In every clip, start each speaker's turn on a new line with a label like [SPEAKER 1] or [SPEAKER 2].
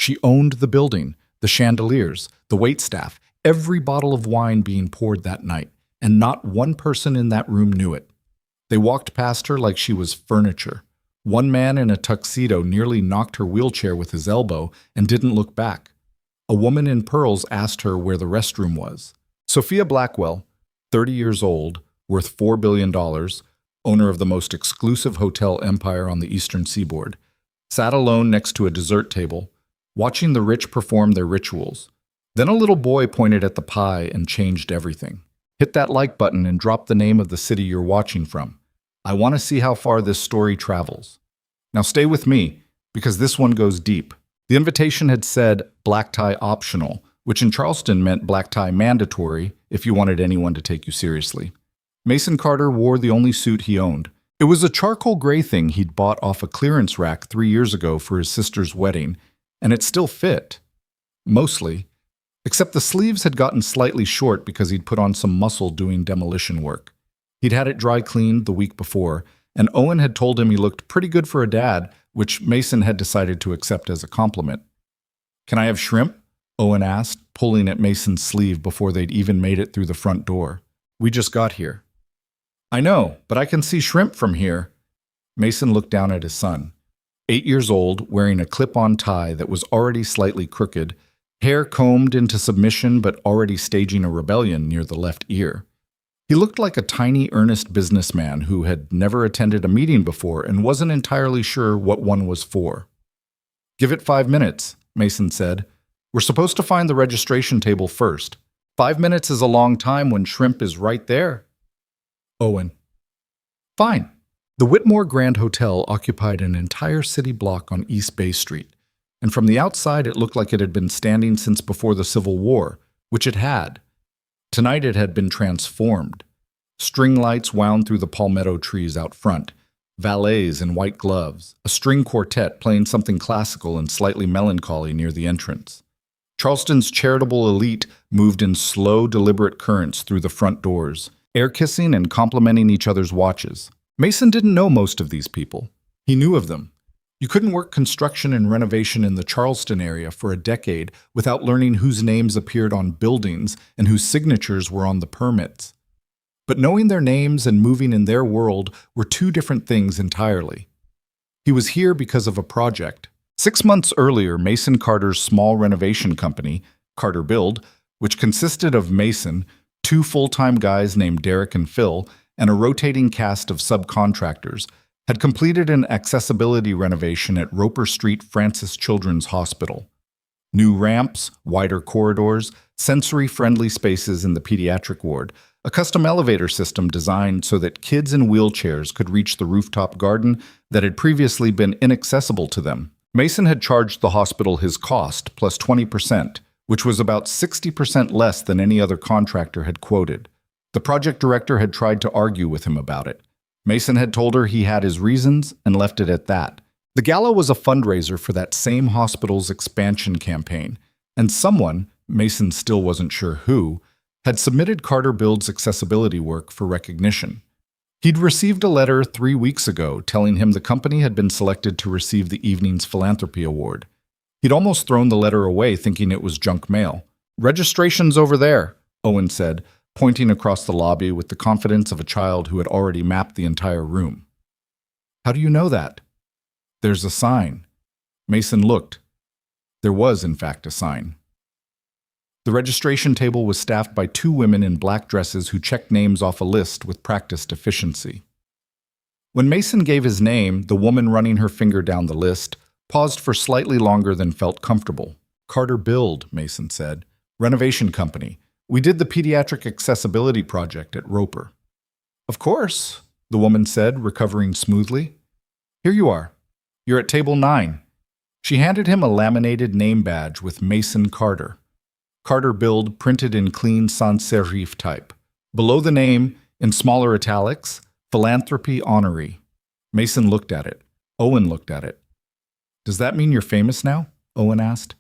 [SPEAKER 1] She owned the building, the chandeliers, the waitstaff, every bottle of wine being poured that night, and not one person in that room knew it. They walked past her like she was furniture. One man in a tuxedo nearly knocked her wheelchair with his elbow and didn't look back. A woman in pearls asked her where the restroom was. Sophia Blackwell, 30 years old, worth $4 billion, owner of the most exclusive hotel empire on the eastern seaboard, sat alone next to a dessert table, watching the rich perform their rituals. Then a little boy pointed at the pie and changed everything. Hit that like button and drop the name of the city you're watching from. I want to see how far this story travels. Now stay with me, because this one goes deep. The invitation had said black tie optional, which in Charleston meant black tie mandatory if you wanted anyone to take you seriously. Mason Carter wore the only suit he owned. It was a charcoal gray thing he'd bought off a clearance rack 3 years ago for his sister's wedding, and it still fit. Mostly. Except the sleeves had gotten slightly short because he'd put on some muscle doing demolition work. He'd had it dry cleaned the week before, and Owen had told him he looked pretty good for a dad, which Mason had decided to accept as a compliment. "Can I have shrimp?" Owen asked, pulling at Mason's sleeve before they'd even made it through the front door. "We just got here." "I know, but I can see shrimp from here." Mason looked down at his son. 8 years old, wearing a clip-on tie that was already slightly crooked, hair combed into submission but already staging a rebellion near the left ear. He looked like a tiny, earnest businessman who had never attended a meeting before and wasn't entirely sure what one was for. "Give it 5 minutes," Mason said. "We're supposed to find the registration table first. 5 minutes is a long time when shrimp is right there." Owen. "Fine." The Whitmore Grand Hotel occupied an entire city block on East Bay Street, and from the outside it looked like it had been standing since before the Civil War, which it had. Tonight it had been transformed. String lights wound through the palmetto trees out front, valets in white gloves, a string quartet playing something classical and slightly melancholy near the entrance. Charleston's charitable elite moved in slow, deliberate currents through the front doors, air-kissing and complimenting each other's watches. Mason didn't know most of these people. He knew of them. You couldn't work construction and renovation in the Charleston area for a decade without learning whose names appeared on buildings and whose signatures were on the permits. But knowing their names and moving in their world were two different things entirely. He was here because of a project. 6 months earlier, Mason Carter's small renovation company, Carter Build, which consisted of Mason, 2 full-time guys named Derek and Phil, and a rotating cast of subcontractors, had completed an accessibility renovation at Roper Street Francis Children's Hospital. New ramps, wider corridors, sensory-friendly spaces in the pediatric ward, a custom elevator system designed so that kids in wheelchairs could reach the rooftop garden that had previously been inaccessible to them. Mason had charged the hospital his cost plus 20%, which was about 60% less than any other contractor had quoted. The project director had tried to argue with him about it. Mason had told her he had his reasons and left it at that. The gala was a fundraiser for that same hospital's expansion campaign, and someone, Mason still wasn't sure who, had submitted Carter Build's accessibility work for recognition. He'd received a letter 3 weeks ago telling him the company had been selected to receive the evening's philanthropy award. He'd almost thrown the letter away thinking it was junk mail. "Registration's over there," Owen said, pointing across the lobby with the confidence of a child who had already mapped the entire room. "How do you know that?" "There's a sign." Mason looked. There was, in fact, a sign. The registration table was staffed by 2 women in black dresses who checked names off a list with practiced efficiency. When Mason gave his name, the woman running her finger down the list paused for slightly longer than felt comfortable. "Carter Build," Mason said. "Renovation company. We did the pediatric accessibility project at Roper." "Of course," the woman said, recovering smoothly. "Here you are. You're at table 9. She handed him a laminated name badge with Mason Carter. Carter Build printed in clean sans serif type. Below the name, in smaller italics, Philanthropy Honoree. Mason looked at it. Owen looked at it. "Does that mean you're famous now?" Owen asked.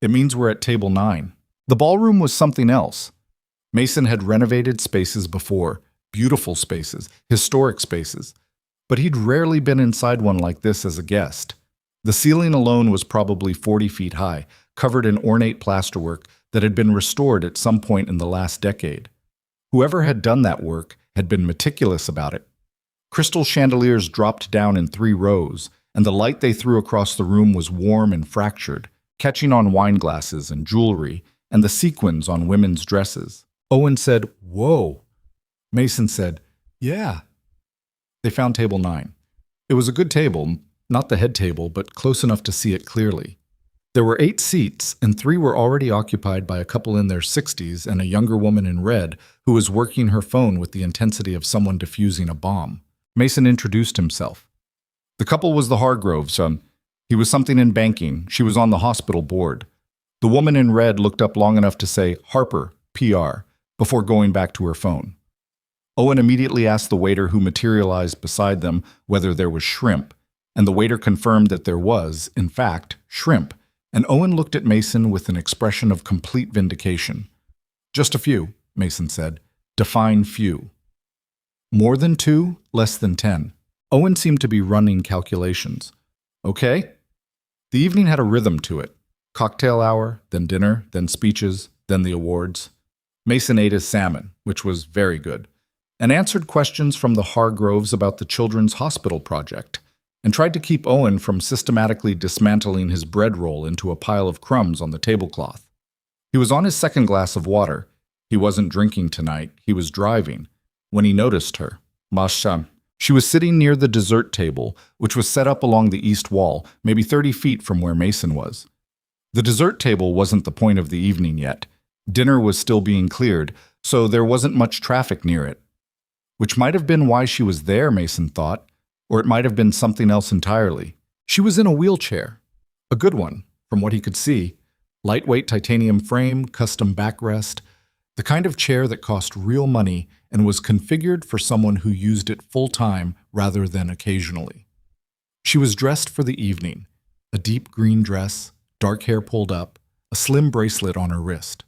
[SPEAKER 1] "It means we're at table 9. The ballroom was something else. Mason had renovated spaces before, beautiful spaces, historic spaces, but he'd rarely been inside one like this as a guest. The ceiling alone was probably 40 feet high, covered in ornate plasterwork that had been restored at some point in the last decade. Whoever had done that work had been meticulous about it. Crystal chandeliers dropped down in 3 rows, and the light they threw across the room was warm and fractured, catching on wine glasses and jewelry and the sequins on women's dresses. Owen said, "Whoa." Mason said, "Yeah." They found table 9. It was a good table, not the head table, but close enough to see it clearly. There were 8 seats, and 3 were already occupied by a couple in their 60s and a younger woman in red who was working her phone with the intensity of someone defusing a bomb. Mason introduced himself. The couple was the Hargroves. He was something in banking. She was on the hospital board. The woman in red looked up long enough to say, "Harper, PR," before going back to her phone. Owen immediately asked the waiter who materialized beside them whether there was shrimp, and the waiter confirmed that there was, in fact, shrimp, and Owen looked at Mason with an expression of complete vindication. "Just a few," Mason said. "Define few." "More than 2, less than 10. Owen seemed to be running calculations. "Okay." The evening had a rhythm to it. Cocktail hour, then dinner, then speeches, then the awards. Mason ate his salmon, which was very good, and answered questions from the Hargroves about the Children's Hospital project, and tried to keep Owen from systematically dismantling his bread roll into a pile of crumbs on the tablecloth. He was on his second glass of water. He wasn't drinking tonight, he was driving, when he noticed her. Masha. She was sitting near the dessert table, which was set up along the east wall, maybe 30 feet from where Mason was. The dessert table wasn't the point of the evening yet. Dinner was still being cleared, so there wasn't much traffic near it. Which might have been why she was there, Mason thought, or it might have been something else entirely. She was in a wheelchair. A good one, from what he could see. Lightweight titanium frame, custom backrest, the kind of chair that cost real money and was configured for someone who used it full-time rather than occasionally. She was dressed for the evening, a deep green dress, dark hair pulled up, a slim bracelet on her wrist.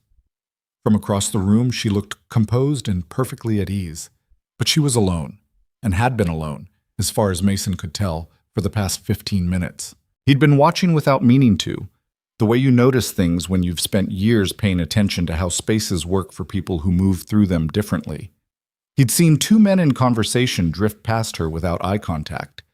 [SPEAKER 1] From across the room, she looked composed and perfectly at ease, but she was alone, and had been alone, as far as Mason could tell, for the past 15 minutes. He'd been watching without meaning to, the way you notice things when you've spent years paying attention to how spaces work for people who move through them differently. He'd seen 2 men in conversation drift past her without eye contact.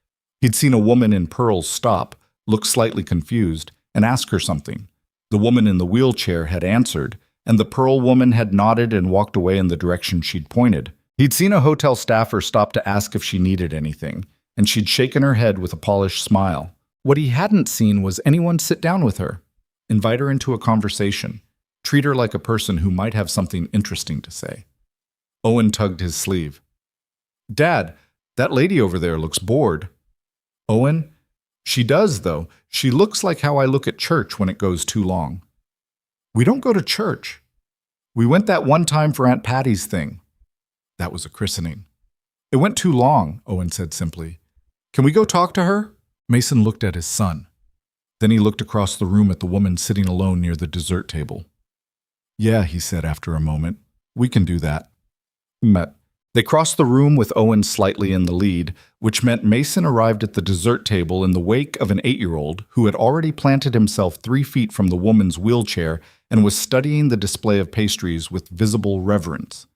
[SPEAKER 1] He'd seen a woman in pearls stop, look slightly confused, and ask her something. The woman in the wheelchair had answered, and the pearl woman had nodded and walked away in the direction she'd pointed. He'd seen a hotel staffer stop to ask if she needed anything, and she'd shaken her head with a polished smile. What he hadn't seen was anyone sit down with her, invite her into a conversation, treat her like a person who might have something interesting to say. Owen tugged his sleeve. "Dad, that lady over there looks bored." "Owen? She does, though. She looks like how I look at church when it goes too long." "We don't go to church. We went that one time for Aunt Patty's thing." That was a christening. "It went too long," Owen said simply. "Can we go talk to her?" Mason looked at his son. Then he looked across the room at the woman sitting alone near the dessert table. "Yeah," he said after a moment. "We can do that." They crossed the room with Owen slightly in the lead, which meant Mason arrived at the dessert table in the wake of an 8-year-old who had already planted himself 3 feet from the woman's wheelchair and was studying the display of pastries with visible reverence.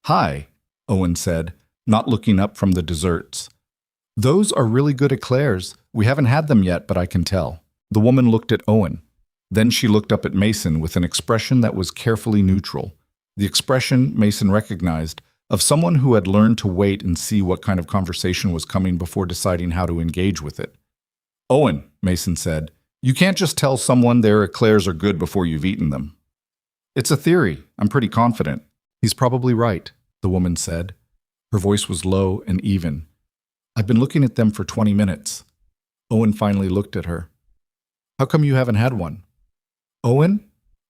[SPEAKER 1] "Hi," Owen said, not looking up from the desserts. "Those are really good eclairs. We haven't had them yet, but I can tell." The woman looked at Owen. Then she looked up at Mason with an expression that was carefully neutral. The expression, Mason recognized, of someone who had learned to wait and see what kind of conversation was coming before deciding how to engage with it. "Owen," Mason said, "you can't just tell someone their eclairs are good before you've eaten them." "It's a theory. I'm pretty confident." "He's probably right," the woman said. Her voice was low and even. "I've been looking at them for 20 minutes. Owen finally looked at her. "How come you haven't had one?" "Owen?"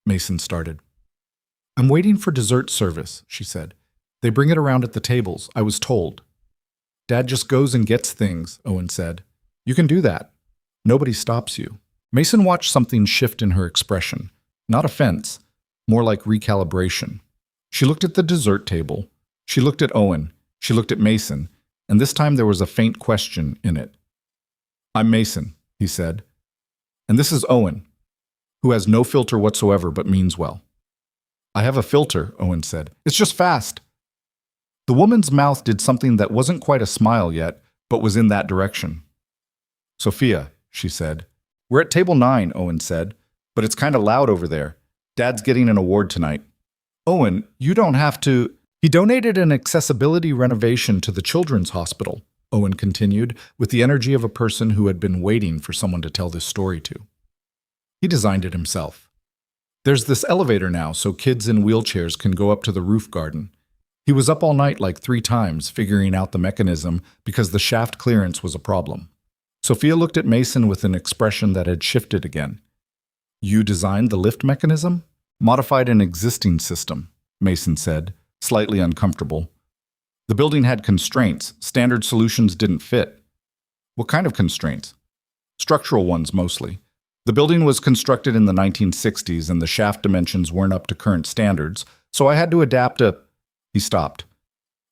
[SPEAKER 1] Mason started. "I'm waiting for dessert service," she said. "They bring it around at the tables, I was told." "Dad just goes and gets things," Owen said. "You can do that. Nobody stops you." Mason watched something shift in her expression. Not offense, more like recalibration. She looked at the dessert table. She looked at Owen. She looked at Mason. And this time there was a faint question in it. "I'm Mason," he said. And this is Owen, who has no filter whatsoever but means well. I have a filter, Owen said. It's just fast. The woman's mouth did something that wasn't quite a smile yet, but was in that direction. Sophia, she said. We're at table 9, Owen said, but it's kind of loud over there. Dad's getting an award tonight. Owen, you don't have to. He donated an accessibility renovation to the children's hospital, Owen continued, with the energy of a person who had been waiting for someone to tell this story to. He designed it himself. There's this elevator now so kids in wheelchairs can go up to the roof garden. He was up all night like 3 times figuring out the mechanism because the shaft clearance was a problem. Sophia looked at Mason with an expression that had shifted again. You designed the lift mechanism? Modified an existing system, Mason said, slightly uncomfortable. The building had constraints. Standard solutions didn't fit. What kind of constraints? Structural ones, mostly. The building was constructed in the 1960s and the shaft dimensions weren't up to current standards, so I had to adapt a... He stopped.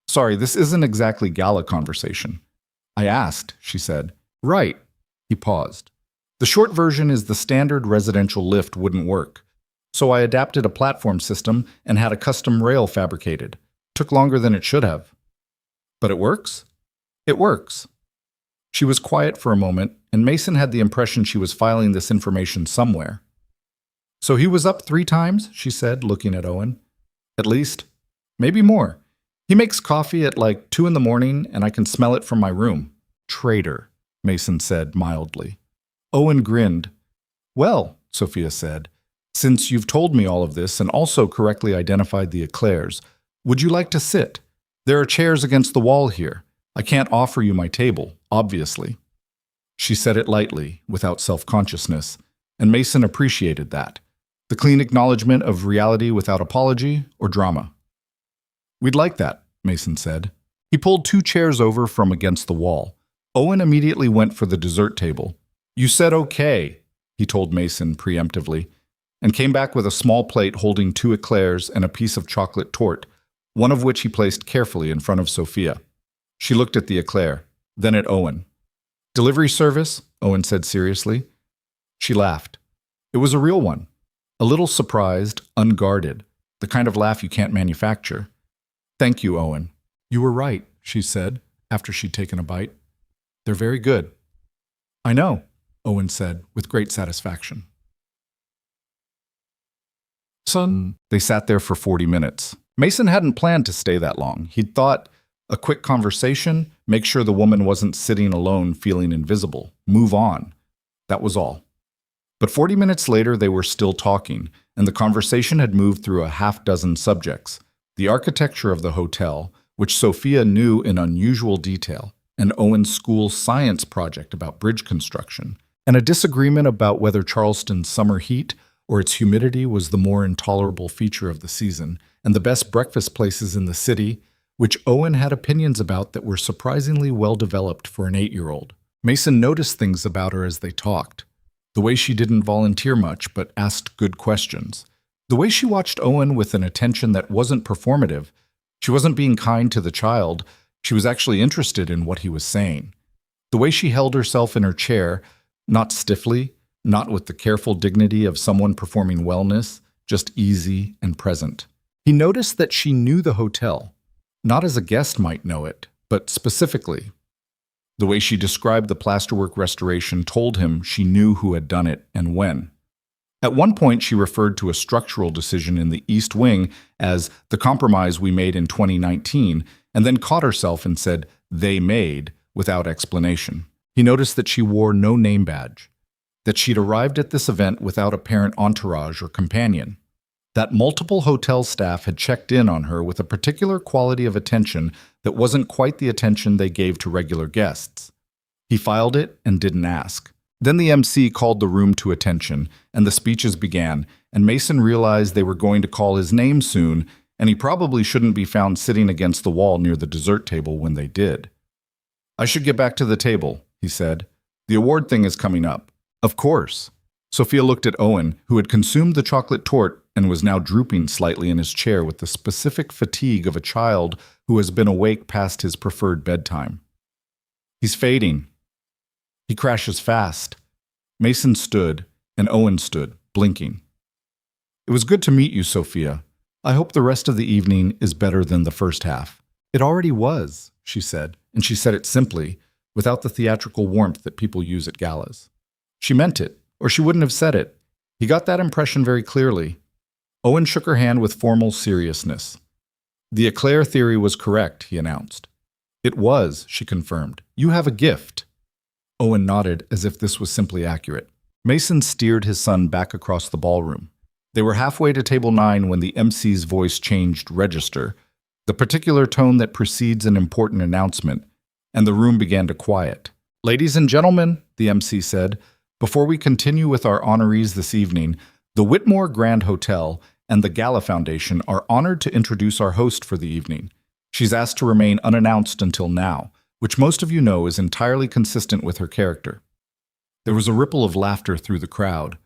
[SPEAKER 1] Sorry, this isn't exactly gala conversation. I asked, she said. Right. He paused. The short version is the standard residential lift wouldn't work. So I adapted a platform system and had a custom rail fabricated. Took longer than it should have. But it works? It works. She was quiet for a moment, and Mason had the impression she was filing this information somewhere. So he was up 3 times, she said, looking at Owen. At least. Maybe more. He makes coffee at like 2 in the morning, and I can smell it from my room. Traitor, Mason said mildly. Owen grinned. Well, Sophia said, since you've told me all of this and also correctly identified the eclairs, would you like to sit? There are chairs against the wall here. I can't offer you my table, obviously. She said it lightly, without self-consciousness, and Mason appreciated that. The clean acknowledgement of reality without apology or drama. We'd like that, Mason said. He pulled 2 chairs over from against the wall. Owen immediately went for the dessert table. You said okay, he told Mason preemptively, and came back with a small plate holding 2 eclairs and a piece of chocolate torte, one of which he placed carefully in front of Sophia. She looked at the eclair, then at Owen. Delivery service? Owen said seriously. She laughed. It was a real one. A little surprised, unguarded, the kind of laugh you can't manufacture. Thank you, Owen. You were right, she said, after she'd taken a bite. They're very good. I know, Owen said, with great satisfaction. Son, they sat there for 40 minutes. Mason hadn't planned to stay that long. He'd thought, a quick conversation, make sure the woman wasn't sitting alone feeling invisible, move on. That was all. But 40 minutes later, they were still talking, and the conversation had moved through a half-dozen subjects. The architecture of the hotel, which Sophia knew in unusual detail, and Owen's school science project about bridge construction, and a disagreement about whether Charleston's summer heat or its humidity was the more intolerable feature of the season, and the best breakfast places in the city, which Owen had opinions about that were surprisingly well-developed for an 8-year-old. Mason noticed things about her as they talked. The way she didn't volunteer much but asked good questions. The way she watched Owen with an attention that wasn't performative. She wasn't being kind to the child. She was actually interested in what he was saying. The way she held herself in her chair, not stiffly, not with the careful dignity of someone performing wellness, just easy and present. He noticed that she knew the hotel. Not as a guest might know it, but specifically. The way she described the plasterwork restoration told him she knew who had done it and when. At one point, she referred to a structural decision in the East Wing as the compromise we made in 2019, and then caught herself and said, they made, without explanation. He noticed that she wore no name badge, that she'd arrived at this event without a parent entourage or companion, that multiple hotel staff had checked in on her with a particular quality of attention that wasn't quite the attention they gave to regular guests. He filed it and didn't ask. Then the MC called the room to attention, and the speeches began, and Mason realized they were going to call his name soon, and he probably shouldn't be found sitting against the wall near the dessert table when they did. I should get back to the table, he said. The award thing is coming up. Of course. Sophia looked at Owen, who had consumed the chocolate torte and was now drooping slightly in his chair with the specific fatigue of a child who has been awake past his preferred bedtime. He's fading. He crashes fast. Mason stood, and Owen stood, blinking. "It was good to meet you, Sophia. I hope the rest of the evening is better than the first half." "It already was," she said, and she said it simply, without the theatrical warmth that people use at galas. She meant it, or she wouldn't have said it. He got that impression very clearly. Owen shook her hand with formal seriousness. "The eclair theory was correct," he announced. "It was," she confirmed. "You have a gift." Owen nodded as if this was simply accurate. Mason steered his son back across the ballroom. They were halfway to table 9 when the MC's voice changed register, the particular tone that precedes an important announcement, and the room began to quiet. "Ladies and gentlemen," the MC said, "before we continue with our honorees this evening, the Whitmore Grand Hotel and the Gala Foundation are honored to introduce our host for the evening. She's asked to remain unannounced until now, which most of you know is entirely consistent with her character." There was a ripple of laughter through the crowd,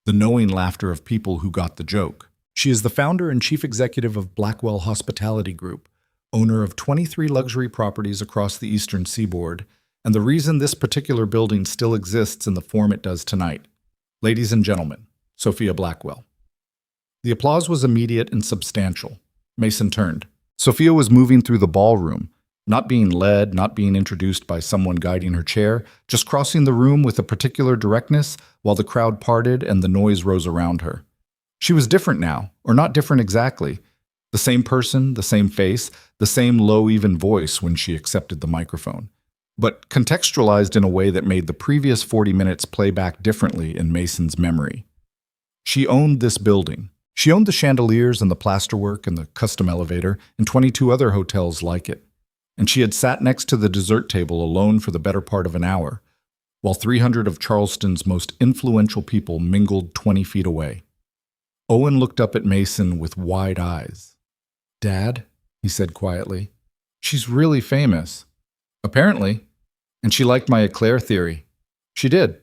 [SPEAKER 1] the knowing laughter of people who got the joke. She is the founder and chief executive of Blackwell Hospitality Group, owner of 23 luxury properties across the eastern seaboard, and the reason this particular building still exists in the form it does tonight. Ladies and gentlemen, Sophia Blackwell. The applause was immediate and substantial. Mason turned. Sophia was moving through the ballroom, not being led, not being introduced by someone guiding her chair, just crossing the room with a particular directness while the crowd parted and the noise rose around her. She was different now, or not different exactly. The same person, the same face, the same low, even voice when she accepted the microphone, but contextualized in a way that made the previous 40 minutes play back differently in Mason's memory. She owned this building. She owned the chandeliers and the plasterwork and the custom elevator and 22 other hotels like it. And she had sat next to the dessert table alone for the better part of an hour, while 300 of Charleston's most influential people mingled 20 feet away. Owen looked up at Mason with wide eyes. "Dad," he said quietly, "she's really famous." "Apparently. And she liked my eclair theory." "She did.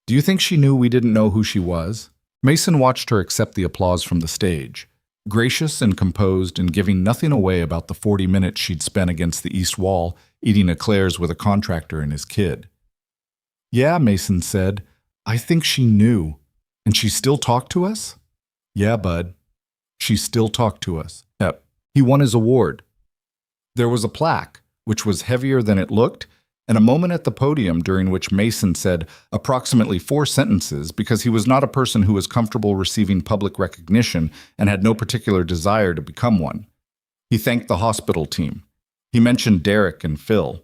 [SPEAKER 1] Do you think she knew we didn't know who she was?" Mason watched her accept the applause from the stage, gracious and composed and giving nothing away about the 40 minutes she'd spent against the east wall eating eclairs with a contractor and his kid. "Yeah," Mason said, "I think she knew. And she still talked to us?" "Yeah, bud. She still talked to us." Yep. He won his award. There was a plaque, which was heavier than it looked, and a moment at the podium during which Mason said approximately 4 sentences because he was not a person who was comfortable receiving public recognition and had no particular desire to become one. He thanked the hospital team. He mentioned Derek and Phil.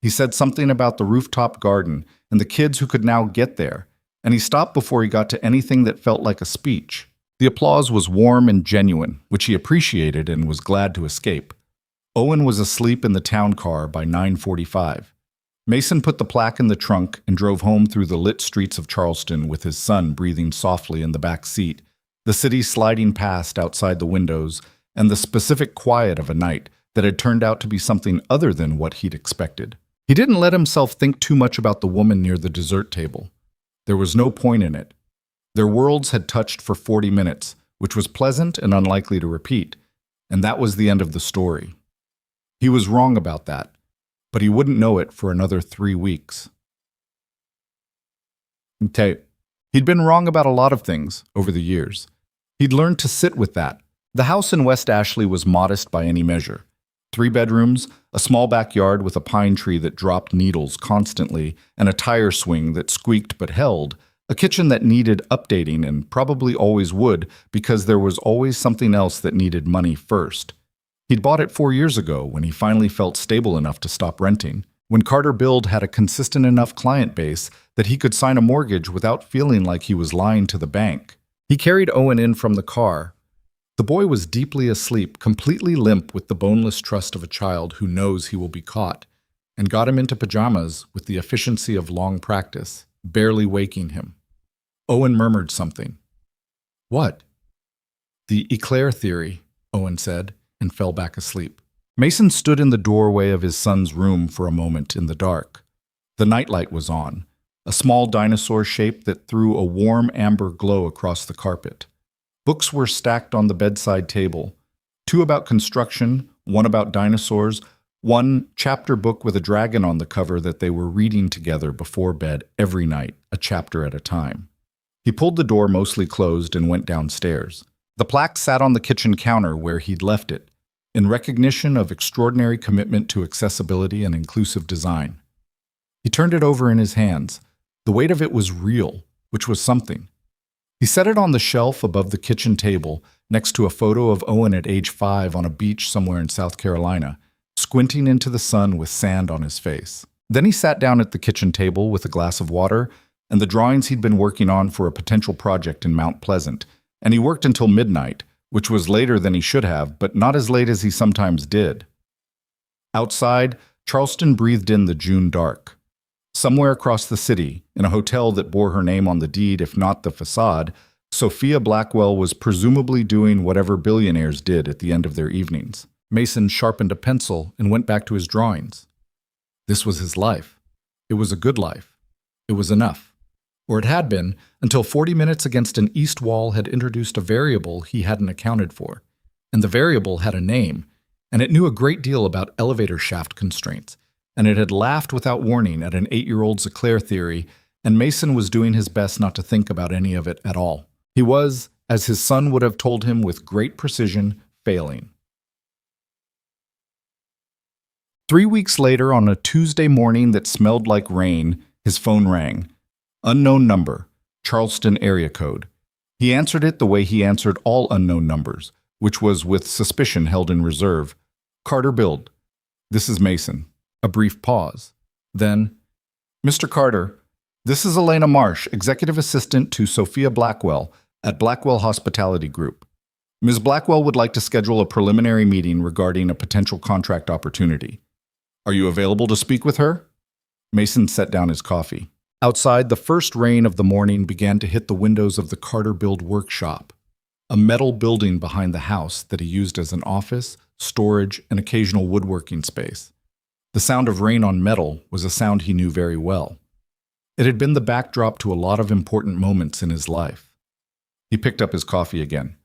[SPEAKER 1] He said something about the rooftop garden and the kids who could now get there, and he stopped before he got to anything that felt like a speech. The applause was warm and genuine, which he appreciated and was glad to escape. Owen was asleep in the town car by 9:45. Mason put the plaque in the trunk and drove home through the lit streets of Charleston with his son breathing softly in the back seat, the city sliding past outside the windows, and the specific quiet of a night that had turned out to be something other than what he'd expected. He didn't let himself think too much about the woman near the dessert table. There was no point in it. Their worlds had touched for 40 minutes, which was pleasant and unlikely to repeat, and that was the end of the story. He was wrong about that, but he wouldn't know it for another 3 weeks. Okay. He'd been wrong about a lot of things over the years. He'd learned to sit with that. The house in West Ashley was modest by any measure. 3 bedrooms, a small backyard with a pine tree that dropped needles constantly, and a tire swing that squeaked but held, a kitchen that needed updating and probably always would because there was always something else that needed money first. He'd bought it 4 years ago when he finally felt stable enough to stop renting, when Carter Build had a consistent enough client base that he could sign a mortgage without feeling like he was lying to the bank. He carried Owen in from the car. The boy was deeply asleep, completely limp with the boneless trust of a child who knows he will be caught, and got him into pajamas with the efficiency of long practice, barely waking him. Owen murmured something. "What?" "The eclair theory," Owen said, and fell back asleep. Mason stood in the doorway of his son's room for a moment in the dark. The nightlight was on, a small dinosaur shape that threw a warm amber glow across the carpet. Books were stacked on the bedside table, 2 about construction, 1 about dinosaurs, One chapter book with a dragon on the cover that they were reading together before bed every night, a chapter at a time. He pulled the door mostly closed and went downstairs. The plaque sat on the kitchen counter where he'd left it, in recognition of extraordinary commitment to accessibility and inclusive design. He turned it over in his hands. The weight of it was real, which was something. He set it on the shelf above the kitchen table, next to a photo of Owen at age 5 on a beach somewhere in South Carolina, squinting into the sun with sand on his face. Then he sat down at the kitchen table with a glass of water and the drawings he'd been working on for a potential project in Mount Pleasant, and he worked until midnight, which was later than he should have, but not as late as he sometimes did. Outside, Charleston breathed in the June dark. Somewhere across the city, in a hotel that bore her name on the deed, if not the facade, Sophia Blackwell was presumably doing whatever billionaires did at the end of their evenings. Mason sharpened a pencil and went back to his drawings. This was his life. It was a good life. It was enough. Or it had been, until 40 minutes against an east wall had introduced a variable he hadn't accounted for. And the variable had a name, and it knew a great deal about elevator shaft constraints, and it had laughed without warning at an 8-year-old's eclair theory, and Mason was doing his best not to think about any of it at all. He was, as his son would have told him with great precision, failing. 3 weeks later, on a Tuesday morning that smelled like rain, his phone rang. Unknown number, Charleston area code. He answered it the way he answered all unknown numbers, which was with suspicion held in reserve. Carter billed. This is Mason. A brief pause. Then, Mr. Carter, this is Elena Marsh, executive assistant to Sophia Blackwell at Blackwell Hospitality Group. Ms. Blackwell would like to schedule a preliminary meeting regarding a potential contract opportunity. Are you available to speak with her? Mason set down his coffee. Outside, the first rain of the morning began to hit the windows of the Carter Build workshop, a metal building behind the house that he used as an office, storage, and occasional woodworking space. The sound of rain on metal was a sound he knew very well. It had been the backdrop to a lot of important moments in his life. He picked up his coffee again.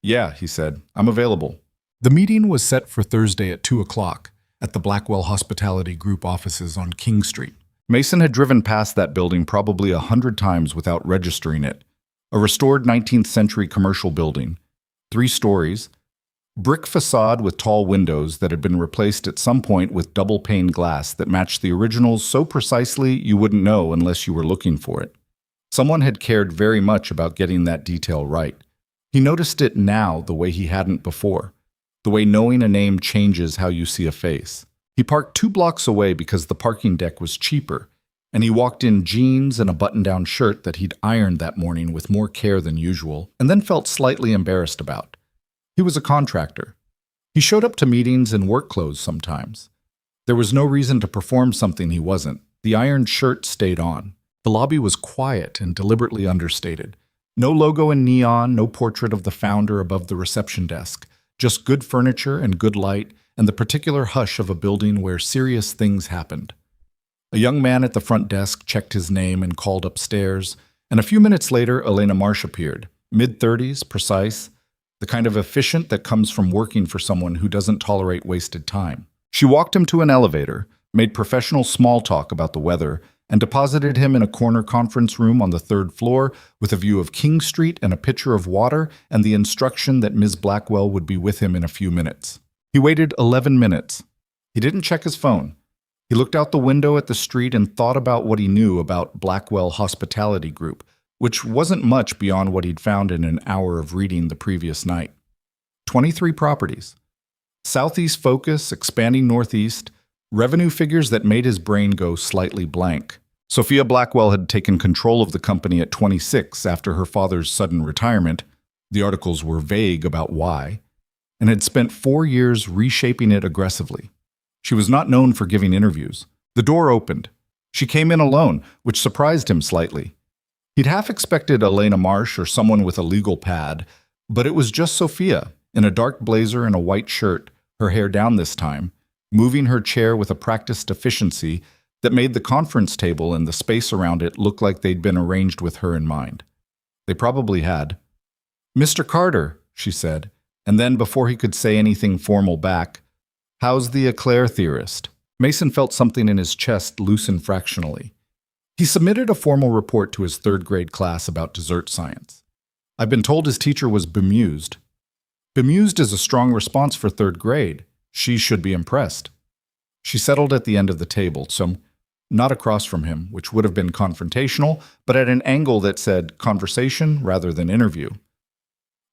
[SPEAKER 1] Yeah, he said, I'm available. The meeting was set for Thursday at 2 o'clock at the Blackwell Hospitality Group offices on King Street. Mason had driven past that building probably 100 times without registering it. A restored 19th century commercial building, 3 stories, brick facade with tall windows that had been replaced at some point with double-pane glass that matched the originals so precisely you wouldn't know unless you were looking for it. Someone had cared very much about getting that detail right. He noticed it now the way he hadn't before, the way knowing a name changes how you see a face. He parked 2 blocks away because the parking deck was cheaper, and he walked in jeans and a button-down shirt that he'd ironed that morning with more care than usual, and then felt slightly embarrassed about. He was a contractor. He showed up to meetings in work clothes sometimes. There was no reason to perform something he wasn't. The ironed shirt stayed on. The lobby was quiet and deliberately understated. No logo in neon, no portrait of the founder above the reception desk, just good furniture and good light, and the particular hush of a building where serious things happened. A young man at the front desk checked his name and called upstairs, and a few minutes later, Elena Marsh appeared, mid-30s, precise, the kind of efficient that comes from working for someone who doesn't tolerate wasted time. She walked him to an elevator, made professional small talk about the weather, and deposited him in a corner conference room on the 3rd floor with a view of King Street and a pitcher of water and the instruction that Ms. Blackwell would be with him in a few minutes. He waited 11 minutes. He didn't check his phone. He looked out the window at the street and thought about what he knew about Blackwell Hospitality Group, which wasn't much beyond what he'd found in an hour of reading the previous night. 23 properties. Southeast focus, expanding northeast, revenue figures that made his brain go slightly blank. Sophia Blackwell had taken control of the company at 26 after her father's sudden retirement. The articles were vague about why, and had spent 4 years reshaping it aggressively. She was not known for giving interviews. The door opened. She came in alone, which surprised him slightly. He'd half expected Elena Marsh or someone with a legal pad, but it was just Sophia, in a dark blazer and a white shirt, her hair down this time, moving her chair with a practiced efficiency that made the conference table and the space around it look like they'd been arranged with her in mind. They probably had. "Mr. Carter," she said, and then before he could say anything formal back, How's the eclair theorist? Mason felt something in his chest loosen fractionally. He submitted a formal report to his third grade class about dessert science. I've been told his teacher was bemused. Bemused is a strong response for third grade. She should be impressed. She settled at the end of the table, so not across from him, which would have been confrontational, but at an angle that said conversation rather than interview.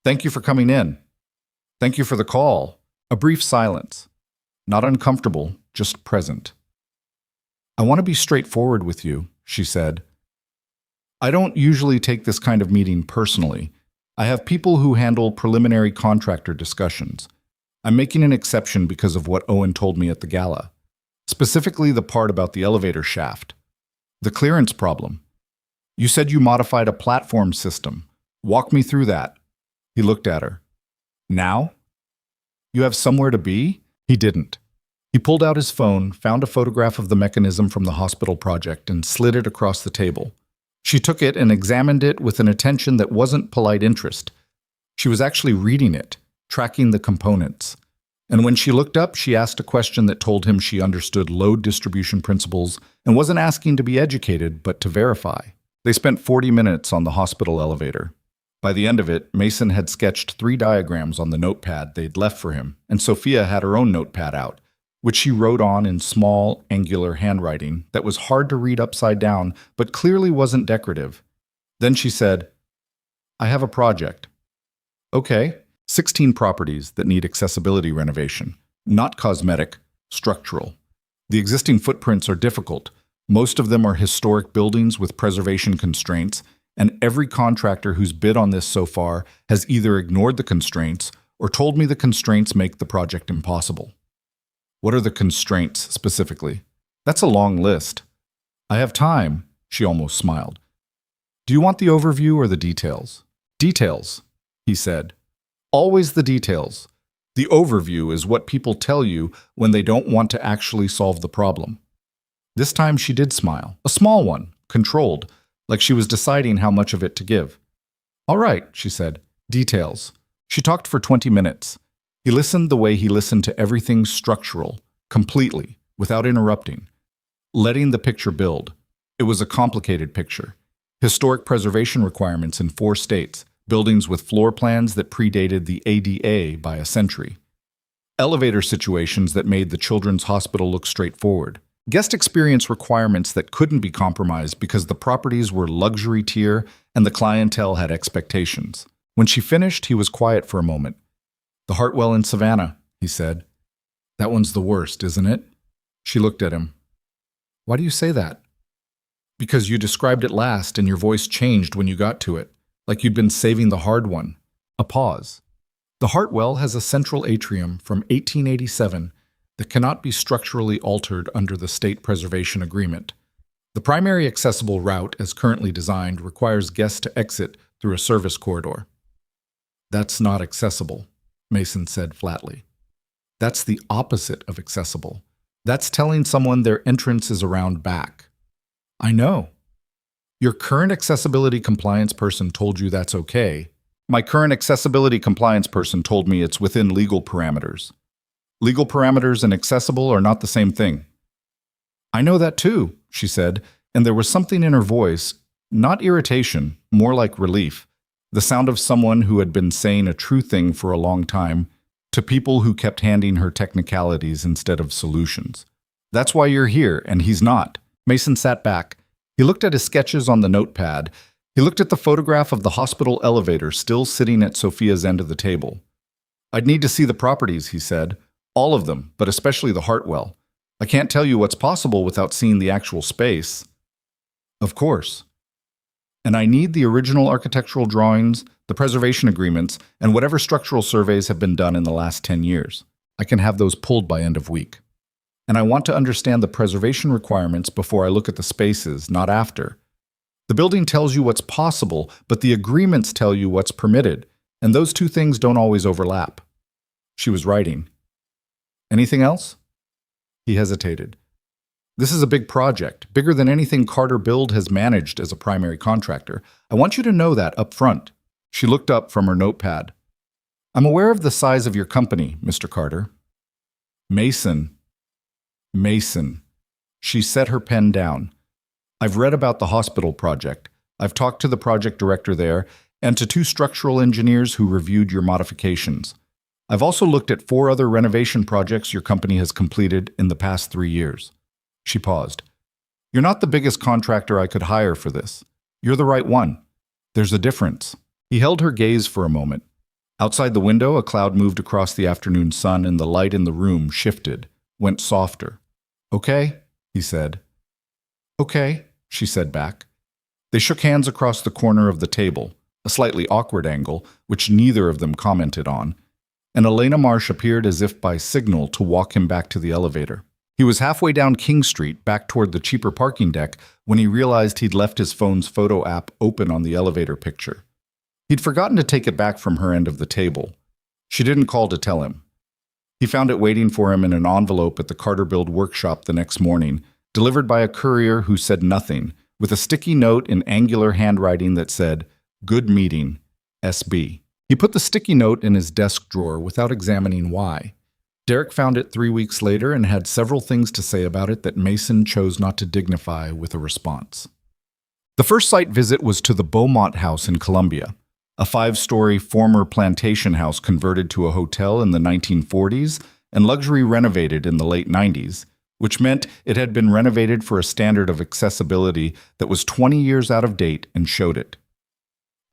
[SPEAKER 1] Thank you for coming in. Thank you for the call. A brief silence. Not uncomfortable, just present. I want to be straightforward with you, she said. I don't usually take this kind of meeting personally. I have people who handle preliminary contractor discussions. I'm making an exception because of what Owen told me at the gala. Specifically the part about the elevator shaft. The clearance problem. You said you modified a platform system. Walk me through that. He looked at her. Now? You have somewhere to be? He didn't. He pulled out his phone, found a photograph of the mechanism from the hospital project, and slid it across the table. She took it and examined it with an attention that wasn't polite interest. She was actually reading it, tracking the components. And when she looked up, she asked a question that told him she understood load distribution principles and wasn't asking to be educated, but to verify. They spent 40 minutes on the hospital elevator. By the end of it, Mason had sketched 3 diagrams on the notepad they'd left for him, and Sophia had her own notepad out, which she wrote on in small, angular handwriting that was hard to read upside down, but clearly wasn't decorative. Then she said, I have a project. Okay. 16 properties that need accessibility renovation. Not cosmetic, structural. The existing footprints are difficult. Most of them are historic buildings with preservation constraints, and every contractor who's bid on this so far has either ignored the constraints or told me the constraints make the project impossible. What are the constraints specifically? That's a long list. I have time, she almost smiled. Do you want the overview or the details? Details, he said. Always the details. The overview is what people tell you when they don't want to actually solve the problem. This time she did smile. A small one, controlled, like she was deciding how much of it to give. All right, she said. Details. She talked for 20 minutes. He listened the way he listened to everything structural, completely, without interrupting, letting the picture build. It was a complicated picture. Historic preservation requirements in 4 states, buildings with floor plans that predated the ADA by a century. Elevator situations that made the children's hospital look straightforward. Guest experience requirements that couldn't be compromised because the properties were luxury tier and the clientele had expectations. When she finished, he was quiet for a moment. The Hartwell in Savannah, he said. That one's the worst, isn't it? She looked at him. Why do you say that? Because you described it last and your voice changed when you got to it. Like you'd been saving the hard one. A pause. The Hartwell has a central atrium from 1887 that cannot be structurally altered under the State Preservation Agreement. The primary accessible route, as currently designed, requires guests to exit through a service corridor. That's not accessible, Mason said flatly. That's the opposite of accessible. That's telling someone their entrance is around back. I know. Your current accessibility compliance person told you that's okay. My current accessibility compliance person told me it's within legal parameters. Legal parameters and accessible are not the same thing. I know that too, she said, and there was something in her voice, not irritation, more like relief, the sound of someone who had been saying a true thing for a long time to people who kept handing her technicalities instead of solutions. That's why you're here, and he's not. Mason sat back. He looked at his sketches on the notepad. He looked at the photograph of the hospital elevator still sitting at Sophia's end of the table. I'd need to see the properties, he said. All of them, but especially the Hartwell. I can't tell you what's possible without seeing the actual space. Of course. And I need the original architectural drawings, the preservation agreements, and whatever structural surveys have been done in the last 10 years. I can have those pulled by end of week. And I want to understand the preservation requirements before I look at the spaces, not after. The building tells you what's possible, but the agreements tell you what's permitted, and those two things don't always overlap. She was writing. Anything else? He hesitated. This is a big project, bigger than anything Carter Build has managed as a primary contractor. I want you to know that up front. She looked up from her notepad. I'm aware of the size of your company, Mr. Carter. Mason. Mason. She set her pen down. I've read about the hospital project. I've talked to the project director there and to 2 structural engineers who reviewed your modifications. I've also looked at 4 other renovation projects your company has completed in the past 3 years. She paused. You're not the biggest contractor I could hire for this. You're the right one. There's a difference. He held her gaze for a moment. Outside the window, a cloud moved across the afternoon sun and the light in the room shifted, went softer. Okay, he said. Okay, she said back. They shook hands across the corner of the table, a slightly awkward angle, which neither of them commented on, and Elena Marsh appeared as if by signal to walk him back to the elevator. He was halfway down King Street, back toward the cheaper parking deck, when he realized he'd left his phone's photo app open on the elevator picture. He'd forgotten to take it back from her end of the table. She didn't call to tell him. He found it waiting for him in an envelope at the Carterbuild workshop the next morning, delivered by a courier who said nothing, with a sticky note in angular handwriting that said, "Good meeting, SB." He put the sticky note in his desk drawer without examining why. Derek found it 3 weeks later and had several things to say about it that Mason chose not to dignify with a response. The first site visit was to the Beaumont House in Columbia, a 5-story former plantation house converted to a hotel in the 1940s and luxury renovated in the late 90s, which meant it had been renovated for a standard of accessibility that was 20 years out of date and showed it.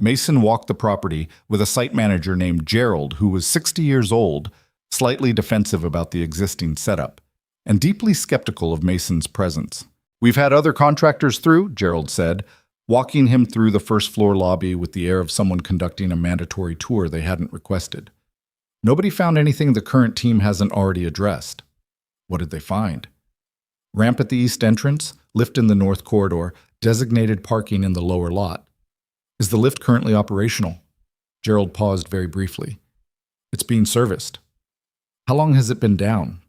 [SPEAKER 1] Mason walked the property with a site manager named Gerald, who was 60 years old, slightly defensive about the existing setup, and deeply skeptical of Mason's presence. "We've had other contractors through," Gerald said, walking him through the first-floor lobby with the air of someone conducting a mandatory tour they hadn't requested. "Nobody found anything the current team hasn't already addressed." What did they find? Ramp at the east entrance, lift in the north corridor, designated parking in the lower lot. "Is the lift currently operational?" Gerald paused very briefly. "It's being serviced." "How long has it been down?"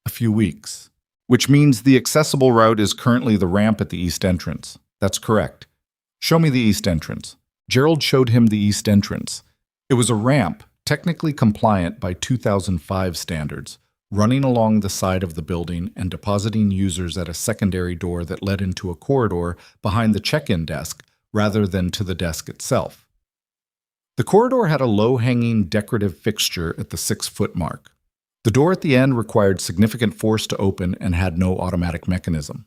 [SPEAKER 1] "A few weeks." "Which means the accessible route is currently the ramp at the east entrance." "That's correct." "Show me the east entrance." Gerald showed him the east entrance. It was a ramp, technically compliant by 2005 standards, running along the side of the building and depositing users at a secondary door that led into a corridor behind the check-in desk rather than to the desk itself. The corridor had a low-hanging decorative fixture at the 6-foot mark. The door at the end required significant force to open and had no automatic mechanism.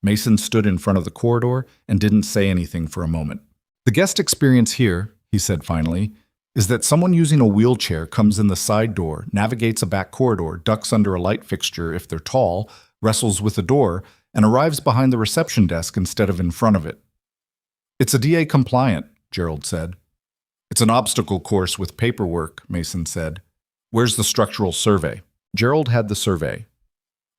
[SPEAKER 1] Mason stood in front of the corridor and didn't say anything for a moment. "The guest experience here," he said finally, "is that someone using a wheelchair comes in the side door, navigates a back corridor, ducks under a light fixture if they're tall, wrestles with the door, and arrives behind the reception desk instead of in front of it." "It's a DA compliant," Gerald said. "It's an obstacle course with paperwork," Mason said. "Where's the structural survey?" Gerald had the survey.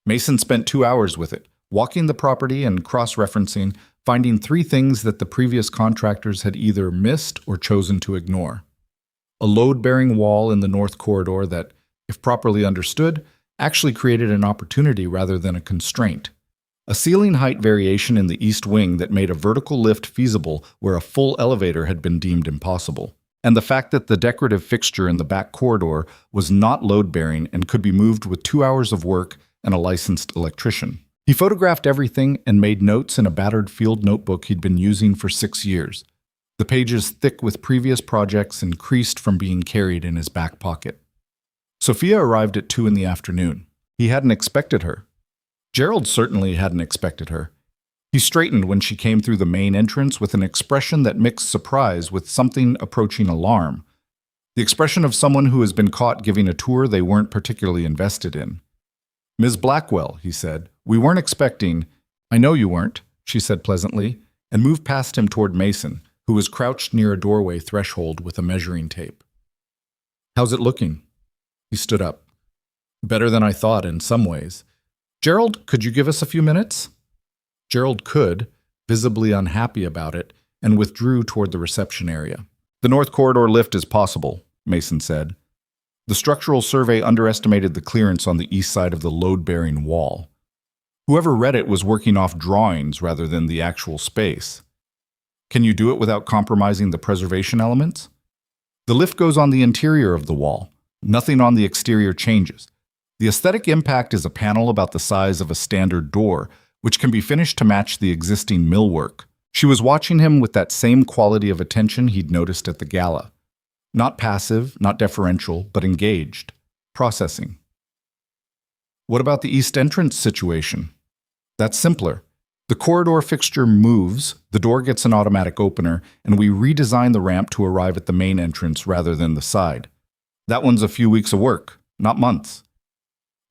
[SPEAKER 1] Mason spent 2 hours with it, walking the property and cross-referencing, finding 3 things that the previous contractors had either missed or chosen to ignore. A load-bearing wall in the north corridor that, if properly understood, actually created an opportunity rather than a constraint. A ceiling height variation in the east wing that made a vertical lift feasible where a full elevator had been deemed impossible. And the fact that the decorative fixture in the back corridor was not load-bearing and could be moved with 2 hours of work and a licensed electrician. He photographed everything and made notes in a battered field notebook he'd been using for 6 years. The pages, thick with previous projects and creased from being carried in his back pocket. Sophia arrived at 2 in the afternoon. He hadn't expected her. Gerald certainly hadn't expected her. He straightened when she came through the main entrance with an expression that mixed surprise with something approaching alarm. The expression of someone who has been caught giving a tour they weren't particularly invested in. "Ms. Blackwell," he said, "we weren't expecting—" "I know you weren't," she said pleasantly, and moved past him toward Mason, who was crouched near a doorway threshold with a measuring tape. "How's it looking?" He stood up. "Better than I thought in some ways. Gerald, could you give us a few minutes?" Gerald could, visibly unhappy about it, and withdrew toward the reception area. "The north corridor lift is possible," Mason said. The structural survey underestimated the clearance on the east side of the load-bearing wall. Whoever read it was working off drawings rather than the actual space. "Can you do it without compromising the preservation elements?" "The lift goes on the interior of the wall. Nothing on the exterior changes. The aesthetic impact is a panel about the size of a standard door, which can be finished to match the existing millwork. She was watching him with that same quality of attention he'd noticed at the gala. Not passive, not deferential, but engaged. Processing. What about the east entrance situation? That's simpler. The corridor fixture moves, the door gets an automatic opener, and we redesign the ramp to arrive at the main entrance rather than the side. That one's a few weeks of work, not months.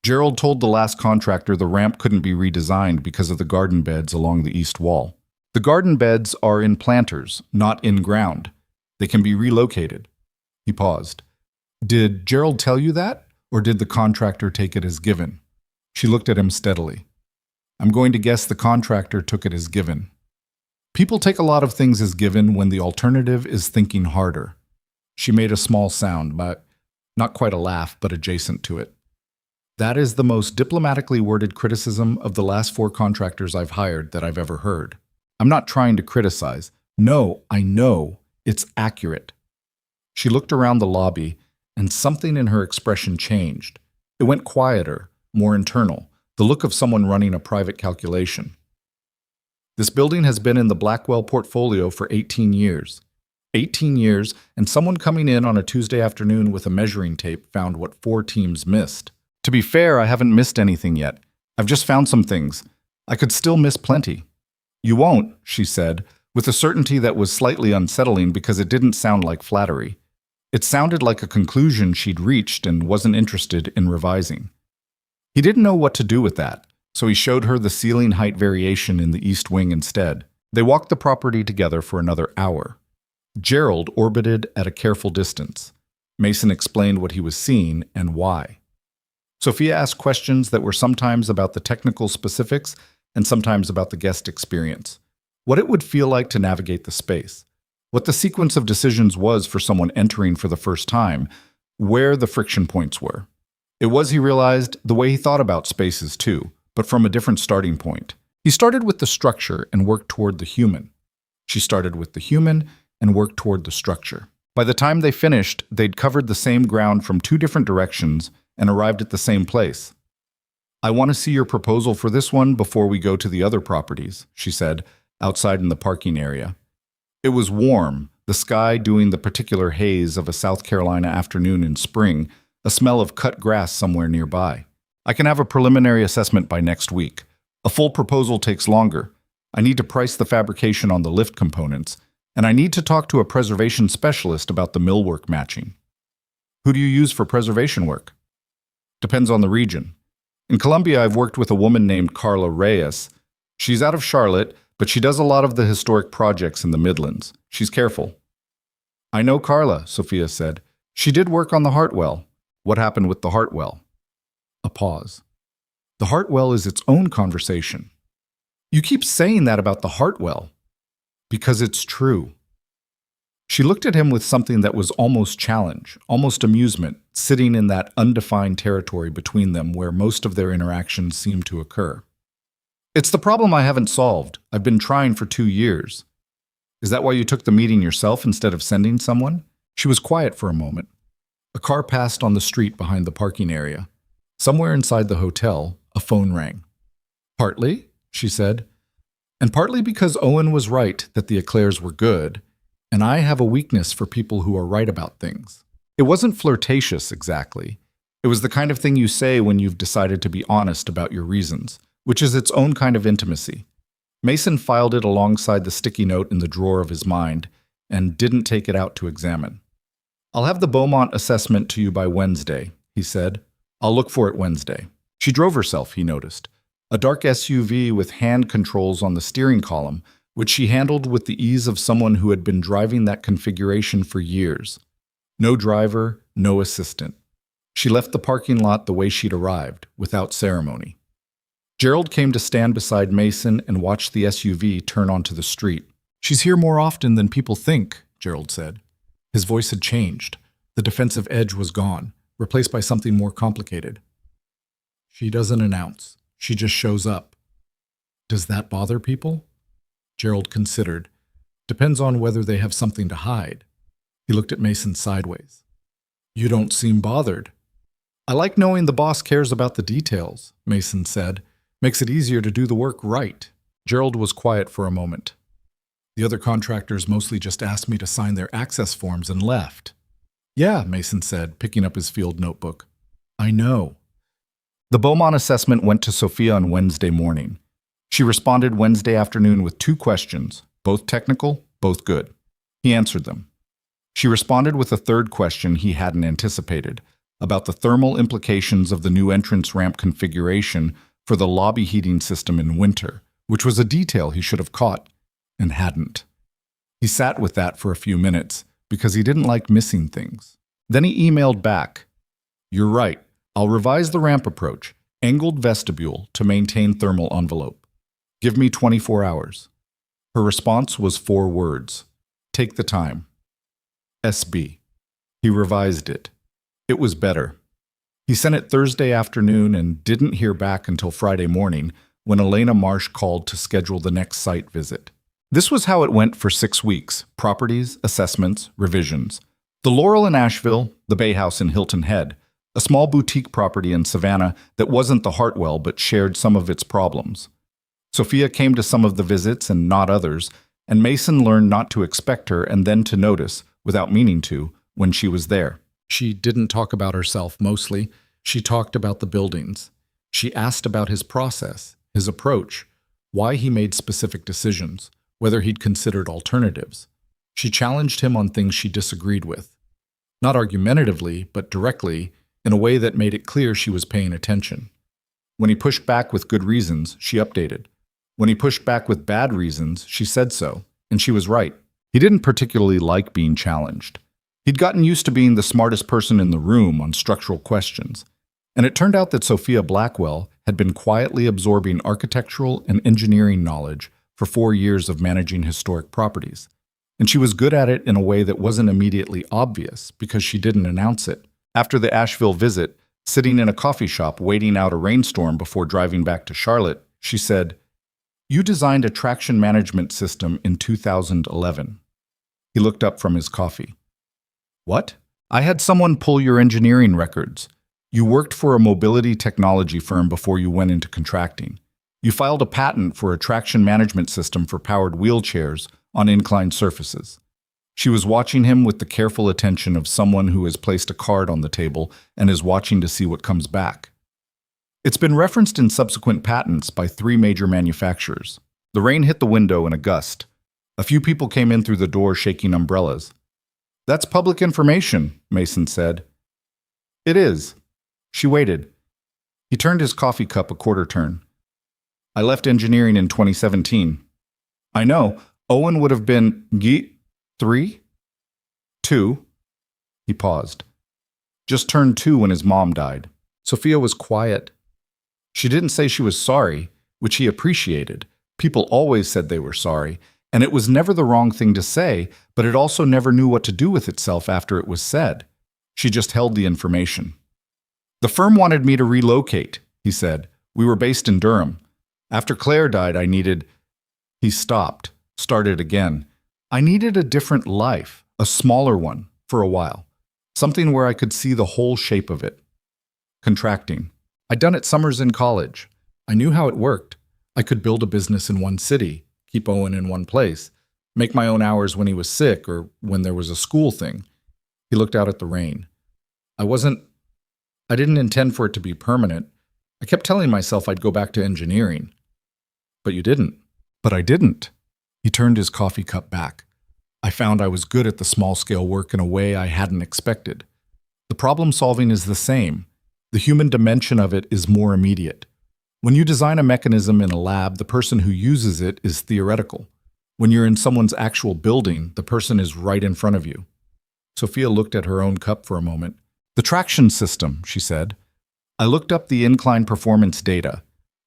[SPEAKER 1] Gerald told the last contractor the ramp couldn't be redesigned because of the garden beds along the east wall. The garden beds are in planters, not in ground. They can be relocated. He paused. Did Gerald tell you that, or did the contractor take it as given? She looked at him steadily. I'm going to guess the contractor took it as given. People take a lot of things as given when the alternative is thinking harder. She made a small sound, but not quite a laugh, but adjacent to it. That is the most diplomatically worded criticism of the last 4 contractors I've hired that I've ever heard. I'm not trying to criticize. No, I know. It's accurate. She looked around the lobby, and something in her expression changed. It went quieter, more internal, the look of someone running a private calculation. This building has been in the Blackwell portfolio for 18 years. 18 years, and someone coming in on a Tuesday afternoon with a measuring tape found what 4 teams missed. To be fair, I haven't missed anything yet. I've just found some things. I could still miss plenty. You won't, she said, with a certainty that was slightly unsettling because it didn't sound like flattery. It sounded like a conclusion she'd reached and wasn't interested in revising. He didn't know what to do with that, so he showed her the ceiling height variation in the east wing instead. They walked the property together for another hour. Gerald orbited at a careful distance. Mason explained what he was seeing and why. Sophia asked questions that were sometimes about the technical specifics and sometimes about the guest experience. What it would feel like to navigate the space. What the sequence of decisions was for someone entering for the first time. Where the friction points were. It was, he realized, the way he thought about spaces too, but from a different starting point. He started with the structure and worked toward the human. She started with the human and worked toward the structure. By the time they finished, they'd covered the same ground from 2 different directions and arrived at the same place. I want to see your proposal for this one before we go to the other properties, she said, outside in the parking area. It was warm, the sky doing the particular haze of a South Carolina afternoon in spring, a smell of cut grass somewhere nearby. I can have a preliminary assessment by next week. A full proposal takes longer. I need to price the fabrication on the lift components, and I need to talk to a preservation specialist about the millwork matching. Who do you use for preservation work? Depends on the region. In Colombia, I've worked with a woman named Carla Reyes. She's out of Charlotte, but she does a lot of the historic projects in the Midlands. She's careful. I know Carla, Sophia said. She did work on the Hartwell. What happened with the Hartwell? A pause. The Hartwell is its own conversation. You keep saying that about the Hartwell. Because it's true. She looked at him with something that was almost challenge, almost amusement, sitting in that undefined territory between them where most of their interactions seemed to occur. It's the problem I haven't solved. I've been trying for 2 years. Is that why you took the meeting yourself instead of sending someone? She was quiet for a moment. A car passed on the street behind the parking area. Somewhere inside the hotel, a phone rang. Partly, she said, and partly because Owen was right that the eclairs were good, and I have a weakness for people who are right about things. It wasn't flirtatious exactly. It was the kind of thing you say when you've decided to be honest about your reasons, which is its own kind of intimacy. Mason filed it alongside the sticky note in the drawer of his mind and didn't take it out to examine. I'll have the Beaumont assessment to you by Wednesday, he said. I'll look for it Wednesday. She drove herself, he noticed. A dark SUV with hand controls on the steering column, which she handled with the ease of someone who had been driving that configuration for years. No driver, no assistant. She left the parking lot the way she'd arrived, without ceremony. Gerald came to stand beside Mason and watched the SUV turn onto the street. She's here more often than people think, Gerald said. His voice had changed. The defensive edge was gone, replaced by something more complicated. She doesn't announce. She just shows up. Does that bother people? Gerald considered. Depends on whether they have something to hide. He looked at Mason sideways. You don't seem bothered. I like knowing the boss cares about the details, Mason said. Makes it easier to do the work right. Gerald was quiet for a moment. The other contractors mostly just asked me to sign their access forms and left. Yeah, Mason said, picking up his field notebook. I know. The Beaumont assessment went to Sophia on Wednesday morning. She responded Wednesday afternoon with 2 questions, both technical, both good. He answered them. She responded with a 3rd question he hadn't anticipated, about the thermal implications of the new entrance ramp configuration for the lobby heating system in winter, which was a detail he should have caught, and hadn't. He sat with that for a few minutes, because he didn't like missing things. Then he emailed back, "You're right. I'll revise the ramp approach, angled vestibule to maintain thermal envelope. Give me 24 hours. Her response was 4 words. Take the time. SB. He revised it. It was better. He sent it Thursday afternoon and didn't hear back until Friday morning when Elena Marsh called to schedule the next site visit. This was how it went for 6 weeks: properties, assessments, revisions. The Laurel in Asheville, the Bay House in Hilton Head, a small boutique property in Savannah that wasn't the Hartwell but shared some of its problems. Sophia came to some of the visits and not others, and Mason learned not to expect her and then to notice, without meaning to, when she was there. She didn't talk about herself mostly. She talked about the buildings. She asked about his process, his approach, why he made specific decisions, whether he'd considered alternatives. She challenged him on things she disagreed with. Not argumentatively, but directly, in a way that made it clear she was paying attention. When he pushed back with good reasons, she updated. When he pushed back with bad reasons, she said so, and she was right. He didn't particularly like being challenged. He'd gotten used to being the smartest person in the room on structural questions, and it turned out that Sophia Blackwell had been quietly absorbing architectural and engineering knowledge for 4 years of managing historic properties, and she was good at it in a way that wasn't immediately obvious because she didn't announce it. After the Asheville visit, sitting in a coffee shop waiting out a rainstorm before driving back to Charlotte, she said, "You designed a traction management system in 2011. He looked up from his coffee. What? I had someone pull your engineering records. You worked for a mobility technology firm before you went into contracting. You filed a patent for a traction management system for powered wheelchairs on inclined surfaces." She was watching him with the careful attention of someone who has placed a card on the table and is watching to see what comes back. It's been referenced in subsequent patents by 3 major manufacturers. The rain hit the window in a gust. A few people came in through the door shaking umbrellas. "That's public information," Mason said. "It is." She waited. He turned his coffee cup a quarter turn. "I left engineering in 2017. "I know. Owen would have been 3? 2? He paused. "Just turned 2 when his mom died." Sophia was quiet. She didn't say she was sorry, which he appreciated. People always said they were sorry, and it was never the wrong thing to say, but it also never knew what to do with itself after it was said. She just held the information. "The firm wanted me to relocate," he said. "We were based in Durham. After Claire died, I needed—" He stopped, started again. "I needed a different life, a smaller one, for a while. Something where I could see the whole shape of it. Contracting. I'd done it summers in college. I knew how it worked. I could build a business in one city, keep Owen in one place, make my own hours when he was sick or when there was a school thing." He looked out at the rain. I didn't intend for it to be permanent. I kept telling myself I'd go back to engineering." "But you didn't." "But I didn't." He turned his coffee cup back. "I found I was good at the small-scale work in a way I hadn't expected. The problem-solving is the same. The human dimension of it is more immediate. When you design a mechanism in a lab, the person who uses it is theoretical. When you're in someone's actual building, the person is right in front of you." Sophia looked at her own cup for a moment. "The traction system," she said. "I looked up the incline performance data,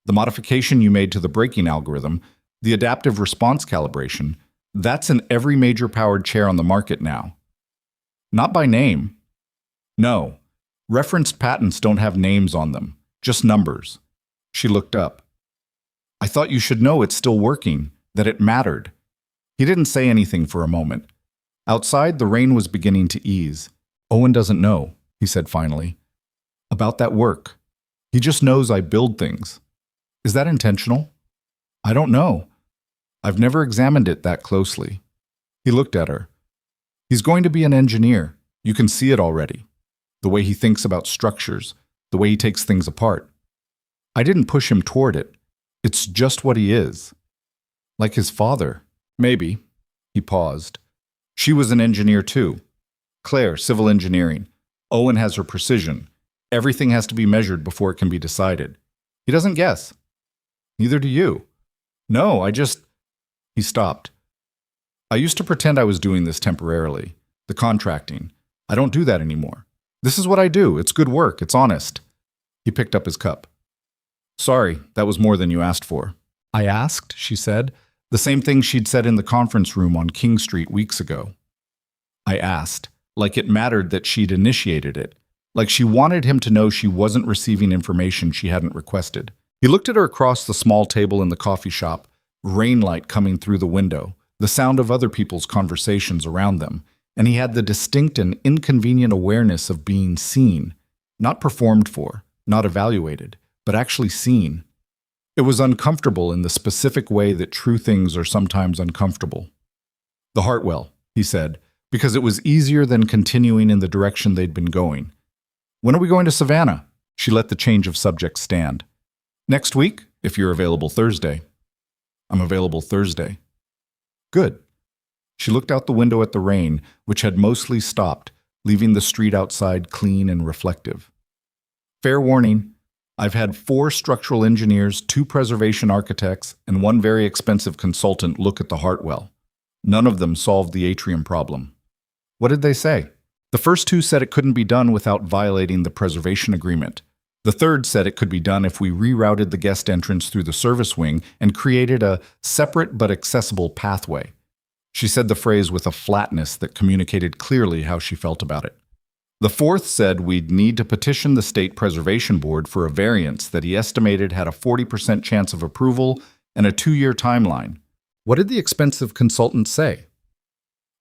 [SPEAKER 1] the modification you made to the braking algorithm, the adaptive response calibration. That's in every major powered chair on the market now." "Not by name." "No. Referenced patents don't have names on them, just numbers." She looked up. "I thought you should know it's still working, that it mattered." He didn't say anything for a moment. Outside, the rain was beginning to ease. "Owen doesn't know," he said finally. About that work. He just knows I build things. Is that intentional? I don't know. I've never examined it that closely. He looked at her. He's going to be an engineer. You can see it already. The way he thinks about structures, the way he takes things apart. I didn't push him toward it. It's just what he is. Like his father. Maybe. He paused. She was an engineer too. Claire, civil engineering. Owen has her precision. Everything has to be measured before it can be decided. He doesn't guess. Neither do you. No, He stopped. I used to pretend I was doing this temporarily. The contracting. I don't do that anymore. This is what I do. It's good work. It's honest. He picked up his cup. Sorry, that was more than you asked for. I asked, she said, the same thing she'd said in the conference room on King Street weeks ago. I asked, like it mattered that she'd initiated it, like she wanted him to know she wasn't receiving information she hadn't requested. He looked at her across the small table in the coffee shop, rainlight coming through the window, the sound of other people's conversations around them, and he had the distinct and inconvenient awareness of being seen, not performed for, not evaluated, but actually seen. It was uncomfortable in the specific way that true things are sometimes uncomfortable. The Hartwell, he said, because it was easier than continuing in the direction they'd been going. When are we going to Savannah? She let the change of subject stand. Next week, if you're available Thursday. I'm available Thursday. Good. She looked out the window at the rain, which had mostly stopped, leaving the street outside clean and reflective. Fair warning, I've had 4 structural engineers, 2 preservation architects, and 1 very expensive consultant look at the Hartwell. None of them solved the atrium problem. What did they say? The first 2 said it couldn't be done without violating the preservation agreement. The third said it could be done if we rerouted the guest entrance through the service wing and created a separate but accessible pathway. She said the phrase with a flatness that communicated clearly how she felt about it. The fourth said we'd need to petition the State Preservation Board for a variance that he estimated had a 40% chance of approval and a 2-year timeline. What did the expensive consultant say?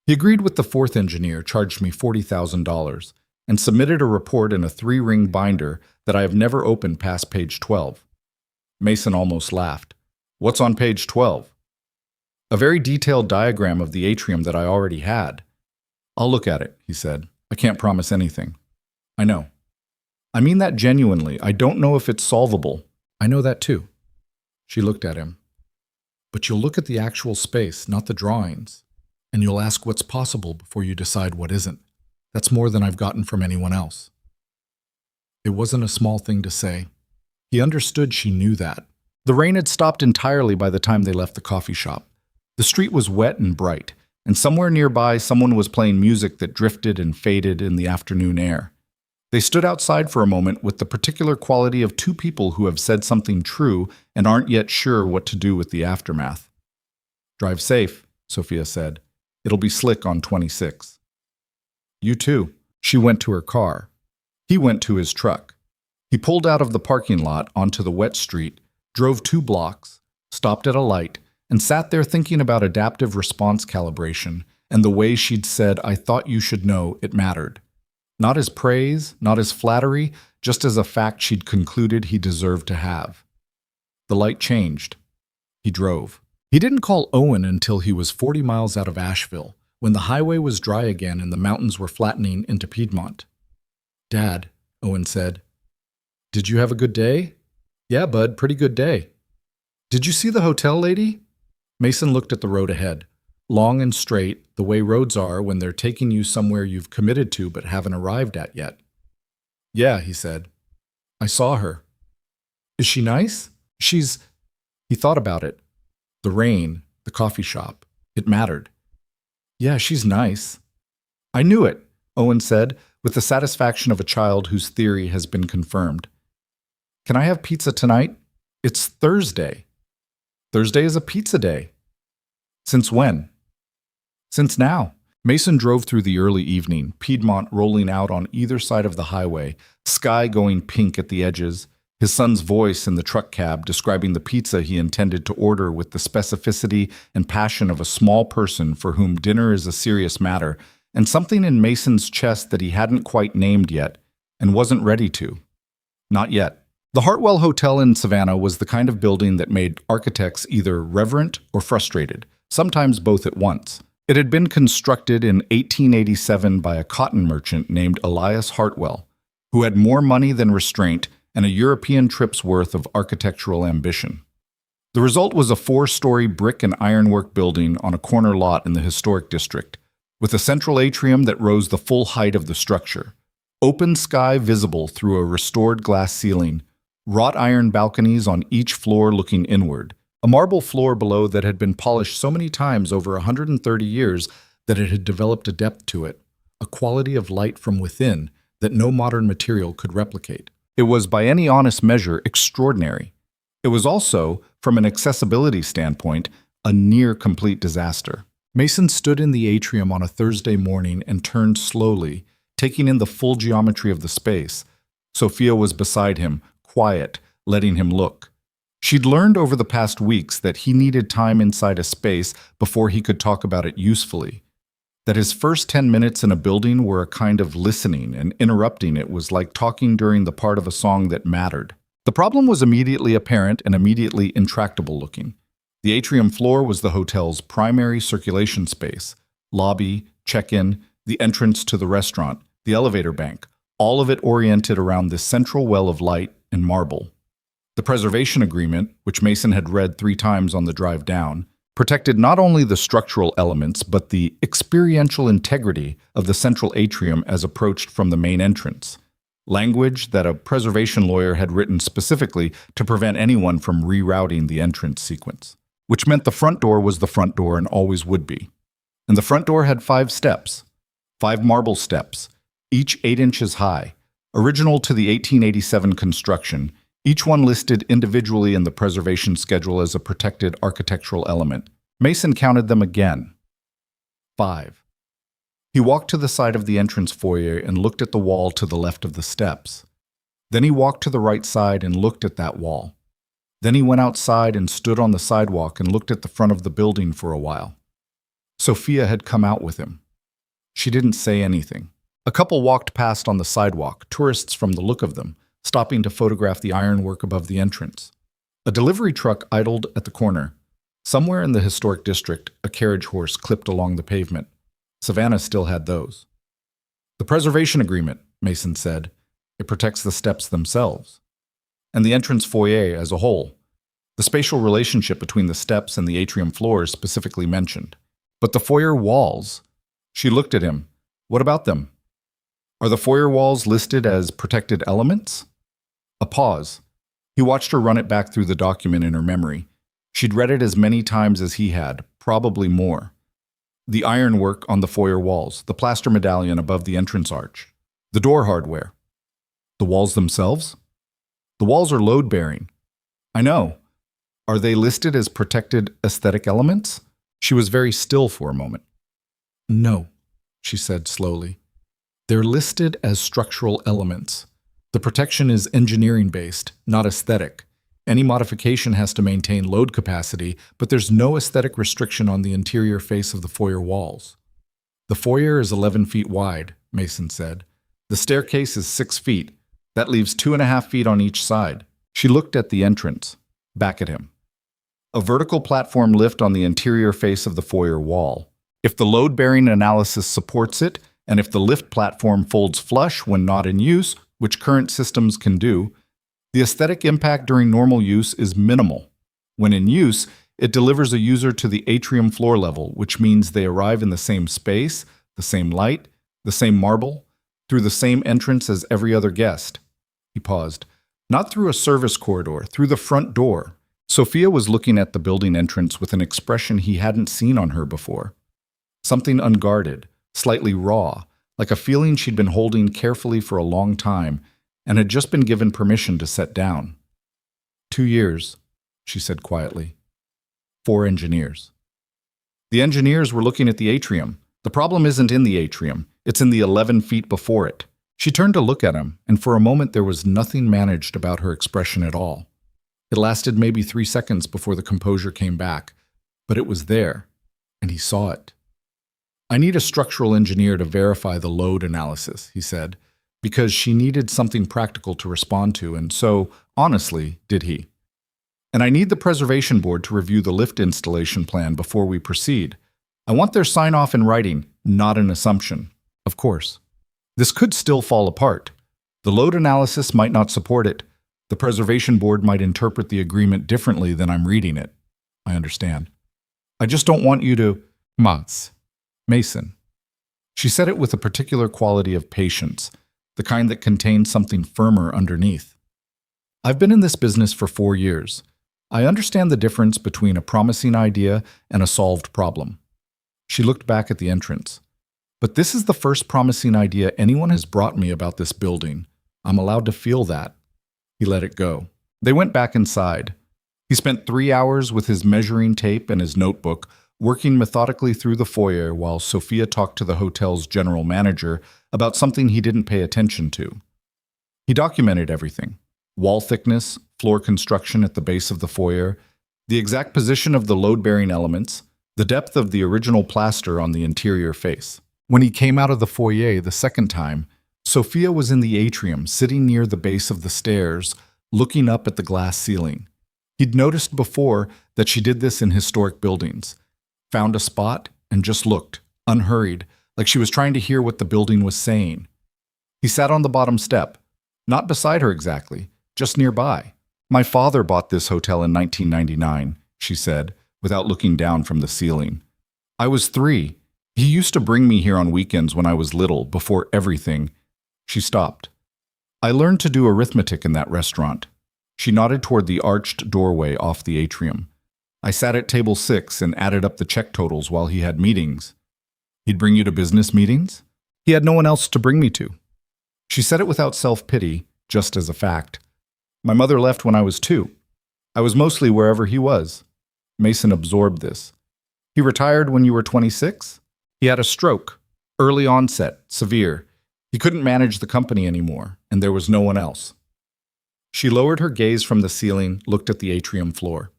[SPEAKER 1] He agreed with the 4th engineer, charged me $40,000, and submitted a report in a 3-ring binder that I have never opened past page 12. Mason almost laughed. What's on page 12? A very detailed diagram of the atrium that I already had. I'll look at it, he said. I can't promise anything. I know. I mean that genuinely. I don't know if it's solvable. I know that too. She looked at him. But you'll look at the actual space, not the drawings, and you'll ask what's possible before you decide what isn't. That's more than I've gotten from anyone else. It wasn't a small thing to say. He understood she knew that. The rain had stopped entirely by the time they left the coffee shop. The street was wet and bright, and somewhere nearby someone was playing music that drifted and faded in the afternoon air. They stood outside for a moment with the particular quality of 2 people who have said something true and aren't yet sure what to do with the aftermath. Drive safe, Sophia said. It'll be slick on 26. You too. She went to her car. He went to his truck. He pulled out of the parking lot onto the wet street, drove 2 blocks, stopped at a light, and sat there thinking about adaptive response calibration and the way she'd said, I thought you should know it mattered. Not as praise, not as flattery, just as a fact she'd concluded he deserved to have. The light changed. He drove. He didn't call Owen until he was 40 miles out of Asheville, when the highway was dry again and the mountains were flattening into Piedmont. Dad, Owen said. Did you have a good day? Yeah, bud, pretty good day. Did you see the hotel lady? Mason looked at the road ahead. Long and straight, the way roads are when they're taking you somewhere you've committed to but haven't arrived at yet. Yeah, he said. I saw her. Is she nice? He thought about it. The rain, the coffee shop. It mattered. Yeah, she's nice. I knew it, Owen said, with the satisfaction of a child whose theory has been confirmed. Can I have pizza tonight? It's Thursday. Thursday is a pizza day. Since when? Since now. Mason drove through the early evening, Piedmont rolling out on either side of the highway, sky going pink at the edges, his son's voice in the truck cab describing the pizza he intended to order with the specificity and passion of a small person for whom dinner is a serious matter, and something in Mason's chest that he hadn't quite named yet and wasn't ready to. Not yet. The Hartwell Hotel in Savannah was the kind of building that made architects either reverent or frustrated, sometimes both at once. It had been constructed in 1887 by a cotton merchant named Elias Hartwell, who had more money than restraint and a European trip's worth of architectural ambition. The result was a 4-story brick and ironwork building on a corner lot in the historic district, with a central atrium that rose the full height of the structure. Open sky visible through a restored glass ceiling, wrought iron balconies on each floor looking inward, a marble floor below that had been polished so many times over 130 years that it had developed a depth to it, a quality of light from within that no modern material could replicate. It was, by any honest measure, extraordinary. It was also, from an accessibility standpoint, a near-complete disaster. Mason stood in the atrium on a Thursday morning and turned slowly, taking in the full geometry of the space. Sophia was beside him, quiet, letting him look. She'd learned over the past weeks that he needed time inside a space before he could talk about it usefully. That his first 10 minutes in a building were a kind of listening, and interrupting it was like talking during the part of a song that mattered. The problem was immediately apparent and immediately intractable looking. The atrium floor was the hotel's primary circulation space, lobby, check-in, the entrance to the restaurant, the elevator bank, all of it oriented around this central well of light and marble. The preservation agreement, which Mason had read 3 times on the drive down, protected not only the structural elements but the experiential integrity of the central atrium as approached from the main entrance. Language that a preservation lawyer had written specifically to prevent anyone from rerouting the entrance sequence, which meant the front door was the front door and always would be. And the front door had 5 steps, 5 marble steps, each 8 inches high, original to the 1887 construction, each one listed individually in the preservation schedule as a protected architectural element. Mason counted them again. 5. He walked to the side of the entrance foyer and looked at the wall to the left of the steps. Then he walked to the right side and looked at that wall. Then he went outside and stood on the sidewalk and looked at the front of the building for a while. Sophia had come out with him. She didn't say anything. A couple walked past on the sidewalk, tourists from the look of them, stopping to photograph the ironwork above the entrance. A delivery truck idled at the corner. Somewhere in the historic district, a carriage horse clipped along the pavement. Savannah still had those. The preservation agreement, Mason said. It protects the steps themselves. And the entrance foyer as a whole. The spatial relationship between the steps and the atrium floor is specifically mentioned. But the foyer walls? She looked at him. What about them? Are the foyer walls listed as protected elements? A pause. He watched her run it back through the document in her memory. She'd read it as many times as he had, probably more. The ironwork on the foyer walls, the plaster medallion above the entrance arch, the door hardware. The walls themselves? The walls are load-bearing. I know. Are they listed as protected aesthetic elements? She was very still for a moment. No, she said slowly. They're listed as structural elements. The protection is engineering-based, not aesthetic. Any modification has to maintain load capacity, but there's no aesthetic restriction on the interior face of the foyer walls. The foyer is 11 feet wide, Mason said. The staircase is 6 feet. That leaves 2.5 feet on each side. She looked at the entrance, back at him. A vertical platform lift on the interior face of the foyer wall. If the load-bearing analysis supports it, and if the lift platform folds flush when not in use, which current systems can do, the aesthetic impact during normal use is minimal. When in use, it delivers a user to the atrium floor level, which means they arrive in the same space, the same light, the same marble, through the same entrance as every other guest. He paused. Not through a service corridor, through the front door. Sophia was looking at the building entrance with an expression he hadn't seen on her before. Something unguarded, slightly raw, like a feeling she'd been holding carefully for a long time, and had just been given permission to set down. 2 years, she said quietly. 4 engineers. The engineers were looking at the atrium. The problem isn't in the atrium. It's in the 11 feet before it. She turned to look at him, and for a moment there was nothing managed about her expression at all. It lasted maybe 3 seconds before the composure came back, but it was there, and he saw it. I need a structural engineer to verify the load analysis, he said. because she needed something practical to respond to, and so, honestly, did he. And I need the preservation board to review the lift installation plan before we proceed. I want their sign-off in writing, not an assumption. Of course. This could still fall apart. The load analysis might not support it. The preservation board might interpret the agreement differently than I'm reading it. I understand. I just don't want you to... Mason. She said it with a particular quality of patience, the kind that contained something firmer underneath. I've been in this business for 4 years. I understand the difference between a promising idea and a solved problem. She looked back at the entrance. But this is the first promising idea anyone has brought me about this building. I'm allowed to feel that. He let it go. They went back inside. He spent 3 hours with his measuring tape and his notebook, working methodically through the foyer while Sophia talked to the hotel's general manager about something he didn't pay attention to. He documented everything: wall thickness, floor construction at the base of the foyer, the exact position of the load-bearing elements, the depth of the original plaster on the interior face. When he came out of the foyer the second time, Sophia was in the atrium, sitting near the base of the stairs, looking up at the glass ceiling. He'd noticed before that she did this in historic buildings. Found a spot and just looked, unhurried, like she was trying to hear what the building was saying. He sat on the bottom step, not beside her exactly, just nearby. My father bought this hotel in 1999, she said, without looking down from the ceiling. I was 3. He used to bring me here on weekends when I was little, before everything. She stopped. I learned to do arithmetic in that restaurant. She nodded toward the arched doorway off the atrium. I sat at table 6 and added up the check totals while he had meetings. He'd bring you to business meetings? He had no one else to bring me to. She said it without self-pity, just as a fact. My mother left when I was 2. I was mostly wherever he was. Mason absorbed this. He retired when you were 26? He had a stroke. Early onset, severe. He couldn't manage the company anymore, and there was no one else. She lowered her gaze from the ceiling, looked at the atrium floor.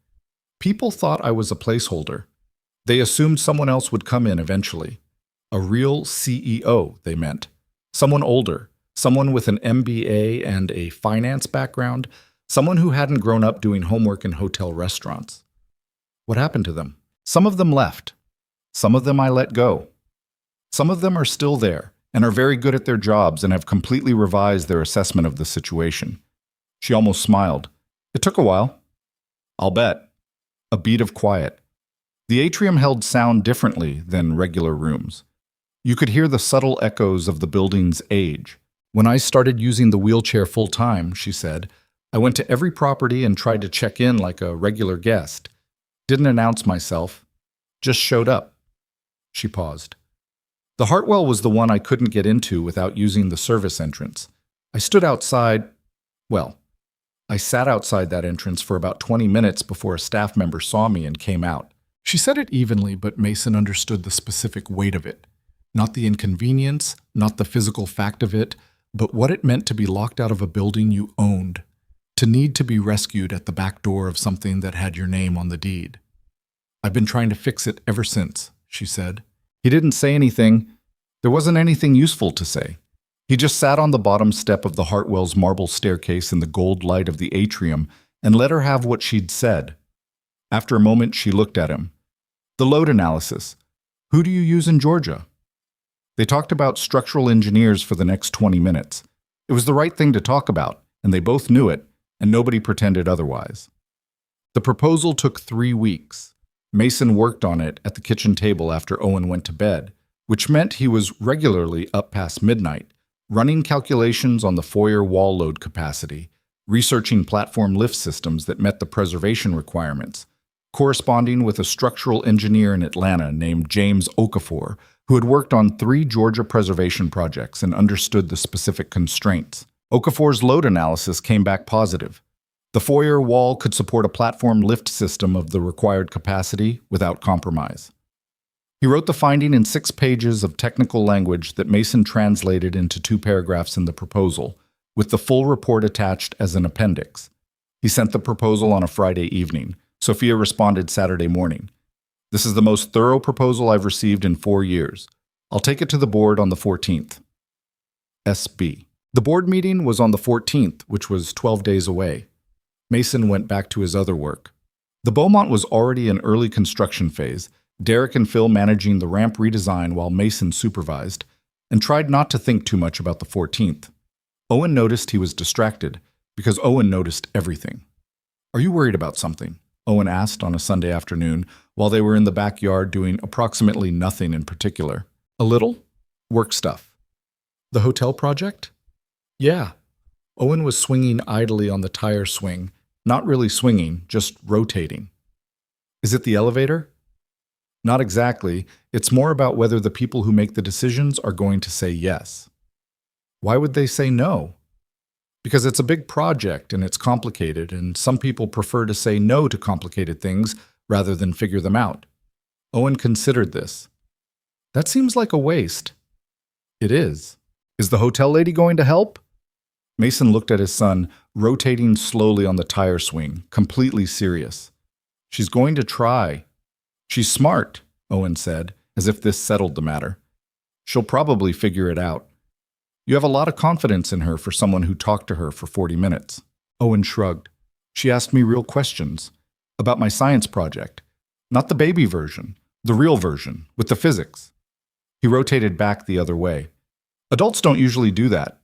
[SPEAKER 1] People thought I was a placeholder. They assumed someone else would come in eventually. A real CEO, they meant. Someone older, someone with an MBA and a finance background, someone who hadn't grown up doing homework in hotel restaurants. What happened to them? Some of them left. Some of them I let go. Some of them are still there and are very good at their jobs and have completely revised their assessment of the situation. She almost smiled. It took a while. I'll bet. A beat of quiet. The atrium held sound differently than regular rooms. You could hear the subtle echoes of the building's age. When I started using the wheelchair full-time, she said, I went to every property and tried to check in like a regular guest. Didn't announce myself. Just showed up. She paused. The Hartwell was the one I couldn't get into without using the service entrance. I stood outside, I sat outside that entrance for about 20 minutes before a staff member saw me and came out. She said it evenly, but Mason understood the specific weight of it. Not the inconvenience, not the physical fact of it, but what it meant to be locked out of a building you owned, to need to be rescued at the back door of something that had your name on the deed. I've been trying to fix it ever since, she said. He didn't say anything. There wasn't anything useful to say. He just sat on the bottom step of the Hartwell's marble staircase in the gold light of the atrium and let her have what she'd said. After a moment, she looked at him. The load analysis. Who do you use in Georgia? They talked about structural engineers for the next 20 minutes. It was the right thing to talk about, and they both knew it, and nobody pretended otherwise. The proposal took 3 weeks. Mason worked on it at the kitchen table after Owen went to bed, which meant he was regularly up past midnight, running calculations on the foyer wall load capacity, researching platform lift systems that met the preservation requirements, corresponding with a structural engineer in Atlanta named James Okafor, who had worked on 3 Georgia preservation projects and understood the specific constraints. Okafor's load analysis came back positive. The foyer wall could support a platform lift system of the required capacity without compromise. He wrote the finding in 6 pages of technical language that Mason translated into 2 paragraphs in the proposal, with the full report attached as an appendix. He sent the proposal on a Friday evening. Sophia responded Saturday morning. This is the most thorough proposal I've received in 4 years. I'll take it to the board on the 14th. SB. The board meeting was on the 14th, which was 12 days away. Mason went back to his other work. The Beaumont was already in early construction phase, Derek and Phil managing the ramp redesign while Mason supervised, and tried not to think too much about the 14th. Owen noticed he was distracted, because Owen noticed everything. "Are you worried about something?" Owen asked on a Sunday afternoon while they were in the backyard doing approximately nothing in particular. "A little. Work stuff." "The hotel project?" "Yeah." Owen was swinging idly on the tire swing, not really swinging, just rotating. "Is it the elevator?" "Not exactly. It's more about whether the people who make the decisions are going to say yes." "Why would they say no?" "Because it's a big project and it's complicated, and some people prefer to say no to complicated things rather than figure them out." Owen considered this. "That seems like a waste." "It is. Is the hotel lady going to help?" Mason looked at his son, rotating slowly on the tire swing, completely serious. "She's going to try." "She's smart," Owen said, as if this settled the matter. "She'll probably figure it out." "You have a lot of confidence in her for someone who talked to her for 40 minutes. Owen shrugged. "She asked me real questions. About my science project. Not the baby version, the real version, with the physics." He rotated back the other way. "Adults don't usually do that."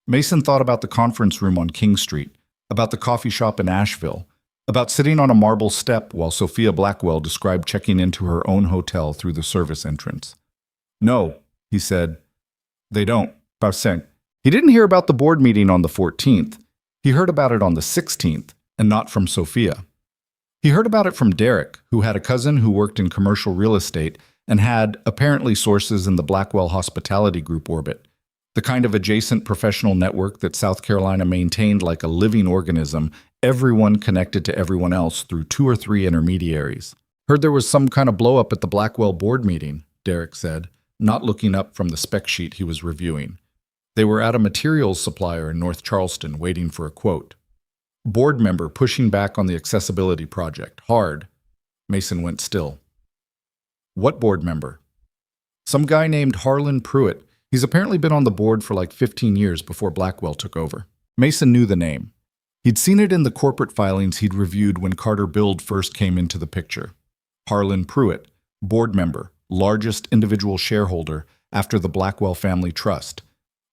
[SPEAKER 1] Mason thought about the conference room on King Street, about the coffee shop in Asheville, about sitting on a marble step while Sophia Blackwell described checking into her own hotel through the service entrance. "No," he said. "They don't." He didn't hear about the board meeting on the 14th. He heard about it on the 16th, and not from Sophia. He heard about it from Derek, who had a cousin who worked in commercial real estate and had, apparently, sources in the Blackwell Hospitality Group orbit, the kind of adjacent professional network that South Carolina maintained like a living organism, everyone connected to everyone else through 2 or 3 intermediaries. "Heard there was some kind of blow-up at the Blackwell board meeting," Derek said, not looking up from the spec sheet he was reviewing. They were at a materials supplier in North Charleston waiting for a quote. "Board member pushing back on the accessibility project. Hard." Mason went still. "What board member?" "Some guy named Harlan Pruitt. He's apparently been on the board for like 15 years before Blackwell took over." Mason knew the name. He'd seen it in the corporate filings he'd reviewed when Carter Build first came into the picture. Harlan Pruitt, board member, largest individual shareholder after the Blackwell Family Trust.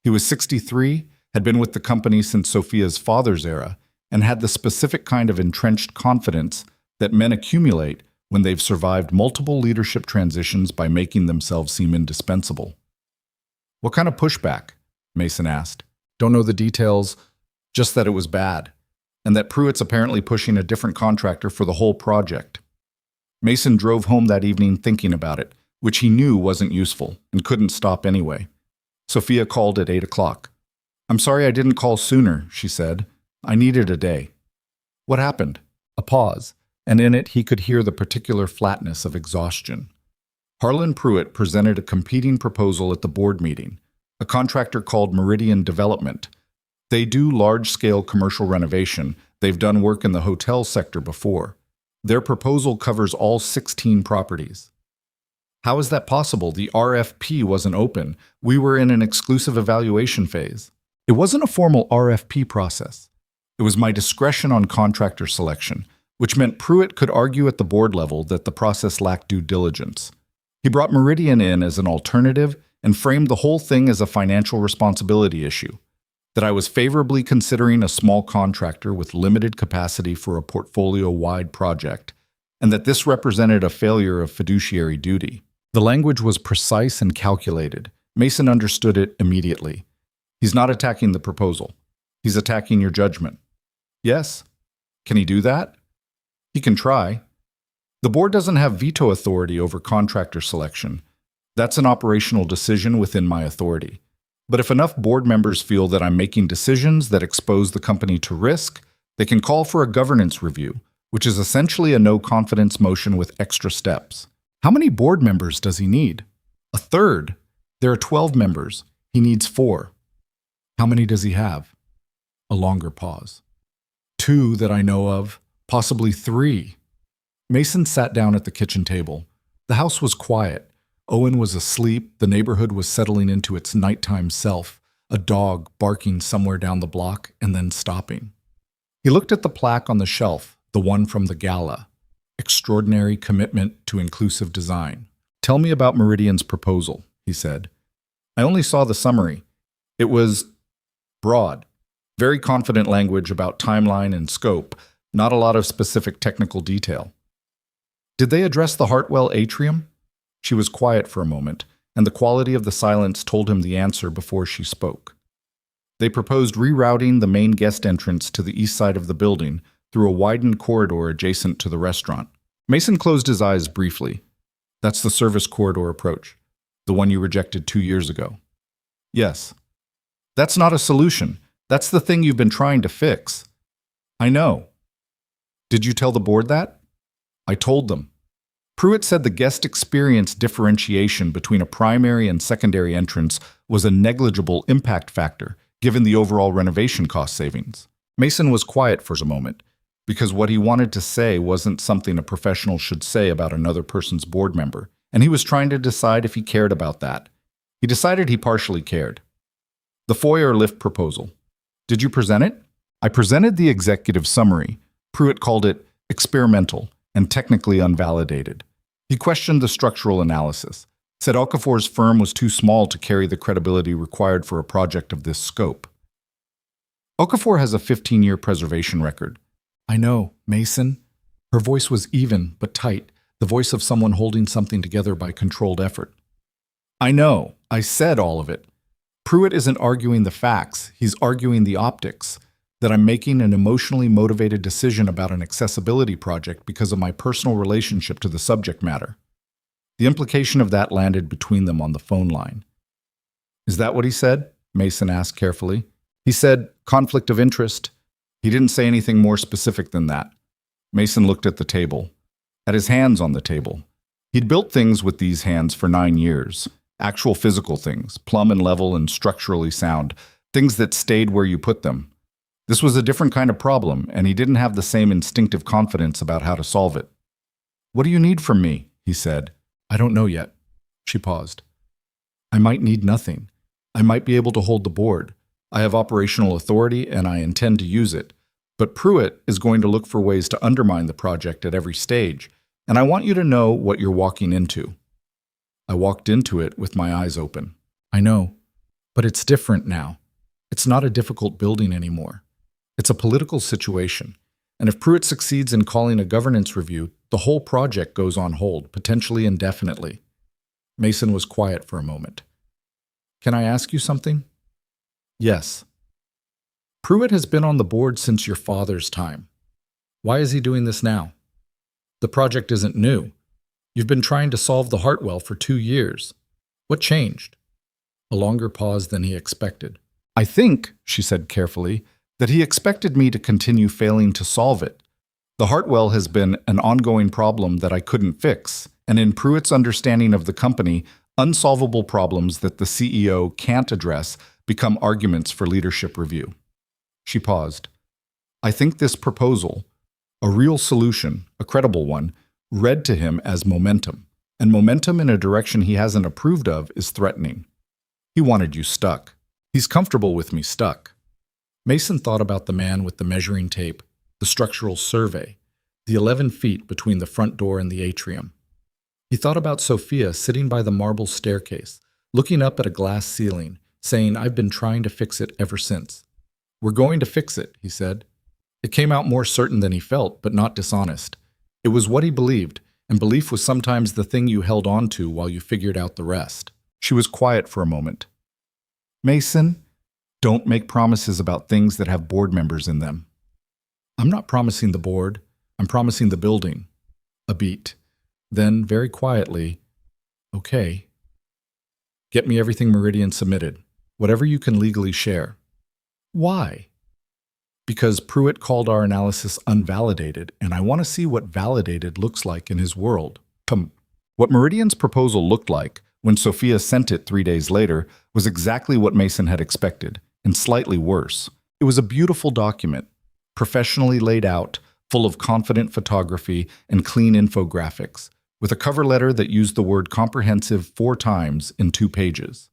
[SPEAKER 1] He was 63, had been with the company since Sophia's father's era, and had the specific kind of entrenched confidence that men accumulate when they've survived multiple leadership transitions by making themselves seem indispensable. "What kind of pushback?" Mason asked. "Don't know the details, just that it was bad, and that Pruitt's apparently pushing a different contractor for the whole project." Mason drove home that evening thinking about it, which he knew wasn't useful and couldn't stop anyway. Sophia called at 8 o'clock. "I'm sorry I didn't call sooner," she said. "I needed a day." "What happened?" A pause, and in it he could hear the particular flatness of exhaustion. Harlan Pruitt presented a competing proposal at the board meeting, a contractor called Meridian Development. They do large-scale commercial renovation. They've done work in the hotel sector before. Their proposal covers all 16 properties. "How is that possible? The RFP wasn't open. We were in an exclusive evaluation phase." "It wasn't a formal RFP process. It was my discretion on contractor selection, which meant Pruitt could argue at the board level that the process lacked due diligence. He brought Meridian in as an alternative and framed the whole thing as a financial responsibility issue, that I was favorably considering a small contractor with limited capacity for a portfolio-wide project, and that this represented a failure of fiduciary duty. The language was precise and calculated. Mason understood it immediately. He's not attacking the proposal. He's attacking your judgment. Yes. Can he do that? He can try. The board doesn't have veto authority over contractor selection. That's an operational decision within my authority. But if enough board members feel that I'm making decisions that expose the company to risk, they can call for a governance review, which is essentially a no-confidence motion with extra steps. How many board members does he need? A third. There are 12 members. He needs 4. How many does he have? A longer pause. 2 that I know of, possibly 3. Mason sat down at the kitchen table. The house was quiet. Owen was asleep. The neighborhood was settling into its nighttime self, a dog barking somewhere down the block and then stopping. He looked at the plaque on the shelf, the one from the gala. Extraordinary commitment to inclusive design. Tell me about Meridian's proposal, he said. I only saw the summary. It was broad, very confident language about timeline and scope, not a lot of specific technical detail. Did they address the Hartwell atrium? She was quiet for a moment, and the quality of the silence told him the answer before she spoke. They proposed rerouting the main guest entrance to the east side of the building through a widened corridor adjacent to the restaurant. Mason closed his eyes briefly. That's the service corridor approach, the one you rejected 2 years ago. Yes. That's not a solution. That's the thing you've been trying to fix. I know. Did you tell the board that? I told them. Pruitt said the guest experience differentiation between a primary and secondary entrance was a negligible impact factor, given the overall renovation cost savings. Mason was quiet for a moment, because what he wanted to say wasn't something a professional should say about another person's board member, and he was trying to decide if he cared about that. He decided he partially cared. The foyer lift proposal. Did you present it? I presented the executive summary. Pruitt called it experimental and technically unvalidated. He questioned the structural analysis, said Okafor's firm was too small to carry the credibility required for a project of this scope. Okafor has a 15-year preservation record. I know, Mason. Her voice was even but tight, the voice of someone holding something together by controlled effort. I know. I said all of it. Pruitt isn't arguing the facts. He's arguing the optics, that I'm making an emotionally motivated decision about an accessibility project because of my personal relationship to the subject matter. The implication of that landed between them on the phone line. Is that what he said? Mason asked carefully. He said, conflict of interest. He didn't say anything more specific than that. Mason looked at the table, at his hands on the table. He'd built things with these hands for 9 years, actual physical things, plumb and level and structurally sound, things that stayed where you put them. This was a different kind of problem, and he didn't have the same instinctive confidence about how to solve it. What do you need from me? He said. I don't know yet. She paused. I might need nothing. I might be able to hold the board. I have operational authority, and I intend to use it. But Pruitt is going to look for ways to undermine the project at every stage, and I want you to know what you're walking into. I walked into it with my eyes open. I know, but it's different now. It's not a difficult building anymore. It's a political situation, and if Pruitt succeeds in calling a governance review, the whole project goes on hold, potentially indefinitely. Mason was quiet for a moment. Can I ask you something? Yes. Pruitt has been on the board since your father's time. Why is he doing this now? The project isn't new. You've been trying to solve the Hartwell for 2 years. What changed? A longer pause than he expected. I think, she said carefully, that he expected me to continue failing to solve it. The Hartwell has been an ongoing problem that I couldn't fix, and in Pruitt's understanding of the company, unsolvable problems that the CEO can't address become arguments for leadership review. She paused. I think this proposal, a real solution, a credible one, read to him as momentum, and momentum in a direction he hasn't approved of is threatening. He wanted you stuck. He's comfortable with me stuck. Mason thought about the man with the measuring tape, the structural survey, the 11 feet between the front door and the atrium. He thought about Sophia sitting by the marble staircase, looking up at a glass ceiling, saying, I've been trying to fix it ever since. We're going to fix it, he said. It came out more certain than he felt, but not dishonest. It was what he believed, and belief was sometimes the thing you held on to while you figured out the rest. She was quiet for a moment. Mason, don't make promises about things that have board members in them. I'm not promising the board. I'm promising the building. A beat. Then, very quietly, okay. Get me everything Meridian submitted, whatever you can legally share. Why? Because Pruitt called our analysis unvalidated, and I want to see what validated looks like in his world. What Meridian's proposal looked like, when Sophia sent it 3 days later, was exactly what Mason had expected, and slightly worse. It was a beautiful document, professionally laid out, full of confident photography and clean infographics, with a cover letter that used the word comprehensive 4 times in 2 pages.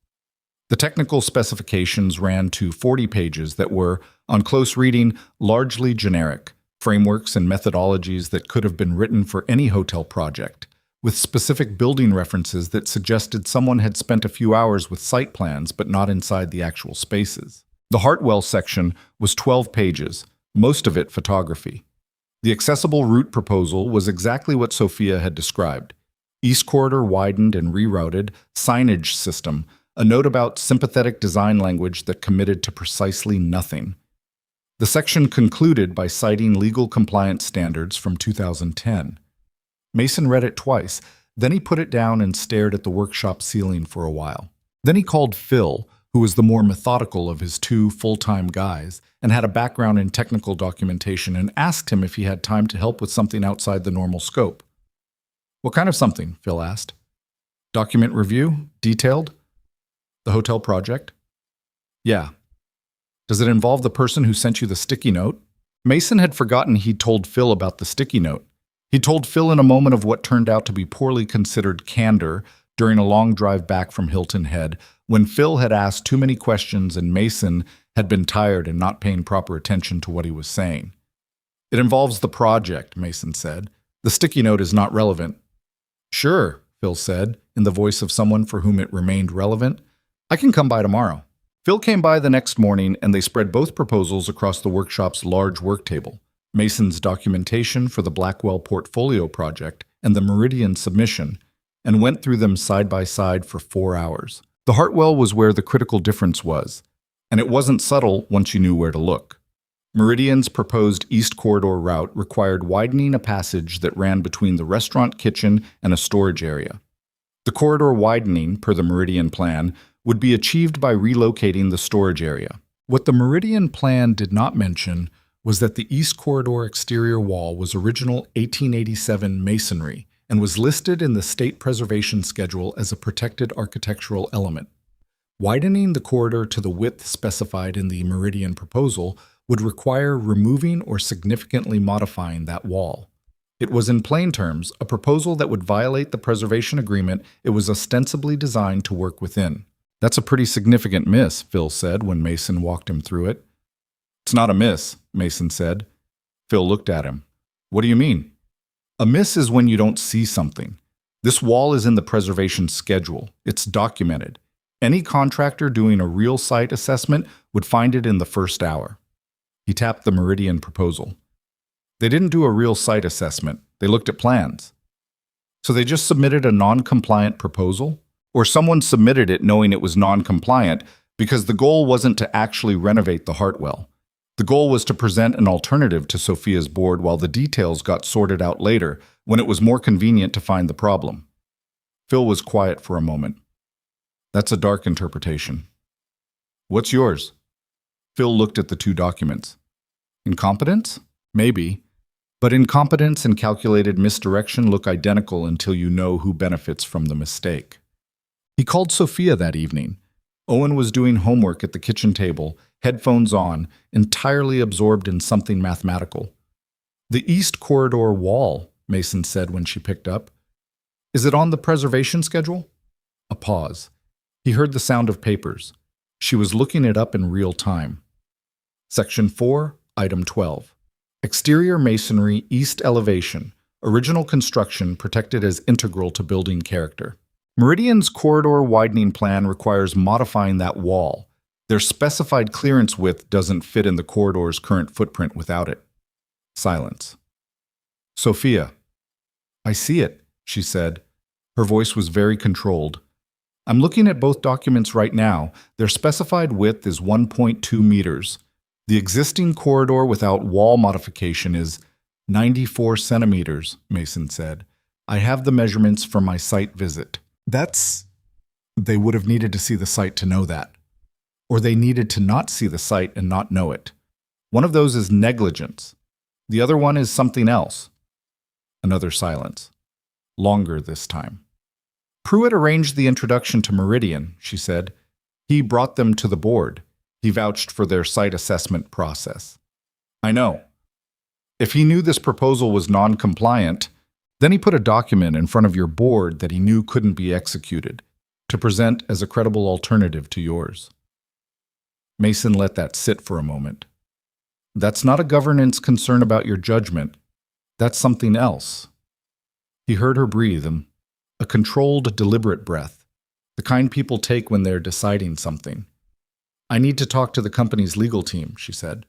[SPEAKER 1] The technical specifications ran to 40 pages that were, on close reading, largely generic, frameworks and methodologies that could have been written for any hotel project, with specific building references that suggested someone had spent a few hours with site plans but not inside the actual spaces. The Hartwell section was 12 pages, most of it photography. The accessible route proposal was exactly what Sophia had described. East corridor widened and rerouted, signage system, a note about sympathetic design language that committed to precisely nothing. The section concluded by citing legal compliance standards from 2010. Mason read it twice, then he put it down and stared at the workshop ceiling for a while. Then he called Phil, who was the more methodical of his two full-time guys and had a background in technical documentation, and asked him if he had time to help with something outside the normal scope. "What kind of something?" Phil asked. "Document review? Detailed? The hotel project?" "Yeah." "Does it involve the person who sent you the sticky note?" Mason had forgotten he'd told Phil about the sticky note. He told Phil in a moment of what turned out to be poorly considered candor during a long drive back from Hilton Head, when Phil had asked too many questions and Mason had been tired and not paying proper attention to what he was saying. "It involves the project," Mason said. "The sticky note is not relevant." "Sure," Phil said, in the voice of someone for whom it remained relevant. "I can come by tomorrow." Phil came by the next morning, and they spread both proposals across the workshop's large work table. Mason's documentation for the Blackwell portfolio project and the Meridian submission, and went through them side by side for 4 hours. The Hartwell was where the critical difference was, and it wasn't subtle once you knew where to look. Meridian's proposed East Corridor route required widening a passage that ran between the restaurant kitchen and a storage area. The corridor widening, per the Meridian plan, would be achieved by relocating the storage area. What the Meridian plan did not mention was that the East Corridor exterior wall was original 1887 masonry and was listed in the State Preservation Schedule as a protected architectural element. Widening the corridor to the width specified in the Meridian proposal would require removing or significantly modifying that wall. It was, in plain terms, a proposal that would violate the preservation agreement it was ostensibly designed to work within. "That's a pretty significant miss," Phil said when Mason walked him through it. "It's not a miss," Mason said. Phil looked at him. "What do you mean?" "A miss is when you don't see something. This wall is in the preservation schedule. It's documented. Any contractor doing a real site assessment would find it in the first hour." He tapped the Meridian proposal. "They didn't do a real site assessment. They looked at plans." "So they just submitted a non-compliant proposal? Or someone submitted it knowing it was non-compliant because the goal wasn't to actually renovate the Hartwell. The goal was to present an alternative to Sophia's board while the details got sorted out later when it was more convenient to find the problem." Phil was quiet for a moment. "That's a dark interpretation." "What's yours?" Phil looked at the two documents. "Incompetence? Maybe. But incompetence and calculated misdirection look identical until you know who benefits from the mistake." He called Sophia that evening. Owen was doing homework at the kitchen table, headphones on, entirely absorbed in something mathematical. "The East Corridor wall," Mason said when she picked up. "Is it on the preservation schedule?" A pause. He heard the sound of papers. She was looking it up in real time. Section 4, Item 12. Exterior masonry, east elevation. Original construction protected as integral to building character. Meridian's corridor widening plan requires modifying that wall. Their specified clearance width doesn't fit in the corridor's current footprint without it. Silence. "Sophia." "I see it," she said. Her voice was very controlled. "I'm looking at both documents right now. Their specified width is 1.2 meters. The existing corridor without wall modification is 94 centimeters, Mason said. "I have the measurements from my site visit." They would have needed to see the site to know that. Or they needed to not see the site and not know it. One of those is negligence. The other one is something else. Another silence. Longer this time. "Pruitt arranged the introduction to Meridian," she said. "He brought them to the board. He vouched for their site assessment process." "I know. If he knew this proposal was non-compliant, then he put a document in front of your board that he knew couldn't be executed. to present as a credible alternative to yours. Mason let that sit for a moment. That's not a governance concern about your judgment. That's something else. He heard her breathe, a controlled, deliberate breath, the kind people take when they're deciding something. I need to talk to the company's legal team, she said.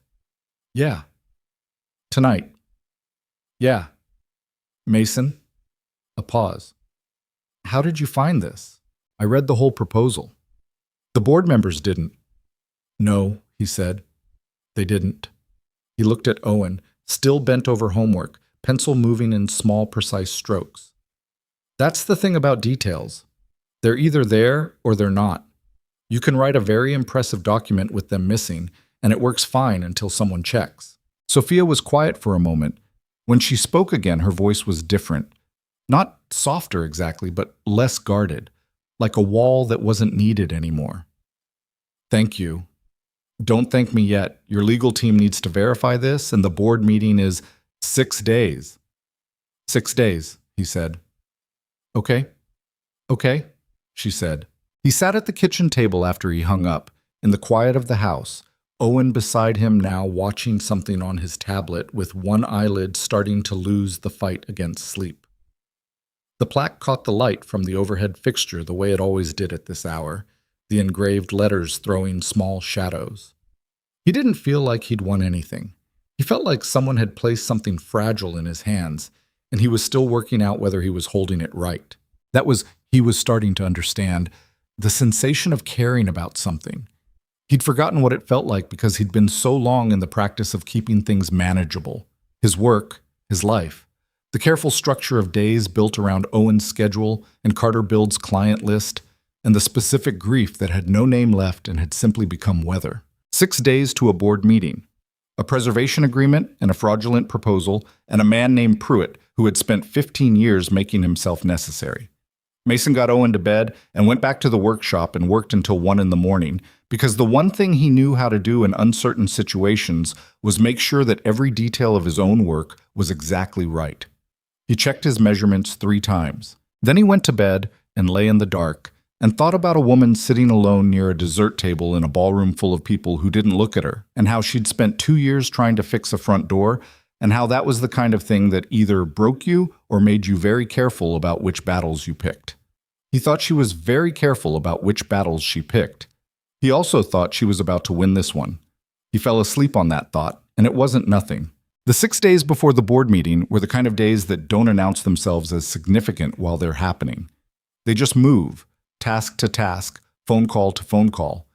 [SPEAKER 1] Yeah. Tonight. Yeah. Mason? A pause. How did you find this? I read the whole proposal. The board members didn't. No, he said. They didn't. He looked at Owen, still bent over homework, pencil moving in small, precise strokes. That's the thing about details. They're either there or they're not. You can write a very impressive document with them missing, and it works fine until someone checks. Sophia was quiet for a moment. When she spoke again, her voice was different. Not softer exactly, but less guarded, like a wall that wasn't needed anymore. Thank you. Don't thank me yet. Your legal team needs to verify this, and the board meeting is 6 days. 6 days, he said. Okay. Okay, she said. He sat at the kitchen table after he hung up, in the quiet of the house, Owen beside him now watching something on his tablet with one eyelid starting to lose the fight against sleep. The plaque caught the light from the overhead fixture the way it always did at this hour, the engraved letters throwing small shadows. He didn't feel like he'd won anything. He felt like someone had placed something fragile in his hands, and he was still working out whether he was holding it right. He was starting to understand, the sensation of caring about something. He'd forgotten what it felt like because he'd been so long in the practice of keeping things manageable. His work, his life, the careful structure of days built around Owen's schedule and Carter Build's client list, and the specific grief that had no name left and had simply become weather. 6 days to a board meeting, a preservation agreement and a fraudulent proposal, and a man named Pruitt who had spent 15 years making himself necessary. Mason got Owen to bed and went back to the workshop and worked until 1 in the morning, because the one thing he knew how to do in uncertain situations was make sure that every detail of his own work was exactly right. He checked his measurements 3 times. Then he went to bed and lay in the dark and thought about a woman sitting alone near a dessert table in a ballroom full of people who didn't look at her, and how she'd spent 2 years trying to fix a front door, and how that was the kind of thing that either broke you or made you very careful about which battles you picked. He thought she was very careful about which battles she picked. He also thought she was about to win this one. He fell asleep on that thought, and it wasn't nothing. The 6 days before the board meeting were the kind of days that don't announce themselves as significant while they're happening. They just move, task to task, phone call to phone call,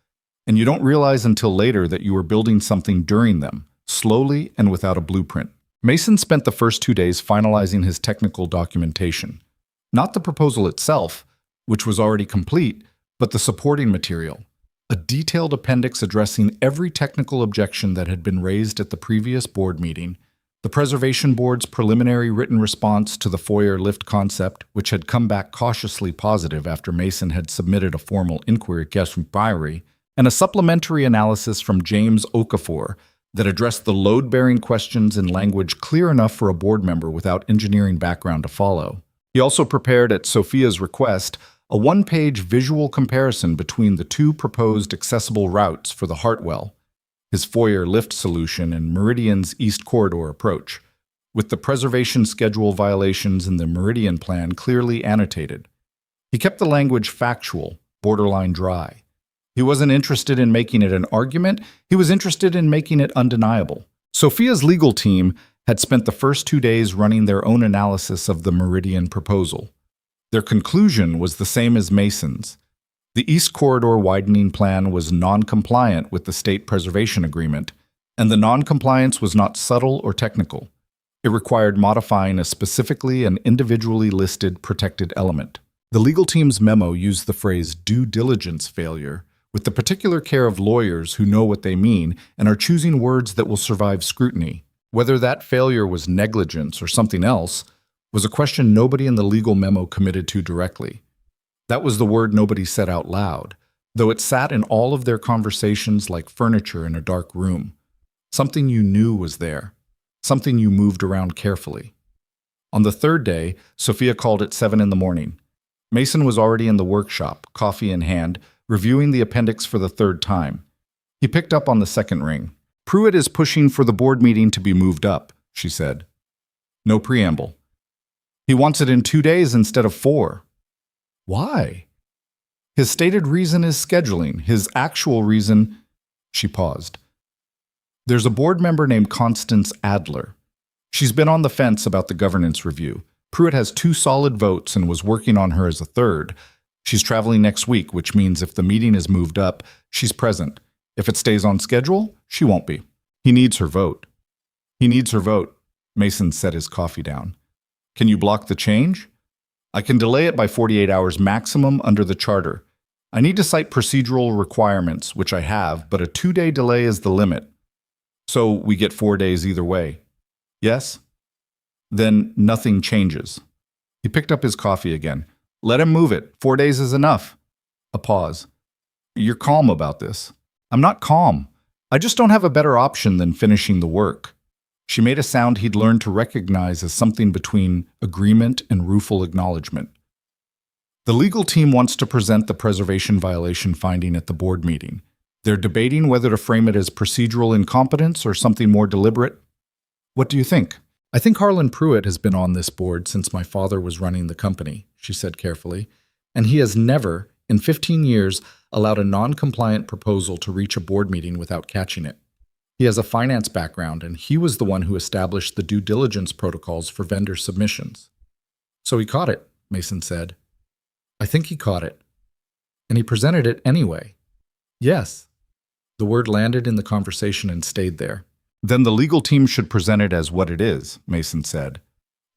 [SPEAKER 1] and you don't realize until later that you are building something during them, slowly and without a blueprint. Mason spent the first 2 days finalizing his technical documentation. Not the proposal itself, which was already complete, but the supporting material, a detailed appendix addressing every technical objection that had been raised at the previous board meeting, the Preservation Board's preliminary written response to the foyer lift concept, which had come back cautiously positive after Mason had submitted a formal inquiry inquiry, and a supplementary analysis from James Okafor that addressed the load-bearing questions in language clear enough for a board member without engineering background to follow. He also prepared, at Sophia's request, a 1-page visual comparison between the 2 proposed accessible routes for the Hartwell, his foyer lift solution and Meridian's East Corridor approach, with the preservation schedule violations in the Meridian plan clearly annotated. He kept the language factual, borderline dry. He wasn't interested in making it an argument, he was interested in making it undeniable. Sophia's legal team had spent the first 2 days running their own analysis of the Meridian proposal. Their conclusion was the same as Mason's. The East Corridor widening plan was non-compliant with the State Preservation Agreement, and the non-compliance was not subtle or technical. It required modifying a specifically and individually listed protected element. The legal team's memo used the phrase due diligence failure, with the particular care of lawyers who know what they mean and are choosing words that will survive scrutiny. Whether that failure was negligence or something else was a question nobody in the legal memo committed to directly. That was the word nobody said out loud, though it sat in all of their conversations like furniture in a dark room. Something you knew was there, something you moved around carefully. On the 3rd day, Sophia called at 7 in the morning. Mason was already in the workshop, coffee in hand, reviewing the appendix for the third time. He picked up on the second ring. Pruitt is pushing for the board meeting to be moved up, she said. No preamble. He wants it in 2 days instead of 4. Why? His stated reason is scheduling. His actual reason... She paused. There's a board member named Constance Adler. She's been on the fence about the governance review. Pruitt has 2 solid votes and was working on her as a third. She's traveling next week, which means if the meeting is moved up, she's present. If it stays on schedule, she won't be. He needs her vote. He needs her vote. Mason set his coffee down. Can you block the change? I can delay it by 48 hours maximum under the charter. I need to cite procedural requirements, which I have, but a 2-day delay is the limit. So we get 4 days either way. Yes? Then nothing changes. He picked up his coffee again. Let him move it. 4 days is enough. A pause. You're calm about this. I'm not calm. I just don't have a better option than finishing the work. She made a sound he'd learned to recognize as something between agreement and rueful acknowledgement. The legal team wants to present the preservation violation finding at the board meeting. They're debating whether to frame it as procedural incompetence or something more deliberate. What do you think? I think Harlan Pruitt has been on this board since my father was running the company, she said carefully, and he has never, in 15 years, allowed a non-compliant proposal to reach a board meeting without catching it. He has a finance background, and he was the one who established the due diligence protocols for vendor submissions. So he caught it, Mason said. I think he caught it. And he presented it anyway. Yes. The word landed in the conversation and stayed there. Then the legal team should present it as what it is, Mason said.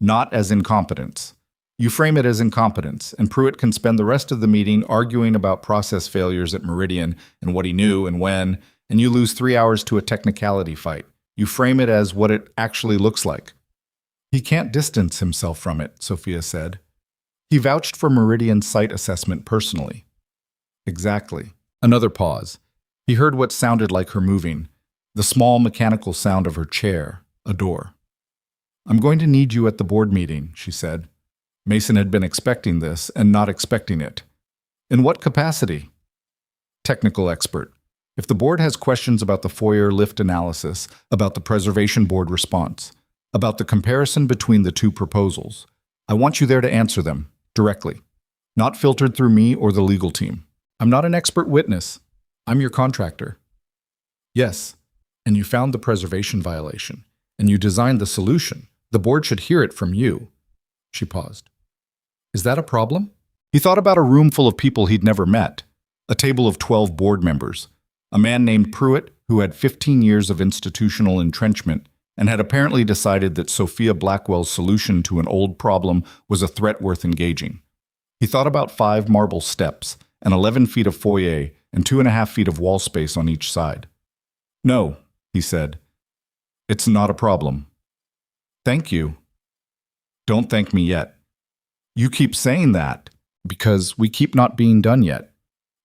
[SPEAKER 1] Not as incompetence. You frame it as incompetence, and Pruitt can spend the rest of the meeting arguing about process failures at Meridian and what he knew and when, and you lose 3 hours to a technicality fight. You frame it as what it actually looks like. He can't distance himself from it, Sophia said. He vouched for Meridian's site assessment personally. Exactly. Another pause. He heard what sounded like her moving, the small mechanical sound of her chair, a door. I'm going to need you at the board meeting, she said. Mason had been expecting this and not expecting it. In what capacity? Technical expert. If the board has questions about the Foyer lift analysis, about the preservation board response, about the comparison between the 2 proposals, I want you there to answer them, directly. Not filtered through me or the legal team. I'm not an expert witness. I'm your contractor. Yes, and you found the preservation violation, and you designed the solution. The board should hear it from you. She paused. Is that a problem? He thought about a room full of people he'd never met, a table of 12 board members, a man named Pruitt who had 15 years of institutional entrenchment and had apparently decided that Sophia Blackwell's solution to an old problem was a threat worth engaging. He thought about 5 marble steps and 11 feet of foyer and 2.5 feet of wall space on each side. No, he said. It's not a problem. Thank you. Don't thank me yet. You keep saying that because we keep not being done yet.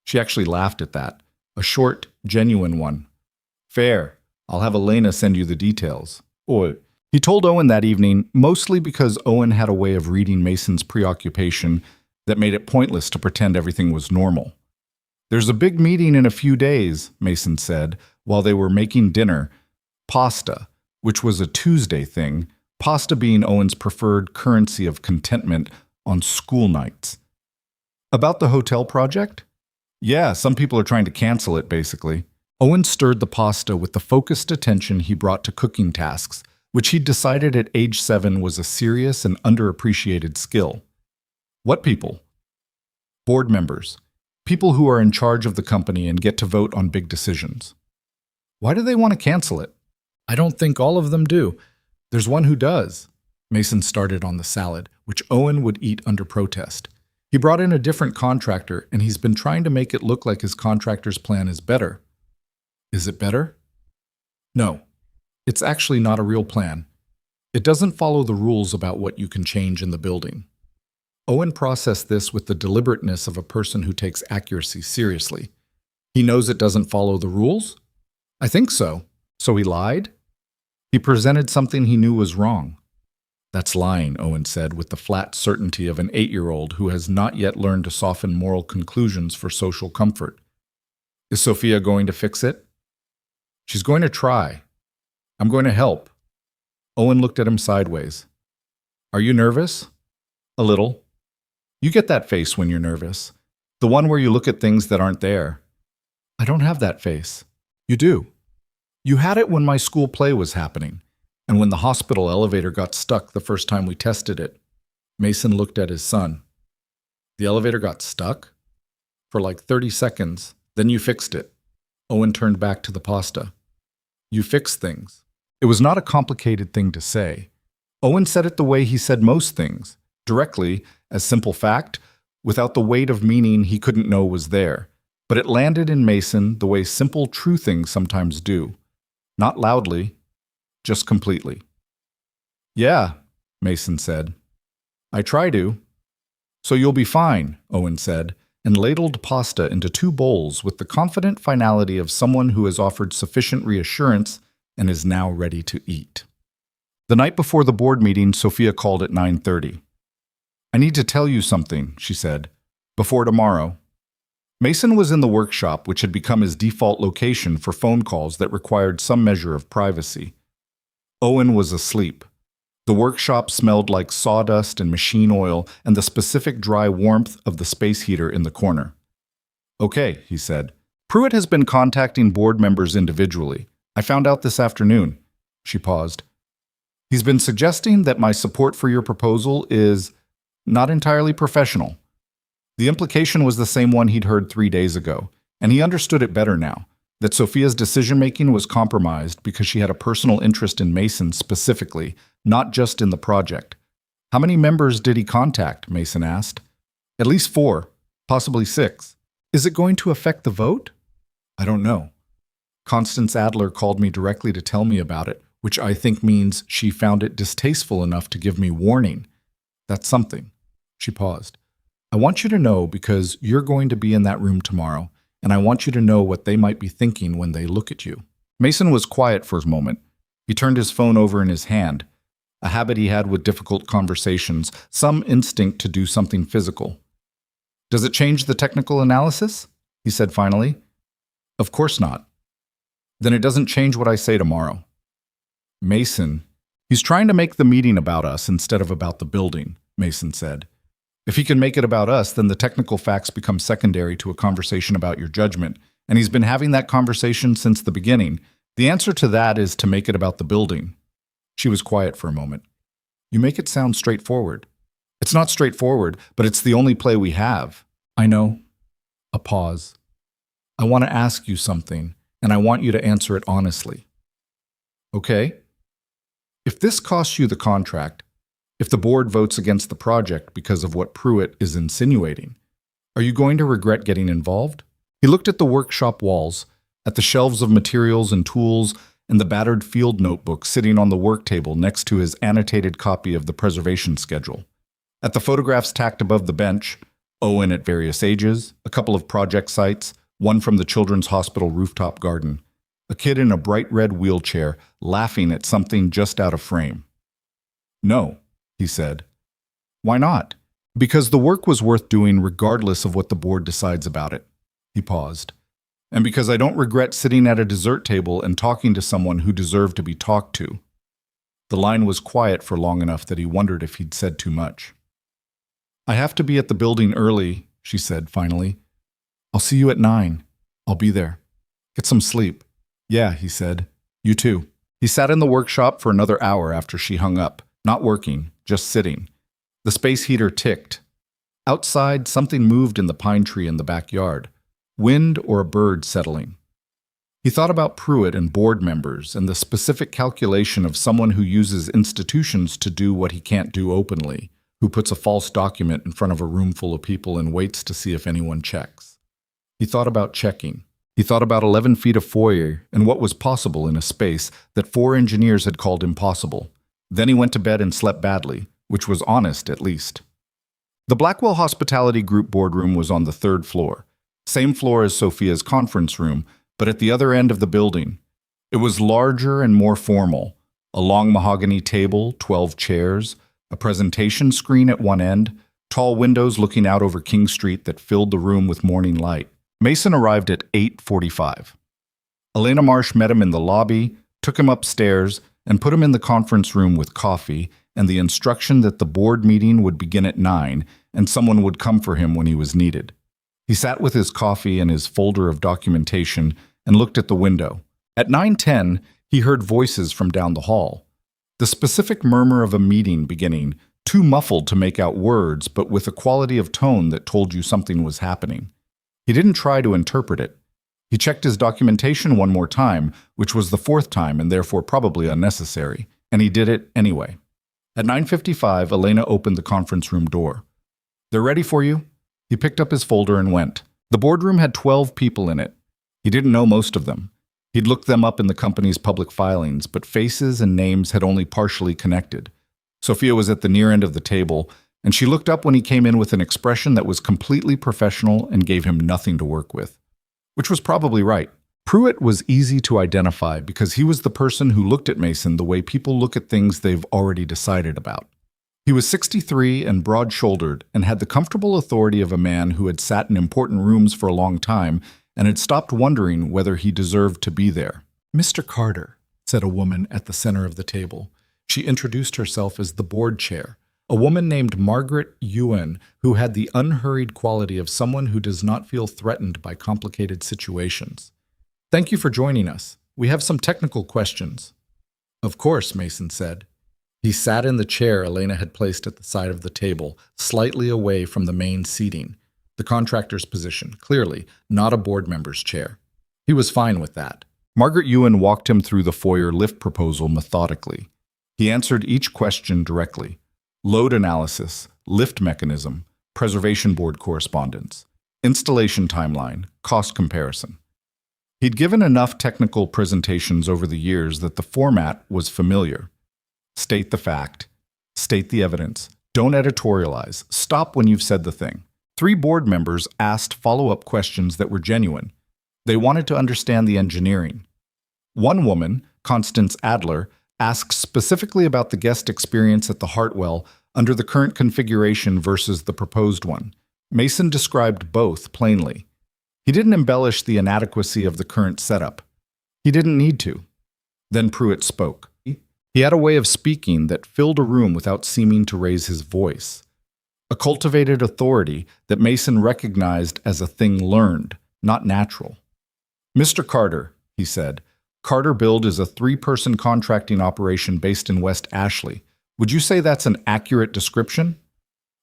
[SPEAKER 1] She actually laughed at that. A short, genuine one. Fair. I'll have Elena send you the details. He told Owen that evening, mostly because Owen had a way of reading Mason's preoccupation that made it pointless to pretend everything was normal. There's a big meeting in a few days, Mason said, while they were making dinner. Pasta, which was a Tuesday thing, pasta being Owen's preferred currency of contentment on school nights. About the hotel project? Yeah, some people are trying to cancel it, basically. Owen stirred the pasta with the focused attention he brought to cooking tasks, which he'd decided at age 7 was a serious and underappreciated skill. What people? Board members. People who are in charge of the company and get to vote on big decisions. Why do they want to cancel it? I don't think all of them do. There's one who does. Mason started on the salad, which Owen would eat under protest. He brought in a different contractor, and he's been trying to make it look like his contractor's plan is better. Is it better? No. It's actually not a real plan. It doesn't follow the rules about what you can change in the building. Owen processed this with the deliberateness of a person who takes accuracy seriously. He knows it doesn't follow the rules? I think so. So he lied? He presented something he knew was wrong. That's lying, Owen said, with the flat certainty of an 8-year-old who has not yet learned to soften moral conclusions for social comfort. Is Sophia going to fix it? She's going to try. I'm going to help. Owen looked at him sideways. Are you nervous? A little. You get that face when you're nervous. The one where you look at things that aren't there. I don't have that face. You do. You had it when my school play was happening, and when the hospital elevator got stuck the first time we tested it. Mason looked at his son. The elevator got stuck? For like 30 seconds. Then you fixed it. Owen turned back to the pasta. You fix things. It was not a complicated thing to say. Owen said it the way he said most things, directly, as simple fact, without the weight of meaning he couldn't know was there. But it landed in Mason the way simple, true things sometimes do. Not loudly, just completely. Yeah, Mason said. I try to. So you'll be fine, Owen said, and ladled pasta into 2 bowls with the confident finality of someone who has offered sufficient reassurance and is now ready to eat. The night before the board meeting, Sophia called at 9:30. I need to tell you something, she said, before tomorrow. Mason was in the workshop, which had become his default location for phone calls that required some measure of privacy. Owen was asleep. The workshop smelled like sawdust and machine oil and the specific dry warmth of the space heater in the corner. Okay, he said. Pruitt has been contacting board members individually. I found out this afternoon. She paused. He's been suggesting that my support for your proposal is not entirely professional. The implication was the same one he'd heard 3 days ago, and he understood it better now, that Sophia's decision-making was compromised because she had a personal interest in Mason specifically, not just in the project. How many members did he contact? Mason asked. At least 4, possibly 6. Is it going to affect the vote? I don't know. Constance Adler called me directly to tell me about it, which I think means she found it distasteful enough to give me warning. That's something. She paused. I want you to know because you're going to be in that room tomorrow, and I want you to know what they might be thinking when they look at you. Mason was quiet for a moment. He turned his phone over in his hand, a habit he had with difficult conversations, some instinct to do something physical. Does it change the technical analysis? He said finally. Of course not. Then it doesn't change what I say tomorrow. Mason, he's trying to make the meeting about us instead of about the building, Mason said. If he can make it about us, then the technical facts become secondary to a conversation about your judgment, and he's been having that conversation since the beginning. The answer to that is to make it about the building. She was quiet for a moment. You make it sound straightforward. It's not straightforward, but it's the only play we have. I know. A pause. I want to ask you something, and I want you to answer it honestly. Okay? If this costs you the contract, if the board votes against the project because of what Pruitt is insinuating, are you going to regret getting involved? He looked at the workshop walls, at the shelves of materials and tools, and the battered field notebook sitting on the work table next to his annotated copy of the preservation schedule. At the photographs tacked above the bench, Owen at various ages, a couple of project sites, one from the Children's Hospital rooftop garden, a kid in a bright red wheelchair laughing at something just out of frame. No, he said. Why not? Because the work was worth doing regardless of what the board decides about it. He paused. And because I don't regret sitting at a dessert table and talking to someone who deserved to be talked to. The line was quiet for long enough that he wondered if he'd said too much. I have to be at the building early, she said finally. I'll see you at 9. I'll be there. Get some sleep. Yeah, he said. You too. He sat in the workshop for another hour after she hung up, not working, just sitting. The space heater ticked. Outside, something moved in the pine tree in the backyard. Wind or a bird settling. He thought about Pruitt and board members and the specific calculation of someone who uses institutions to do what he can't do openly, who puts a false document in front of a room full of people and waits to see if anyone checks. He thought about checking. He thought about 11 feet of foyer and what was possible in a space that 4 engineers had called impossible. Then he went to bed and slept badly, which was honest at least. The Blackwell Hospitality Group boardroom was on the 3rd floor. Same floor as Sophia's conference room, but at the other end of the building. It was larger and more formal. A long mahogany table, 12 chairs, a presentation screen at one end, tall windows looking out over King Street that filled the room with morning light. Mason arrived at 8:45. Elena Marsh met him in the lobby, took him upstairs, and put him in the conference room with coffee and the instruction that the board meeting would begin at 9 and someone would come for him when he was needed. He sat with his coffee and his folder of documentation and looked at the window. At 9:10, he heard voices from down the hall. The specific murmur of a meeting beginning, too muffled to make out words, but with a quality of tone that told you something was happening. He didn't try to interpret it. He checked his documentation one more time, which was the fourth time and therefore probably unnecessary, and he did it anyway. At 9:55, Elena opened the conference room door. "They're ready for you." He picked up his folder and went. The boardroom had 12 people in it. He didn't know most of them. He'd looked them up in the company's public filings, but faces and names had only partially connected. Sophia was at the near end of the table, and she looked up when he came in with an expression that was completely professional and gave him nothing to work with. Which was probably right. Pruitt was easy to identify because he was the person who looked at Mason the way people look at things they've already decided about. He was 63 and broad-shouldered and had the comfortable authority of a man who had sat in important rooms for a long time and had stopped wondering whether he deserved to be there. "Mr. Carter," said a woman at the center of the table. She introduced herself as the board chair, a woman named Margaret Ewan, who had the unhurried quality of someone who does not feel threatened by complicated situations. "Thank you for joining us. We have some technical questions." "Of course," Mason said. He sat in the chair Elena had placed at the side of the table, slightly away from the main seating, the contractor's position, clearly not a board member's chair. He was fine with that. Margaret Ewan walked him through the foyer lift proposal methodically. He answered each question directly. Load analysis, lift mechanism, preservation board correspondence, installation timeline, cost comparison. He'd given enough technical presentations over the years that the format was familiar. State the fact. State the evidence. Don't editorialize. Stop when you've said the thing. 3 board members asked follow-up questions that were genuine. They wanted to understand the engineering. One woman, Constance Adler, asked specifically about the guest experience at the Hartwell under the current configuration versus the proposed one. Mason described both plainly. He didn't embellish the inadequacy of the current setup. He didn't need to. Then Pruitt spoke. He had a way of speaking that filled a room without seeming to raise his voice. A cultivated authority that Mason recognized as a thing learned, not natural. "Mr. Carter," he said, "Carter Build is a 3-person contracting operation based in West Ashley. Would you say that's an accurate description?"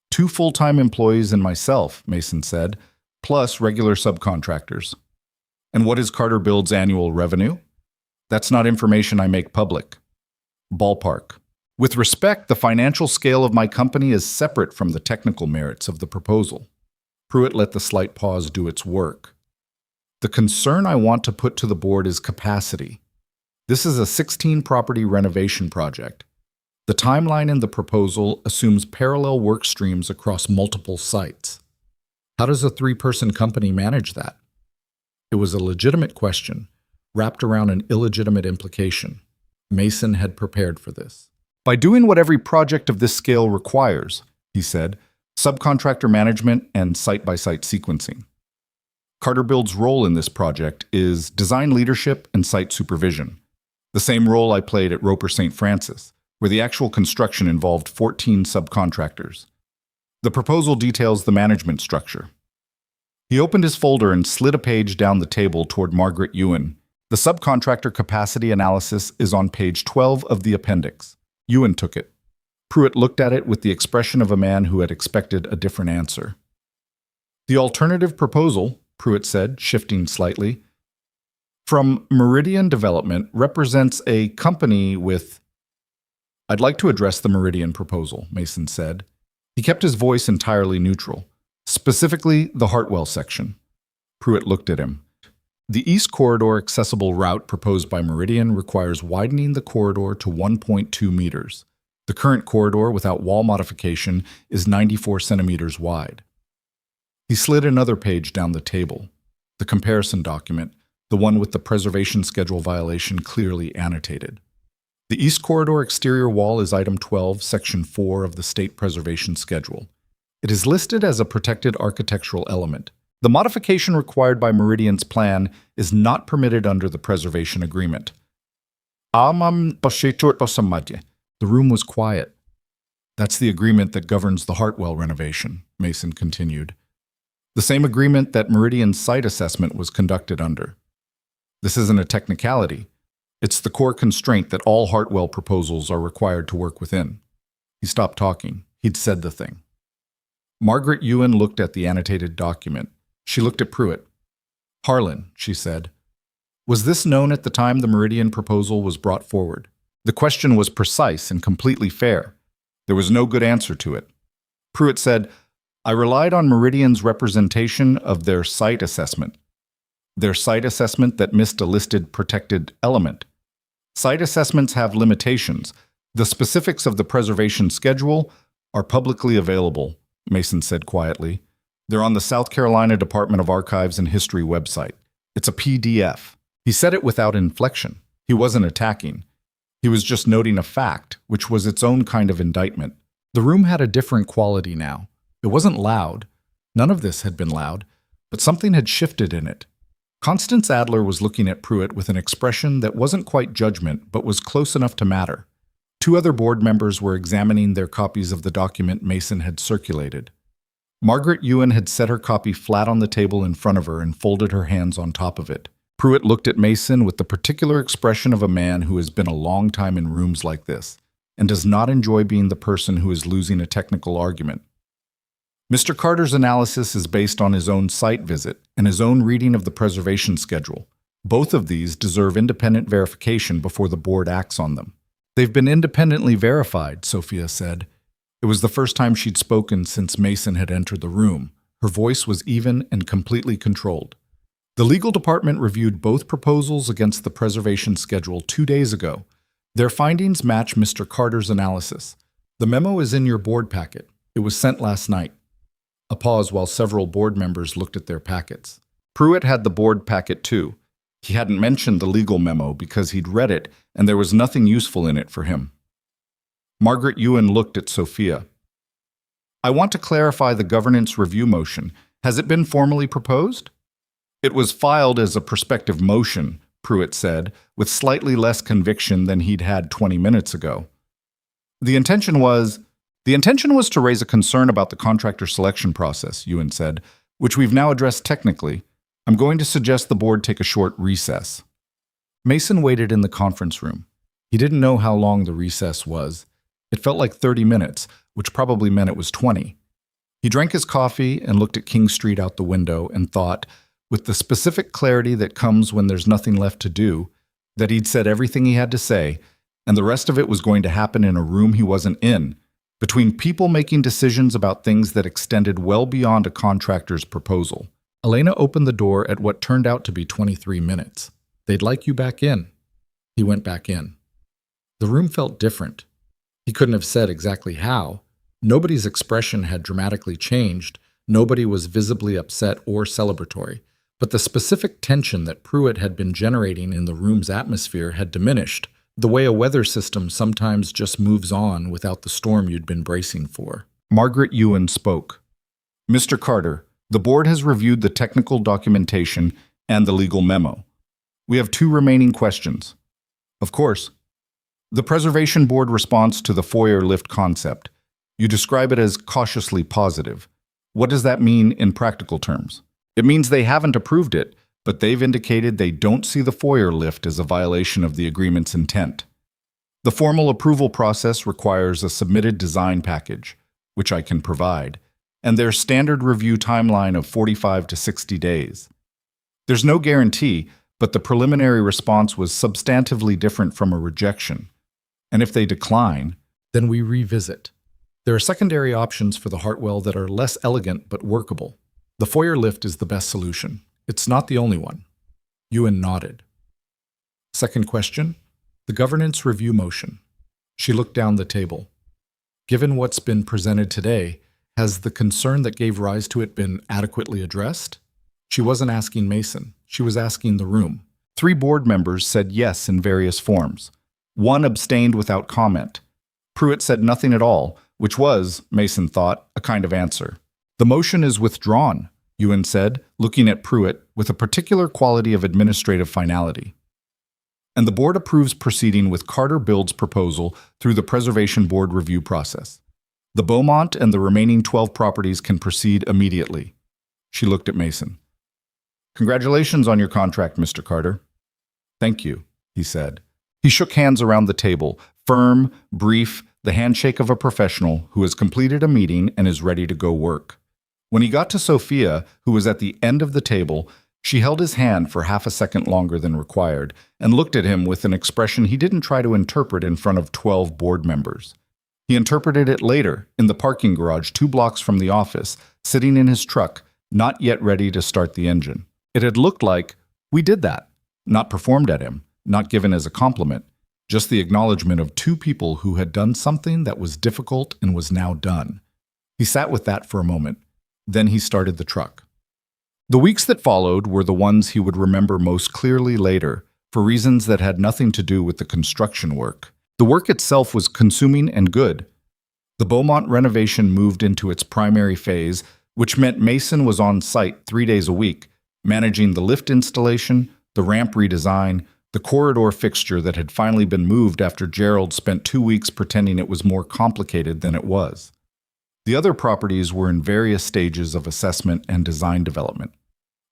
[SPEAKER 1] 2 full-time employees and myself," Mason said, "plus regular subcontractors." "And what is Carter Build's annual revenue?" "That's not information I make public." Ballpark. "With respect, the financial scale of my company is separate from the technical merits of the proposal." Pruitt let the slight pause do its work. "The concern I want to put to the board is capacity. This is a 16-property renovation project. The timeline in the proposal assumes parallel work streams across multiple sites. How does a 3-person company manage that?" It was a legitimate question, wrapped around an illegitimate implication. Mason had prepared for this. "By doing what every project of this scale requires," he said, "subcontractor management and site-by-site sequencing. Carter Build's role in this project is design leadership and site supervision, the same role I played at Roper St. Francis, where the actual construction involved 14 subcontractors. The proposal details the management structure." He opened his folder and slid a page down the table toward Margaret Ewan. "The subcontractor capacity analysis is on page 12 of the appendix." Ewan took it. Pruitt looked at it with the expression of a man who had expected a different answer. "The alternative proposal," Pruitt said, shifting slightly, "from Meridian Development represents a company with—" "I'd like to address the Meridian proposal," Mason said. He kept his voice entirely neutral. "Specifically, the Hartwell section." Pruitt looked at him. "The East Corridor accessible route proposed by Meridian requires widening the corridor to 1.2 meters. The current corridor without wall modification is 94 centimeters wide." He slid another page down the table. The comparison document, the one with the preservation schedule violation clearly annotated. The East Corridor exterior wall is item 12, section 4 of the State Preservation Schedule. It is listed as a protected architectural element. The modification required by Meridian's plan is not permitted under the preservation agreement. The room was quiet. That's the agreement that governs the Hartwell renovation, Mason continued. The same agreement that Meridian's site assessment was conducted under. This isn't a technicality. It's the core constraint that all Hartwell proposals are required to work within. He stopped talking. He'd said the thing. Margaret Ewan looked at the annotated document. She looked at Pruitt. "Harlan," she said, "was this known at the time the Meridian proposal was brought forward?" The question was precise and completely fair. There was no good answer to it. Pruitt said, "I relied on Meridian's representation of their site assessment. Their site assessment that missed a listed protected element. Site assessments have limitations. The specifics of the preservation schedule are publicly available," Mason said quietly. "They're on the South Carolina Department of Archives and History website. It's a PDF." He said it without inflection. He wasn't attacking. He was just noting a fact, which was its own kind of indictment. The room had a different quality now. It wasn't loud. None of this had been loud, but something had shifted in it. Constance Adler was looking at Pruitt with an expression that wasn't quite judgment, but was close enough to matter. Two other board members were examining their copies of the document Mason had circulated. Margaret Ewan had set her copy flat on the table in front of her and folded her hands on top of it. Pruitt looked at Mason with the particular expression of a man who has been a long time in rooms like this and does not enjoy being the person who is losing a technical argument. Mr. Carter's analysis is based on his own site visit and his own reading of the preservation schedule. Both of these deserve independent verification before the board acts on them. "They've been independently verified," Sophia said. It was the first time she'd spoken since Mason had entered the room. Her voice was even and completely controlled. "The legal department reviewed both proposals against the preservation schedule 2 days ago. Their findings match Mr. Carter's analysis. The memo is in your board packet. It was sent last night." A pause while several board members looked at their packets. Pruitt had the board packet too. He hadn't mentioned the legal memo because he'd read it and there was nothing useful in it for him. Margaret Ewan looked at Sophia. "I want to clarify the governance review motion. Has it been formally proposed?" "It was filed as a prospective motion," Pruitt said, with slightly less conviction than he'd had 20 minutes ago. The intention was to raise a concern about the contractor selection process," Ewan said, "which we've now addressed technically. I'm going to suggest the board take a short recess." Mason waited in the conference room. He didn't know how long the recess was. It felt like 30 minutes, which probably meant it was 20. He drank his coffee and looked at King Street out the window and thought, with the specific clarity that comes when there's nothing left to do, that he'd said everything he had to say, and the rest of it was going to happen in a room he wasn't in, between people making decisions about things that extended well beyond a contractor's proposal. Elena opened the door at what turned out to be 23 minutes. "They'd like you back in." He went back in. The room felt different. He couldn't have said exactly how. Nobody's expression had dramatically changed. Nobody was visibly upset or celebratory. But the specific tension that Pruitt had been generating in the room's atmosphere had diminished, the way a weather system sometimes just moves on without the storm you'd been bracing for. Margaret Ewan spoke. "Mr. Carter, the board has reviewed the technical documentation and the legal memo. We have 2 remaining questions." "Of course." "The Preservation Board response to the foyer lift concept. You describe it as cautiously positive. What does that mean in practical terms?" "It means they haven't approved it, but they've indicated they don't see the foyer lift as a violation of the agreement's intent. The formal approval process requires a submitted design package, which I can provide, and their standard review timeline of 45 to 60 days. There's no guarantee, but the preliminary response was substantively different from a rejection. And if they decline, then we revisit. There are secondary options for the Hartwell that are less elegant but workable. The foyer lift is the best solution. It's not the only one." Ewan nodded. Second question, the governance review motion. She looked down the table. "Given what's been presented today, has the concern that gave rise to it been adequately addressed?" She wasn't asking Mason. She was asking the room. 3 board members said yes in various forms. One abstained without comment. Pruitt said nothing at all, which was, Mason thought, a kind of answer. "The motion is withdrawn," Ewan said, looking at Pruitt with a particular quality of administrative finality. "And the board approves proceeding with Carter Bill's proposal through the Preservation Board review process. The Beaumont and the remaining 12 properties can proceed immediately." She looked at Mason. "Congratulations on your contract, Mr. Carter." "Thank you," he said. He shook hands around the table, firm, brief, the handshake of a professional who has completed a meeting and is ready to go work. When he got to Sophia, who was at the end of the table, she held his hand for half a second longer than required and looked at him with an expression he didn't try to interpret in front of 12 board members. He interpreted it later, in the parking garage 2 blocks from the office, sitting in his truck, not yet ready to start the engine. It had looked like, "We did that," not performed at him, not given as a compliment, just the acknowledgement of 2 people who had done something that was difficult and was now done. He sat with that for a moment. Then he started the truck. The weeks that followed were the ones he would remember most clearly later, for reasons that had nothing to do with the construction work. The work itself was consuming and good. The Beaumont renovation moved into its primary phase, which meant Mason was on site 3 days a week, managing the lift installation, the ramp redesign, the corridor fixture that had finally been moved after Gerald spent 2 weeks pretending it was more complicated than it was. The other properties were in various stages of assessment and design development.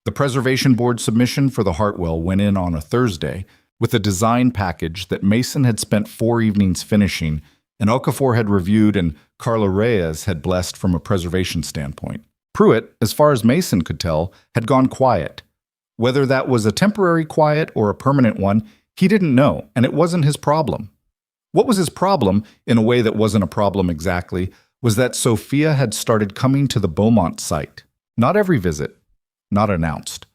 [SPEAKER 1] The Preservation Board submission for the Hartwell went in on a Thursday with a design package that Mason had spent 4 evenings finishing, and Okafor had reviewed and Carla Reyes had blessed from a preservation standpoint. Pruitt, as far as Mason could tell, had gone quiet. Whether that was a temporary quiet or a permanent one, he didn't know, and it wasn't his problem. What was his problem, in a way that wasn't a problem exactly, was that Sophia had started coming to the Beaumont site. Not every visit, not announced.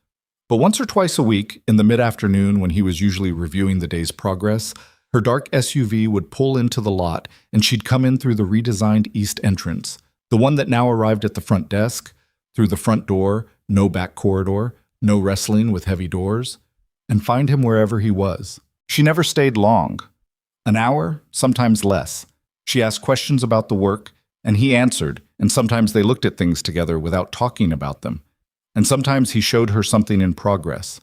[SPEAKER 1] But once or twice a week, in the mid-afternoon when he was usually reviewing the day's progress, her dark SUV would pull into the lot and she'd come in through the redesigned east entrance, the one that now arrived at the front desk, through the front door, no back corridor, no wrestling with heavy doors, and find him wherever he was. She never stayed long. An hour, sometimes less. She asked questions about the work, and he answered, and sometimes they looked at things together without talking about them. And sometimes he showed her something in progress.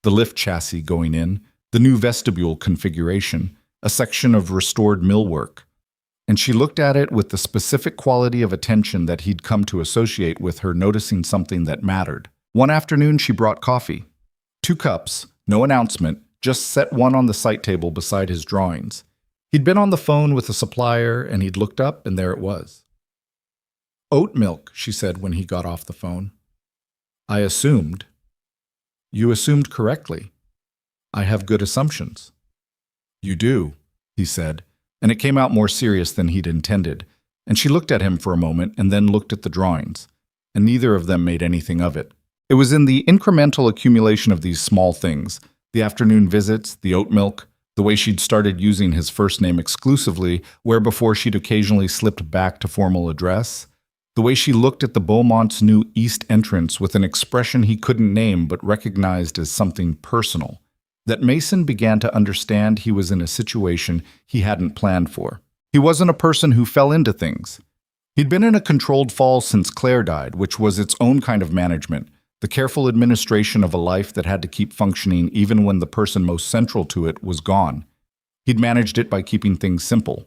[SPEAKER 1] The lift chassis going in, the new vestibule configuration, a section of restored millwork. And she looked at it with the specific quality of attention that he'd come to associate with her noticing something that mattered. One afternoon she brought coffee. 2 cups, no announcement, just set one on the site table beside his drawings. He'd been on the phone with a supplier and he'd looked up and there it was. "Oat milk," she said when he got off the phone. "I assumed." "You assumed correctly. I have good assumptions." "You do," he said, and it came out more serious than he'd intended, and she looked at him for a moment and then looked at the drawings, and neither of them made anything of it. It was in the incremental accumulation of these small things, the afternoon visits, the oat milk, the way she'd started using his first name exclusively, where before she'd occasionally slipped back to formal address, the way she looked at the Beaumont's new east entrance with an expression he couldn't name but recognized as something personal, that Mason began to understand he was in a situation he hadn't planned for. He wasn't a person who fell into things. He'd been in a controlled fall since Claire died, which was its own kind of management, the careful administration of a life that had to keep functioning even when the person most central to it was gone. He'd managed it by keeping things simple.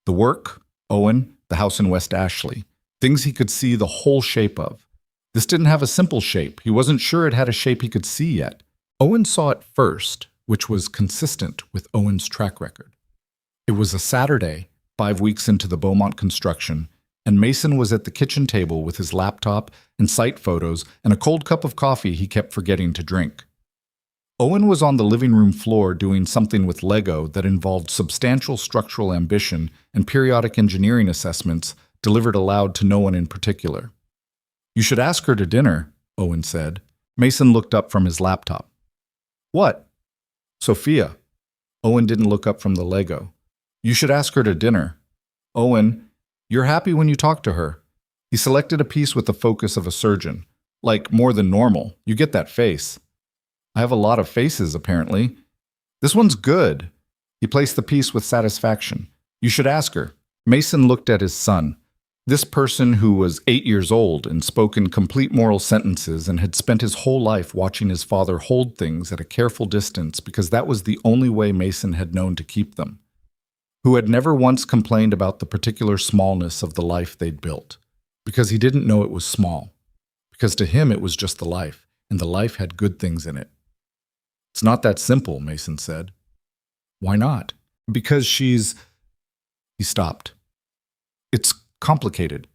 [SPEAKER 1] The work, Owen, the house in West Ashley, things he could see the whole shape of. This didn't have a simple shape. He wasn't sure it had a shape he could see yet. Owen saw it first, which was consistent with Owen's track record. It was a Saturday, 5 weeks into the Beaumont construction, and Mason was at the kitchen table with his laptop and site photos and a cold cup of coffee he kept forgetting to drink. Owen was on the living room floor doing something with Lego that involved substantial structural ambition and periodic engineering assessments delivered aloud to no one in particular. "You should ask her to dinner," Owen said. Mason looked up from his laptop. "What?" "Sophia." Owen didn't look up from the Lego. "You should ask her to dinner." "Owen, you're happy when you talk to her." He selected a piece with the focus of a surgeon. "Like, more than normal. You get that face." "I have a lot of faces, apparently." "This one's good." He placed the piece with satisfaction. You should ask her. Mason looked at his son. This person who was 8 years old and spoke in complete moral sentences and had spent his whole life watching his father hold things at a careful distance because that was the only way Mason had known to keep them. Who had never once complained about the particular smallness of the life they'd built, because he didn't know it was small, because to him it was just the life, and the life had good things in it. It's not that simple, Mason said. Why not? Because she's... He stopped. It's complicated.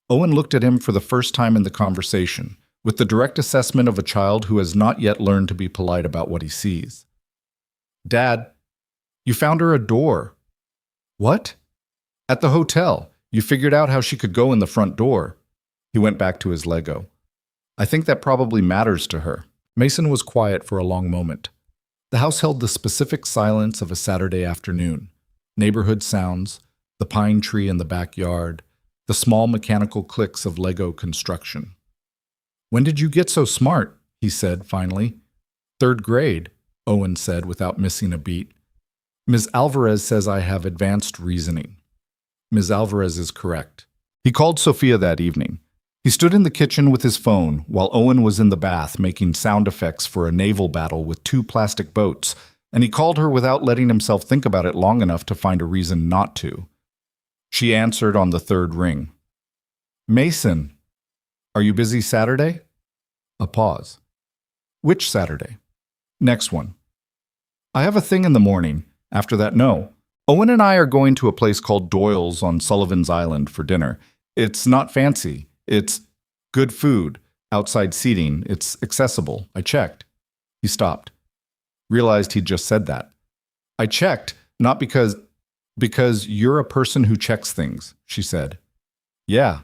[SPEAKER 1] Owen looked at him for the first time in the conversation, with the direct assessment of a child who has not yet learned to be polite about what he sees. Dad, you found her a door. What? At the hotel. You figured out how she could go in the front door. He went back to his Lego. I think that probably matters to her. Mason was quiet for a long moment. The house held the specific silence of a Saturday afternoon. Neighborhood sounds, the pine tree in the backyard, the small mechanical clicks of Lego construction. When did you get so smart? He said finally. 3rd grade, Owen said without missing a beat. Ms. Alvarez says I have advanced reasoning. Ms. Alvarez is correct. He called Sophia that evening. He stood in the kitchen with his phone while Owen was in the bath making sound effects for a naval battle with 2 plastic boats, and he called her without letting himself think about it long enough to find a reason not to. She answered on the 3rd ring. Mason, are you busy Saturday? A pause. Which Saturday? Next one. I have a thing in the morning. After that, no. Owen and I are going to a place called Doyle's on Sullivan's Island for dinner. It's not fancy. It's good food, outside seating. It's accessible. I checked. He stopped. Realized he'd just said that. I checked, not because you're a person who checks things, she said. Yeah.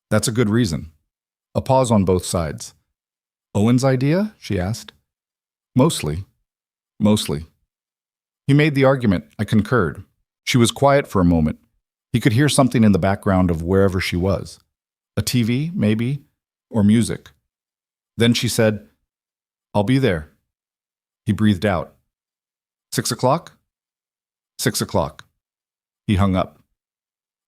[SPEAKER 1] That's a good reason. A pause on both sides. Owen's idea? She asked. Mostly. He made the argument. I concurred. She was quiet for a moment. He could hear something in the background of wherever she was. A TV, maybe, or music. Then she said, I'll be there. He breathed out. 6 o'clock? 6 o'clock. He hung up.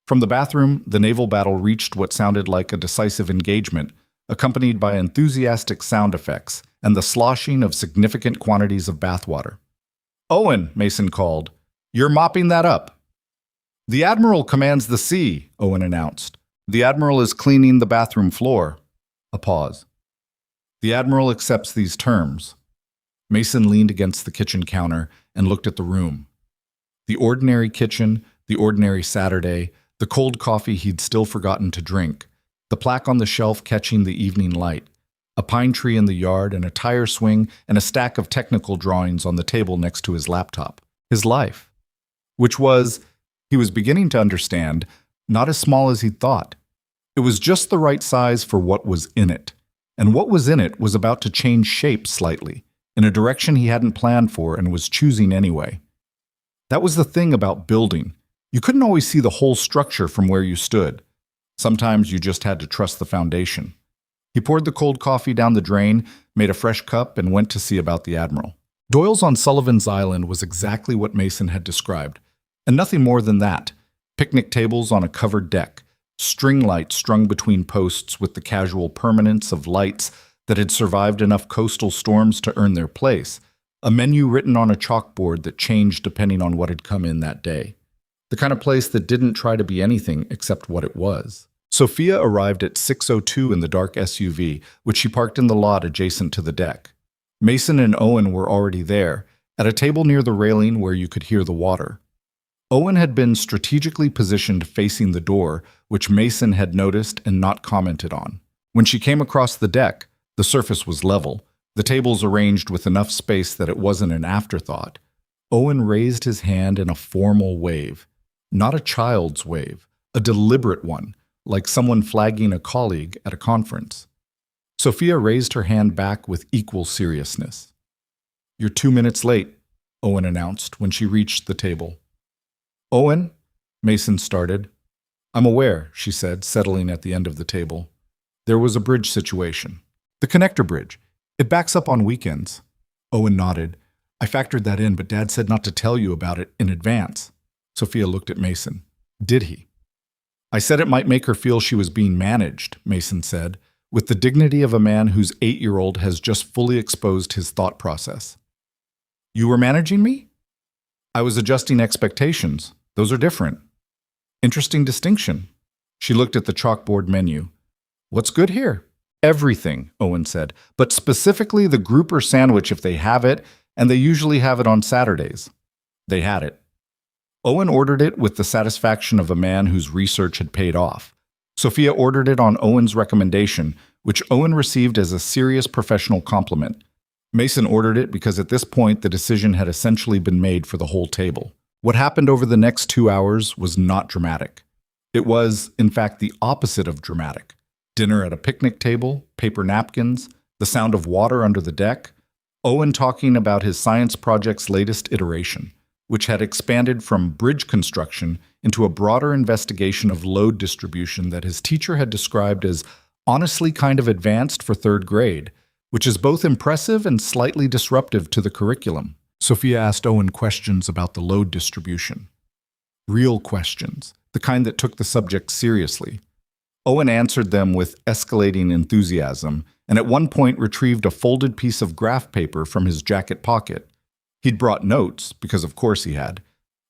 [SPEAKER 1] From the bathroom, the naval battle reached what sounded like a decisive engagement, accompanied by enthusiastic sound effects and the sloshing of significant quantities of bathwater. Owen, Mason called, you're mopping that up. The Admiral commands the sea, Owen announced. The Admiral is cleaning the bathroom floor. A pause. The Admiral accepts these terms. Mason leaned against the kitchen counter and looked at the room. The ordinary kitchen, the ordinary Saturday, the cold coffee he'd still forgotten to drink, the plaque on the shelf catching the evening light, a pine tree in the yard and a tire swing and a stack of technical drawings on the table next to his laptop. His life. Which was, he was beginning to understand, not as small as he'd thought. It was just the right size for what was in it. And what was in it was about to change shape slightly, in a direction he hadn't planned for and was choosing anyway. That was the thing about building. You couldn't always see the whole structure from where you stood. Sometimes you just had to trust the foundation. He poured the cold coffee down the drain, made a fresh cup, and went to see about the Admiral. Doyle's on Sullivan's Island was exactly what Mason had described, and nothing more than that. Picnic tables on a covered deck, string lights strung between posts with the casual permanence of lights that had survived enough coastal storms to earn their place, a menu written on a chalkboard that changed depending on what had come in that day. The kind of place that didn't try to be anything except what it was. Sophia arrived at 6:02 in the dark SUV, which she parked in the lot adjacent to the deck. Mason and Owen were already there, at a table near the railing where you could hear the water. Owen had been strategically positioned facing the door, which Mason had noticed and not commented on. When she came across the deck, the surface was level, the tables arranged with enough space that it wasn't an afterthought. Owen raised his hand in a formal wave. Not a child's wave, a deliberate one, like someone flagging a colleague at a conference. Sophia raised her hand back with equal seriousness. You're 2 minutes late, Owen announced when she reached the table. Owen, Mason started. I'm aware, she said, settling at the end of the table. There was a bridge situation. The connector bridge. It backs up on weekends. Owen nodded. I factored that in, but Dad said not to tell you about it in advance. Sophia looked at Mason. Did he? I said it might make her feel she was being managed, Mason said, with the dignity of a man whose 8-year-old has just fully exposed his thought process. You were managing me? I was adjusting expectations. Those are different. Interesting distinction. She looked at the chalkboard menu. What's good here? Everything, Owen said, but specifically the grouper sandwich if they have it, and they usually have it on Saturdays. They had it. Owen ordered it with the satisfaction of a man whose research had paid off. Sophia ordered it on Owen's recommendation, which Owen received as a serious professional compliment. Mason ordered it because at this point the decision had essentially been made for the whole table. What happened over the next 2 hours was not dramatic. It was, in fact, the opposite of dramatic. Dinner at a picnic table, paper napkins, the sound of water under the deck, Owen talking about his science project's latest iteration, which had expanded from bridge construction into a broader investigation of load distribution that his teacher had described as honestly kind of advanced for 3rd grade, which is both impressive and slightly disruptive to the curriculum. Sophia asked Owen questions about the load distribution. Real questions, the kind that took the subject seriously. Owen answered them with escalating enthusiasm, and at one point retrieved a folded piece of graph paper from his jacket pocket. He'd brought notes, because of course he had,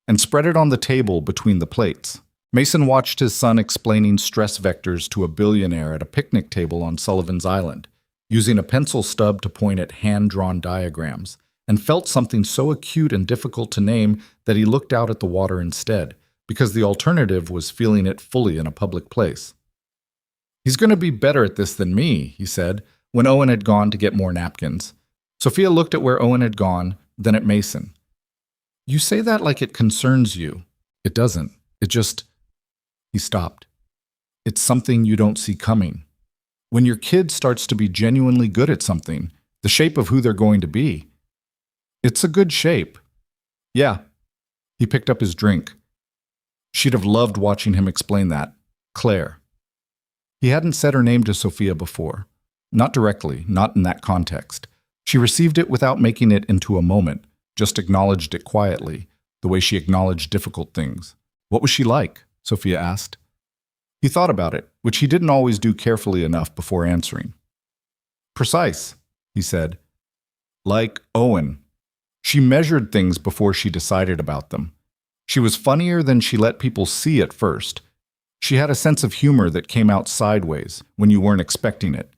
[SPEAKER 1] and spread it on the table between the plates. Mason watched his son explaining stress vectors to a billionaire at a picnic table on Sullivan's Island, using a pencil stub to point at hand-drawn diagrams, and felt something so acute and difficult to name that he looked out at the water instead, because the alternative was feeling it fully in a public place. He's going to be better at this than me, he said, when Owen had gone to get more napkins. Sophia looked at where Owen had gone, then at Mason. You say that like it concerns you. It doesn't. It just... He stopped. It's something you don't see coming. When your kid starts to be genuinely good at something, the shape of who they're going to be, it's a good shape. Yeah. He picked up his drink. She'd have loved watching him explain that. Claire. He hadn't said her name to Sophia before. Not directly, not in that context. She received it without making it into a moment, just acknowledged it quietly, the way she acknowledged difficult things. What was she like? Sophia asked. He thought about it, which he didn't always do carefully enough before answering. Precise, he said. Like Owen. She measured things before she decided about them. She was funnier than she let people see at first. She had a sense of humor that came out sideways when you weren't expecting it.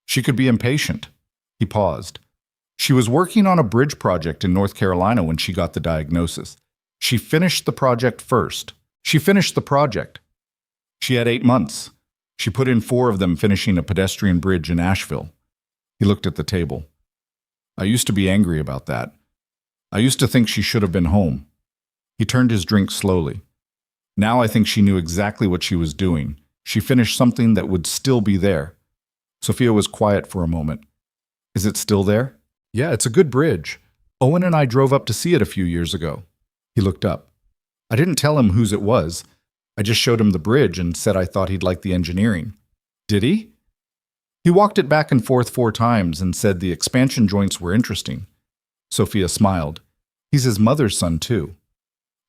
[SPEAKER 1] She could be impatient. He paused. She was working on a bridge project in North Carolina when she got the diagnosis. She finished the project first. She finished the project. She had 8 months. She put in 4 of them finishing a pedestrian bridge in Asheville. He looked at the table. I used to be angry about that. I used to think she should have been home. He turned his drink slowly. Now I think she knew exactly what she was doing. She finished something that would still be there. Sophia was quiet for a moment. Is it still there? Yeah, it's a good bridge. Owen and I drove up to see it a few years ago. He looked up. I didn't tell him whose it was. I just showed him the bridge and said I thought he'd like the engineering. Did he? He walked it back and forth 4 times and said the expansion joints were interesting. Sophia smiled. He's his mother's son, too.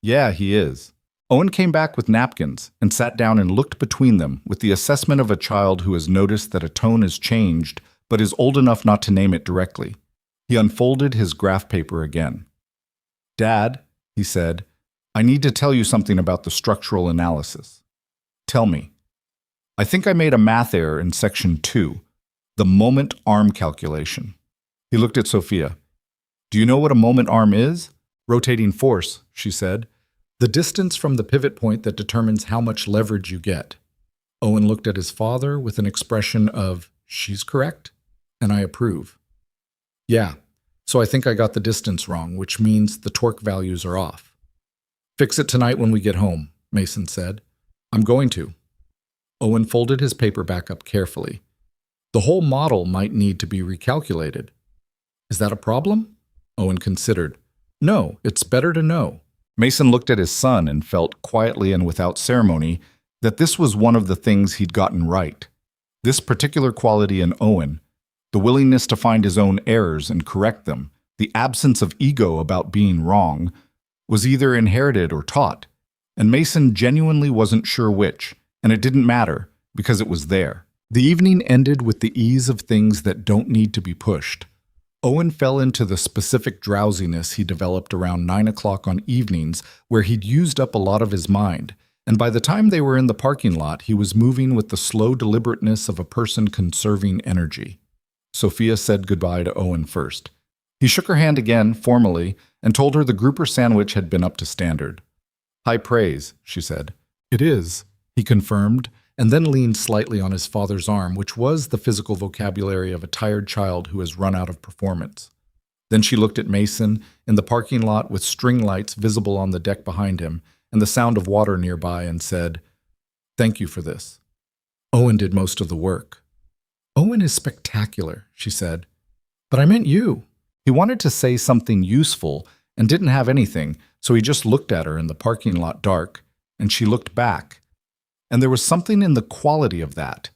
[SPEAKER 1] Yeah, he is. Owen came back with napkins and sat down and looked between them with the assessment of a child who has noticed that a tone has changed but is old enough not to name it directly. He unfolded his graph paper again. Dad, he said, I need to tell you something about the structural analysis. Tell me. I think I made a math error in section 2, the moment arm calculation. He looked at Sophia. Do you know what a moment arm is? Rotating force, she said. The distance from the pivot point that determines how much leverage you get. Owen looked at his father with an expression of, she's correct, and I approve. Yeah, so I think I got the distance wrong, which means the torque values are off. Fix it tonight when we get home, Mason said. I'm going to. Owen folded his paper back up carefully. The whole model might need to be recalculated. Is that a problem? Owen considered. No, it's better to know. Mason looked at his son and felt, quietly and without ceremony, that this was one of the things he'd gotten right. This particular quality in Owen, the willingness to find his own errors and correct them, the absence of ego about being wrong, was either inherited or taught, and Mason genuinely wasn't sure which, and it didn't matter because it was there. The evening ended with the ease of things that don't need to be pushed. Owen fell into the specific drowsiness he developed around 9 o'clock on evenings where he'd used up a lot of his mind, and by the time they were in the parking lot, he was moving with the slow deliberateness of a person conserving energy. Sophia said goodbye to Owen first. He shook her hand again, formally, and told her the grouper sandwich had been up to standard. High praise, she said. It is, he confirmed, and then leaned slightly on his father's arm, which was the physical vocabulary of a tired child who has run out of performance. Then she looked at Mason in the parking lot with string lights visible on the deck behind him and the sound of water nearby and said, "Thank you for this." Owen did most of the work. "Owen is spectacular," she said. "But I meant you." He wanted to say something useful and didn't have anything, so he just looked at her in the parking lot dark, and she looked back. And there was something in the quality of that.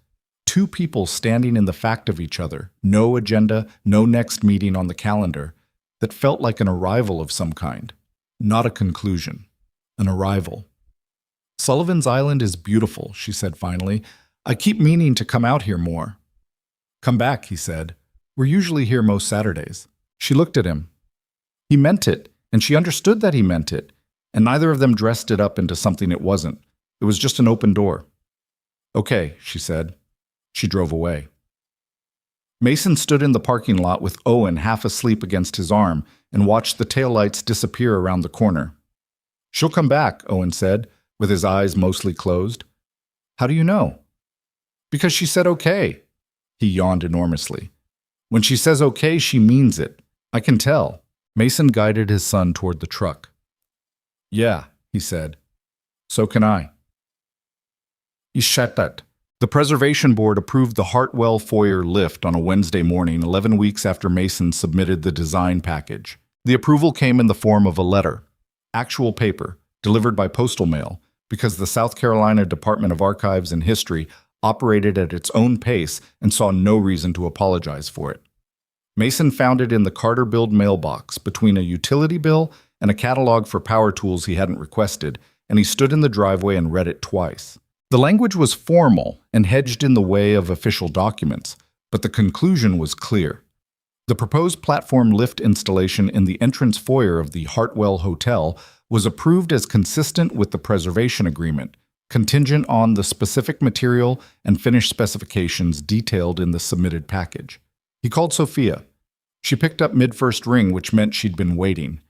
[SPEAKER 1] Two people standing in the fact of each other, no agenda, no next meeting on the calendar, that felt like an arrival of some kind. Not a conclusion. An arrival. "Sullivan's Island is beautiful," she said finally. "I keep meaning to come out here more." "Come back," he said. "We're usually here most Saturdays." She looked at him. He meant it, and she understood that he meant it, and neither of them dressed it up into something it wasn't. It was just an open door. "Okay," she said. She drove away. Mason stood in the parking lot with Owen half asleep against his arm and watched the taillights disappear around the corner. "She'll come back," Owen said, with his eyes mostly closed. "How do you know?" "Because she said okay." He yawned enormously. "When she says okay, she means it. I can tell." Mason guided his son toward the truck. "Yeah," he said. "So can I." He shut that. The Preservation Board approved the Hartwell Foyer lift on a Wednesday morning, 11 weeks after Mason submitted the design package. The approval came in the form of a letter, actual paper, delivered by postal mail, because the South Carolina Department of Archives and History operated at its own pace and saw no reason to apologize for it. Mason found it in the Carterville mailbox between a utility bill and a catalog for power tools he hadn't requested, and he stood in the driveway and read it twice. The language was formal and hedged in the way of official documents, but the conclusion was clear. The proposed platform lift installation in the entrance foyer of the Hartwell Hotel was approved as consistent with the preservation agreement, contingent on the specific material and finish specifications detailed in the submitted package. He called Sophia. She picked up mid-first ring, which meant she'd been waiting.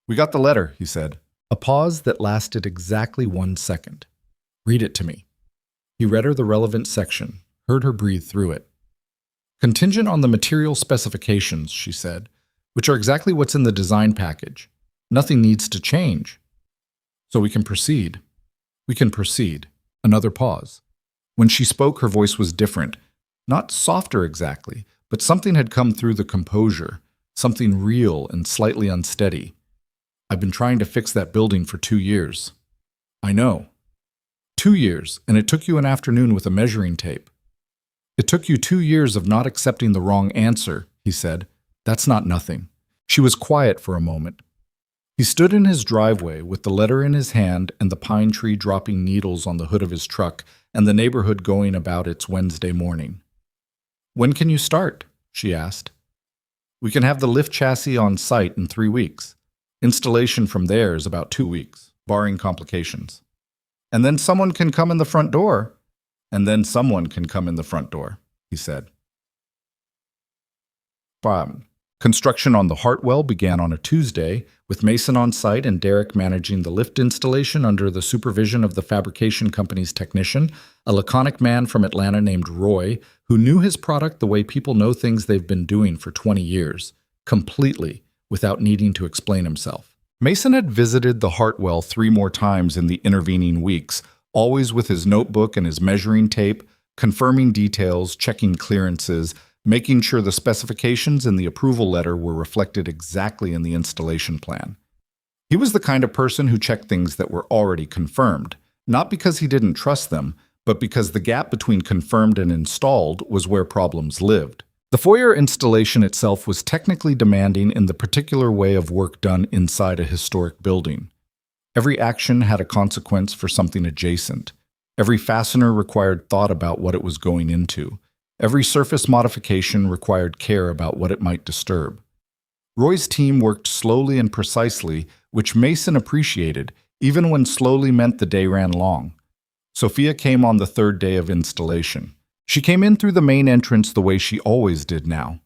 [SPEAKER 1] "We got the letter," he said. A pause that lasted exactly 1 second. "Read it to me." He read her the relevant section, heard her breathe through it. "Contingent on the material specifications," she said, "which are exactly what's in the design package. Nothing needs to change. So we can proceed." "We can proceed." Another pause. When she spoke, her voice was different. Not softer exactly, but something had come through the composure, something real and slightly unsteady. "I've been trying to fix that building for 2 years." "I know." 2 years, and it took you an afternoon with a measuring tape. "It took you 2 years of not accepting the wrong answer," he said. "That's not nothing." She was quiet for a moment. He stood in his driveway with the letter in his hand and the pine tree dropping needles on the hood of his truck and the neighborhood going about its Wednesday morning. "When can you start?" she asked. "We can have the lift chassis on site in 3 weeks. Installation from there is about 2 weeks, barring complications. And then someone can come in the front door." "And then someone can come in the front door," he said. Construction on the Hartwell began on a Tuesday, with Mason on site and Derek managing the lift installation under the supervision of the fabrication company's technician, a laconic man from Atlanta named Roy, who knew his product the way people know things they've been doing for 20 years, completely, without needing to explain himself. Mason had visited the Hartwell 3 more times in the intervening weeks, always with his notebook and his measuring tape, confirming details, checking clearances, making sure the specifications in the approval letter were reflected exactly in the installation plan. He was the kind of person who checked things that were already confirmed, not because he didn't trust them, but because the gap between confirmed and installed was where problems lived. The foyer installation itself was technically demanding in the particular way of work done inside a historic building. Every action had a consequence for something adjacent. Every fastener required thought about what it was going into. Every surface modification required care about what it might disturb. Roy's team worked slowly and precisely, which Mason appreciated, even when slowly meant the day ran long. Sophia came on the third day of installation. She came in through the main entrance the way she always did now.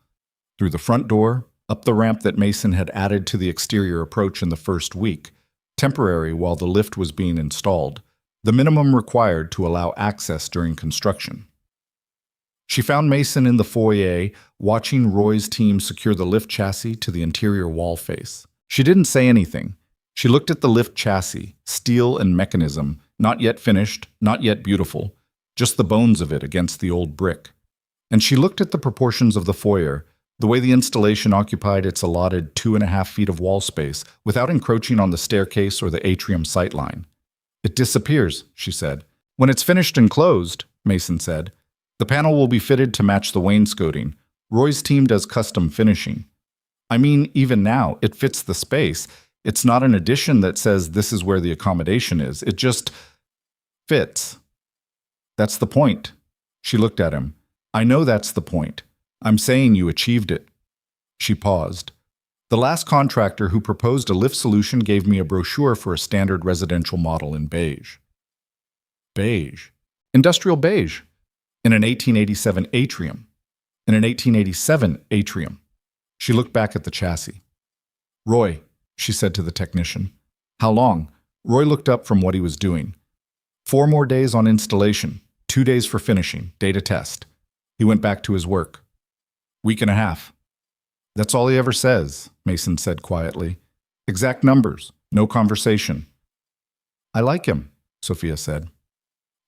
[SPEAKER 1] Through the front door, up the ramp that Mason had added to the exterior approach in the first week, temporary while the lift was being installed, the minimum required to allow access during construction. She found Mason in the foyer, watching Roy's team secure the lift chassis to the interior wall face. She didn't say anything. She looked at the lift chassis, steel and mechanism, not yet finished, not yet beautiful, just the bones of it against the old brick. And she looked at the proportions of the foyer, the way the installation occupied its allotted 2.5 feet of wall space without encroaching on the staircase or the atrium sightline. "It disappears," she said. "When it's finished and closed," Mason said, "the panel will be fitted to match the wainscoting. Roy's team does custom finishing. I mean, even now, it fits the space. It's not an addition that says this is where the accommodation is. It just fits. That's the point." She looked at him. "I know that's the point. I'm saying you achieved it." She paused. "The last contractor who proposed a lift solution gave me a brochure for a standard residential model in beige." Beige. Industrial beige. In an 1887 atrium. In an 1887 atrium. She looked back at the chassis. "Roy," she said to the technician. "How long?" Roy looked up from what he was doing. 4 more days on installation, 2 days for finishing, data test." He went back to his work. "Week and a half." "That's all he ever says," Mason said quietly. "Exact numbers, no conversation." "I like him," Sophia said.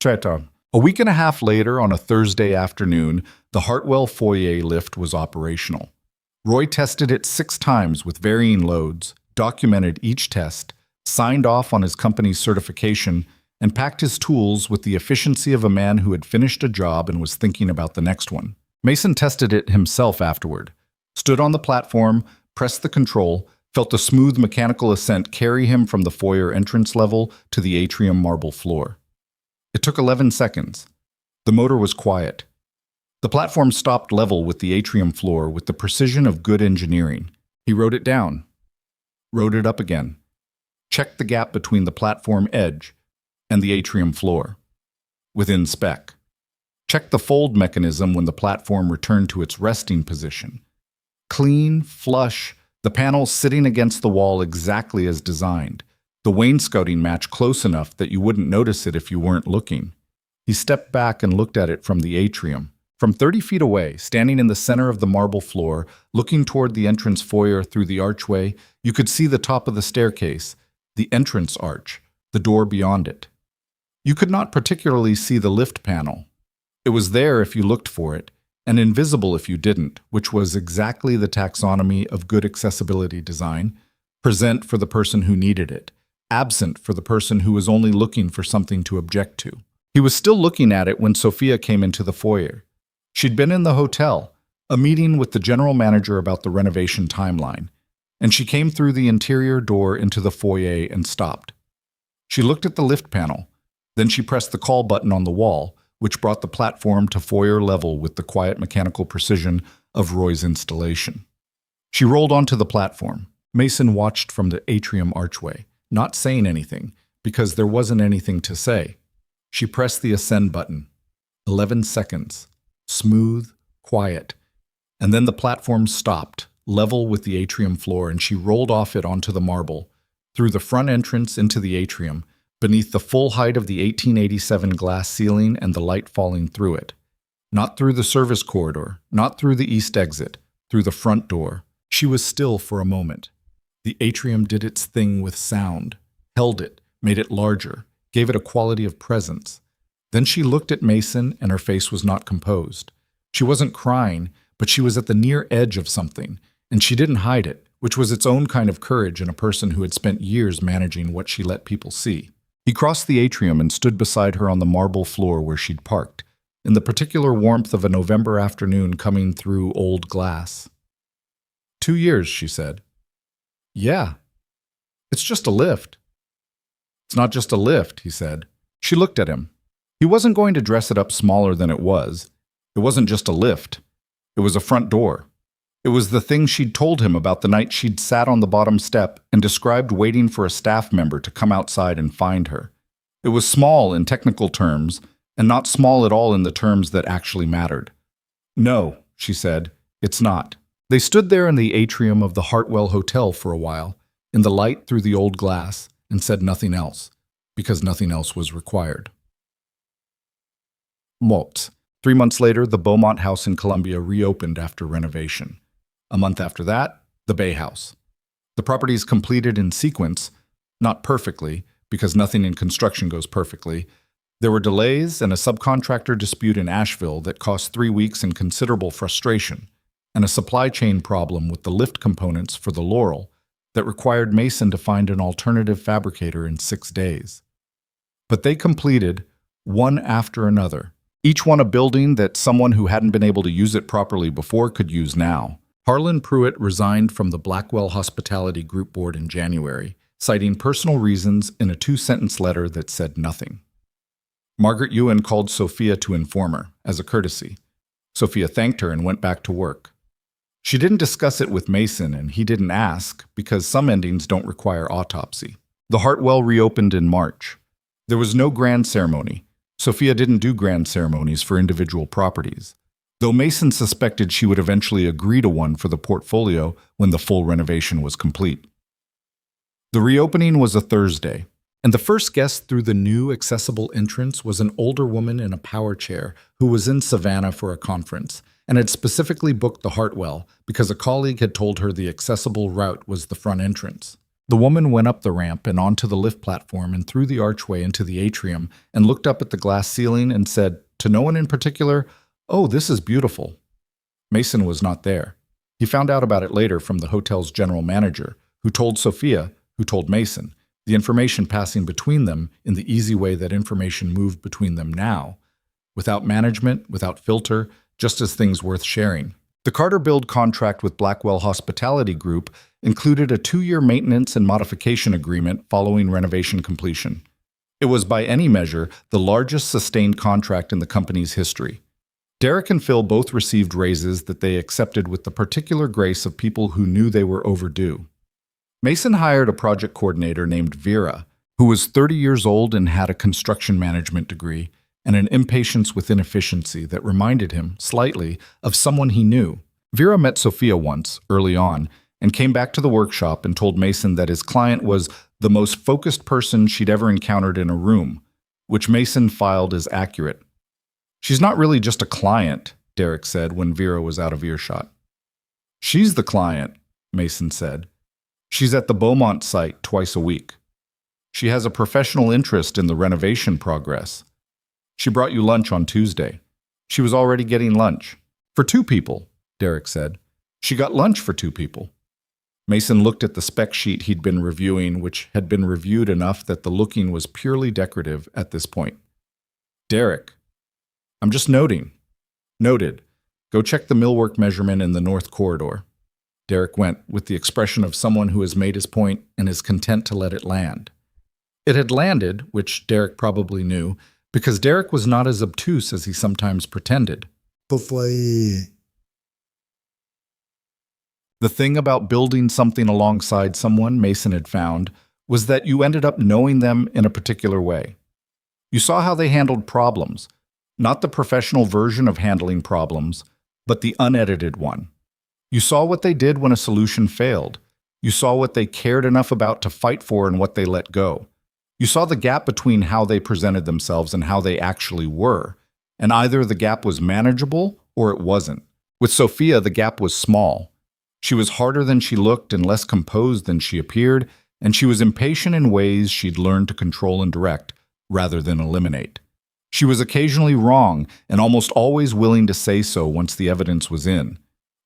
[SPEAKER 1] Treta. A week and a half later, on a Thursday afternoon, the Hartwell foyer lift was operational. Roy tested it 6 times with varying loads, documented each test, signed off on his company's certification, and packed his tools with the efficiency of a man who had finished a job and was thinking about the next one. Mason tested it himself afterward, stood on the platform, pressed the control, felt the smooth mechanical ascent carry him from the foyer entrance level to the atrium marble floor. It took 11 seconds. The motor was quiet. The platform stopped level with the atrium floor with the precision of good engineering. He wrote it down, wrote it up again, checked the gap between the platform edge and the atrium floor, within spec. Checked the fold mechanism when the platform returned to its resting position. Clean, flush, the panel sitting against the wall exactly as designed. The wainscoting match close enough that you wouldn't notice it if you weren't looking. He stepped back and looked at it from the atrium. From 30 feet away, standing in the center of the marble floor, looking toward the entrance foyer through the archway, you could see the top of the staircase, the entrance arch, the door beyond it. You could not particularly see the lift panel. It was there if you looked for it, and invisible if you didn't, which was exactly the taxonomy of good accessibility design: present for the person who needed it, absent for the person who was only looking for something to object to. He was still looking at it when Sophia came into the foyer. She'd been in the hotel, a meeting with the general manager about the renovation timeline, and she came through the interior door into the foyer and stopped. She looked at the lift panel. Then she pressed the call button on the wall, which brought the platform to foyer level with the quiet mechanical precision of Roy's installation. She rolled onto the platform. Mason watched from the atrium archway, not saying anything, because there wasn't anything to say. She pressed the ascend button. 11 seconds. Smooth, quiet. And then the platform stopped, level with the atrium floor, and she rolled off it onto the marble, through the front entrance into the atrium, beneath the full height of the 1887 glass ceiling and the light falling through it. Not through the service corridor, not through the east exit, through the front door. She was still for a moment. The atrium did its thing with sound, held it, made it larger, gave it a quality of presence. Then she looked at Mason, and her face was not composed. She wasn't crying, but she was at the near edge of something, and she didn't hide it, which was its own kind of courage in a person who had spent years managing what she let people see. He crossed the atrium and stood beside her on the marble floor where she'd parked, in the particular warmth of a November afternoon coming through old glass. 2 years, she said. Yeah. It's just a lift. It's not just a lift, he said. She looked at him. He wasn't going to dress it up smaller than it was. It wasn't just a lift. It was a front door. It was the thing she'd told him about the night she'd sat on the bottom step and described waiting for a staff member to come outside and find her. It was small in technical terms, and not small at all in the terms that actually mattered. No, she said, it's not. They stood there in the atrium of the Hartwell Hotel for a while, in the light through the old glass, and said nothing else, because nothing else was required. Mott. 3 months later, the Beaumont House in Columbia reopened after renovation. A month after that, the Bay House. The properties completed in sequence, not perfectly, because nothing in construction goes perfectly. There were delays and a subcontractor dispute in Asheville that cost 3 weeks and considerable frustration, and a supply chain problem with the lift components for the Laurel that required Mason to find an alternative fabricator in 6 days. But they completed, one after another, each one a building that someone who hadn't been able to use it properly before could use now. Harlan Pruitt resigned from the Blackwell Hospitality Group Board in January, citing personal reasons in a 2-sentence letter that said nothing. Margaret Ewan called Sophia to inform her, as a courtesy. Sophia thanked her and went back to work. She didn't discuss it with Mason, and he didn't ask, because some endings don't require autopsy. The Hartwell reopened in March. There was no grand ceremony. Sophia didn't do grand ceremonies for individual properties, though Mason suspected she would eventually agree to one for the portfolio when the full renovation was complete. The reopening was a Thursday, and the first guest through the new accessible entrance was an older woman in a power chair who was in Savannah for a conference and had specifically booked the Hartwell because a colleague had told her the accessible route was the front entrance. The woman went up the ramp and onto the lift platform and through the archway into the atrium and looked up at the glass ceiling and said, to no one in particular, "Oh, this is beautiful." Mason was not there. He found out about it later from the hotel's general manager, who told Sophia, who told Mason, the information passing between them in the easy way that information moved between them now, without management, without filter, just as things worth sharing. The Carter Build contract with Blackwell Hospitality Group included a 2-year maintenance and modification agreement following renovation completion. It was by any measure the largest sustained contract in the company's history. Derek and Phil both received raises that they accepted with the particular grace of people who knew they were overdue. Mason hired a project coordinator named Vera, who was 30 years old and had a construction management degree, and an impatience with inefficiency that reminded him, slightly, of someone he knew. Vera met Sophia once, early on, and came back to the workshop and told Mason that his client was the most focused person she'd ever encountered in a room, which Mason filed as accurate. "She's not really just a client," Derek said when Vera was out of earshot. "She's the client," Mason said. "She's at the Beaumont site twice a week. She has a professional interest in the renovation progress. She brought you lunch on Tuesday. She was already getting lunch. For 2 people, Derek said. She got lunch for 2 people. Mason looked at the spec sheet he'd been reviewing, which had been reviewed enough that the looking was purely decorative at this point. "Derek, I'm just noting." "Noted. Go check the millwork measurement in the north corridor." Derek went, with the expression of someone who has made his point and is content to let it land. It had landed, which Derek probably knew, because Derek was not as obtuse as he sometimes pretended. The thing about building something alongside someone, Mason had found, was that you ended up knowing them in a particular way. You saw how they handled problems, not the professional version of handling problems, but the unedited one. You saw what they did when a solution failed. You saw what they cared enough about to fight for and what they let go. You saw the gap between how they presented themselves and how they actually were, and either the gap was manageable or it wasn't. With Sophia, the gap was small. She was harder than she looked and less composed than she appeared, and she was impatient in ways she'd learned to control and direct, rather than eliminate. She was occasionally wrong and almost always willing to say so once the evidence was in.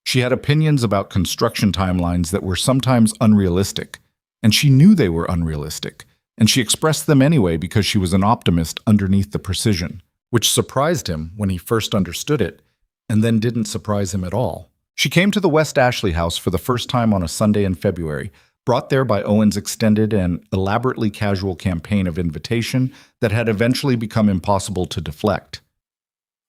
[SPEAKER 1] She had opinions about construction timelines that were sometimes unrealistic, and she knew they were unrealistic, and she expressed them anyway because she was an optimist underneath the precision. which surprised him when he first understood it, and then didn't surprise him at all. She came to the West Ashley house for the first time on a Sunday in February, brought there by Owen's extended and elaborately casual campaign of invitation that had eventually become impossible to deflect.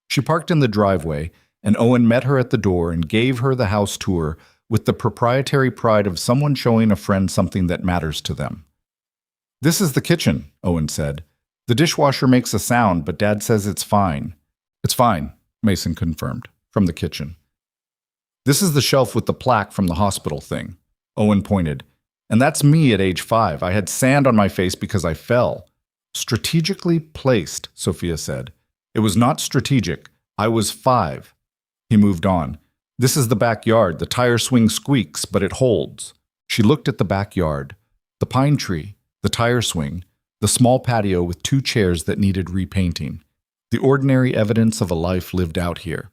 [SPEAKER 1] She parked in the driveway, and Owen met her at the door and gave her the house tour with the proprietary pride of someone showing a friend something that matters to them. "This is the kitchen," Owen said. "The dishwasher makes a sound, but Dad says it's fine." "It's fine," Mason confirmed, from the kitchen. "This is the shelf with the plaque from the hospital thing," Owen pointed. "And that's me at age 5. I had sand on my face because I fell." "Strategically placed," Sophia said. "It was not strategic. I was 5. He moved on. "This is the backyard. The tire swing squeaks, but it holds." She looked at the backyard, the pine tree, the tire swing, the small patio with 2 chairs that needed repainting, the ordinary evidence of a life lived out here.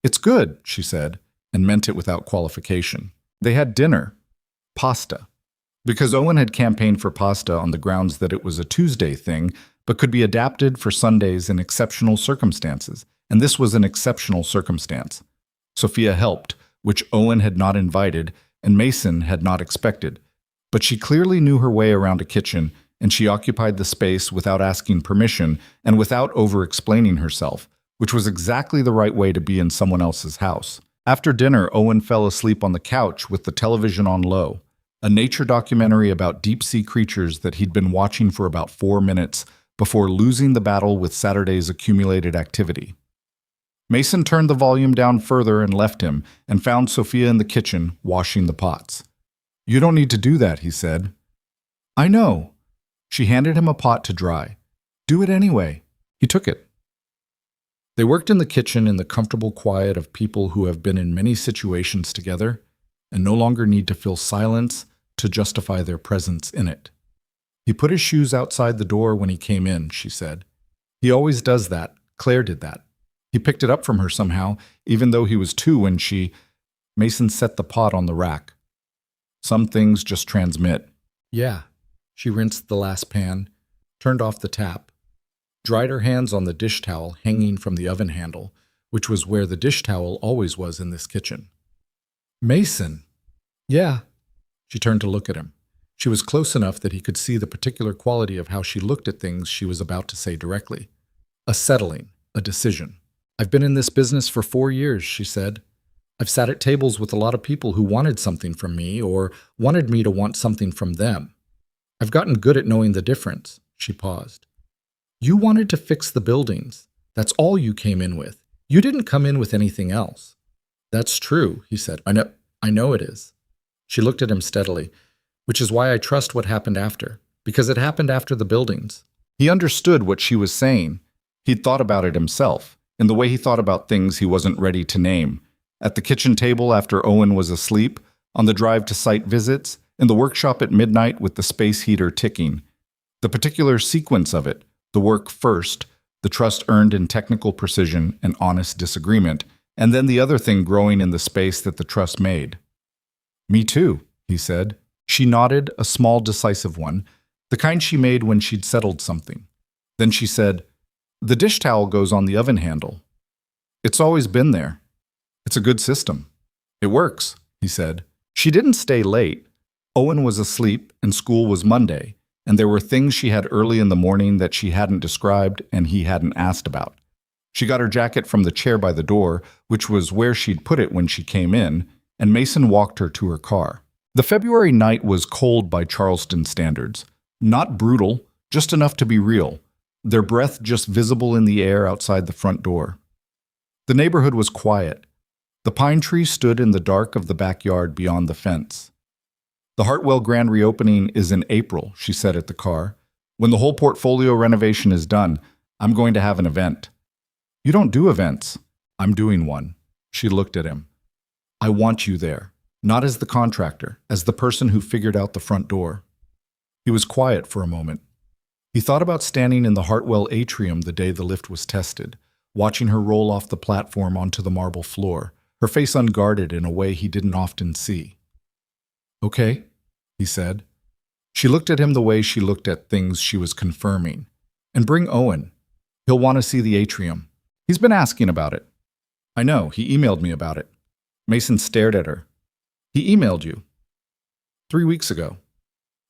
[SPEAKER 1] "It's good," she said, and meant it without qualification. They had dinner. Pasta. Because Owen had campaigned for pasta on the grounds that it was a Tuesday thing, but could be adapted for Sundays in exceptional circumstances, and this was an exceptional circumstance. Sophia helped, which Owen had not invited and Mason had not expected, but she clearly knew her way around a kitchen, and she occupied the space without asking permission and without over-explaining herself, which was exactly the right way to be in someone else's house. After dinner, Owen fell asleep on the couch with the television on low, a nature documentary about deep-sea creatures that he'd been watching for about 4 minutes before losing the battle with Saturday's accumulated activity. Mason turned the volume down further and left him, and found Sophia in the kitchen, washing the pots. "You don't need to do that," he said. "I know." She handed him a pot to dry. "Do it anyway." He took it. They worked in the kitchen in the comfortable quiet of people who have been in many situations together and no longer need to fill silence to justify their presence in it. "He put his shoes outside the door when he came in," she said. "He always does that. Claire did that. He picked it up from her somehow, even though he was 2 when she—" Mason set the pot on the rack. "Some things just transmit." "Yeah." She rinsed the last pan, turned off the tap, dried her hands on the dish towel hanging from the oven handle, which was where the dish towel always was in this kitchen. "Mason." "Yeah." She turned to look at him. She was close enough that he could see the particular quality of how she looked at things she was about to say directly. "A settling, a decision. I've been in this business for 4 years," she said. "I've sat at tables with a lot of people who wanted something from me or wanted me to want something from them. I've gotten good at knowing the difference." She paused. "You wanted to fix the buildings. That's all you came in with. You didn't come in with anything else." "That's true," he said. I know it is." She looked at him steadily, "which is why I trust what happened after, because it happened after the buildings." He understood what she was saying. He'd thought about it himself, in the way he thought about things he wasn't ready to name. At the kitchen table after Owen was asleep, on the drive to site visits, in the workshop at midnight with the space heater ticking. The particular sequence of it, the work first, the trust earned in technical precision and honest disagreement, and then the other thing growing in the space that the trust made. "Me too," he said. She nodded, a small decisive one, the kind she made when she'd settled something. Then she said, "The dish towel goes on the oven handle. It's always been there. It's a good system. It works," he said. She didn't stay late. Owen was asleep and school was Monday, and there were things she had early in the morning that she hadn't described and he hadn't asked about. She got her jacket from the chair by the door, which was where she'd put it when she came in, and Mason walked her to her car. The February night was cold by Charleston standards. Not brutal, just enough to be real, their breath just visible in the air outside the front door. The neighborhood was quiet. The pine tree stood in the dark of the backyard beyond the fence. "The Hartwell grand reopening is in April," she said at the car. "When the whole portfolio renovation is done, I'm going to have an event." "You don't do events." "I'm doing one." She looked at him. "I want you there, not as the contractor, as the person who figured out the front door." He was quiet for a moment. He thought about standing in the Hartwell atrium the day the lift was tested, watching her roll off the platform onto the marble floor, her face unguarded in a way he didn't often see. "Okay," he said. She looked at him the way she looked at things she was confirming. "And bring Owen." He'll want to see the atrium. He's been asking about it. I know, he emailed me about it. Mason stared at her. He emailed you. 3 weeks ago.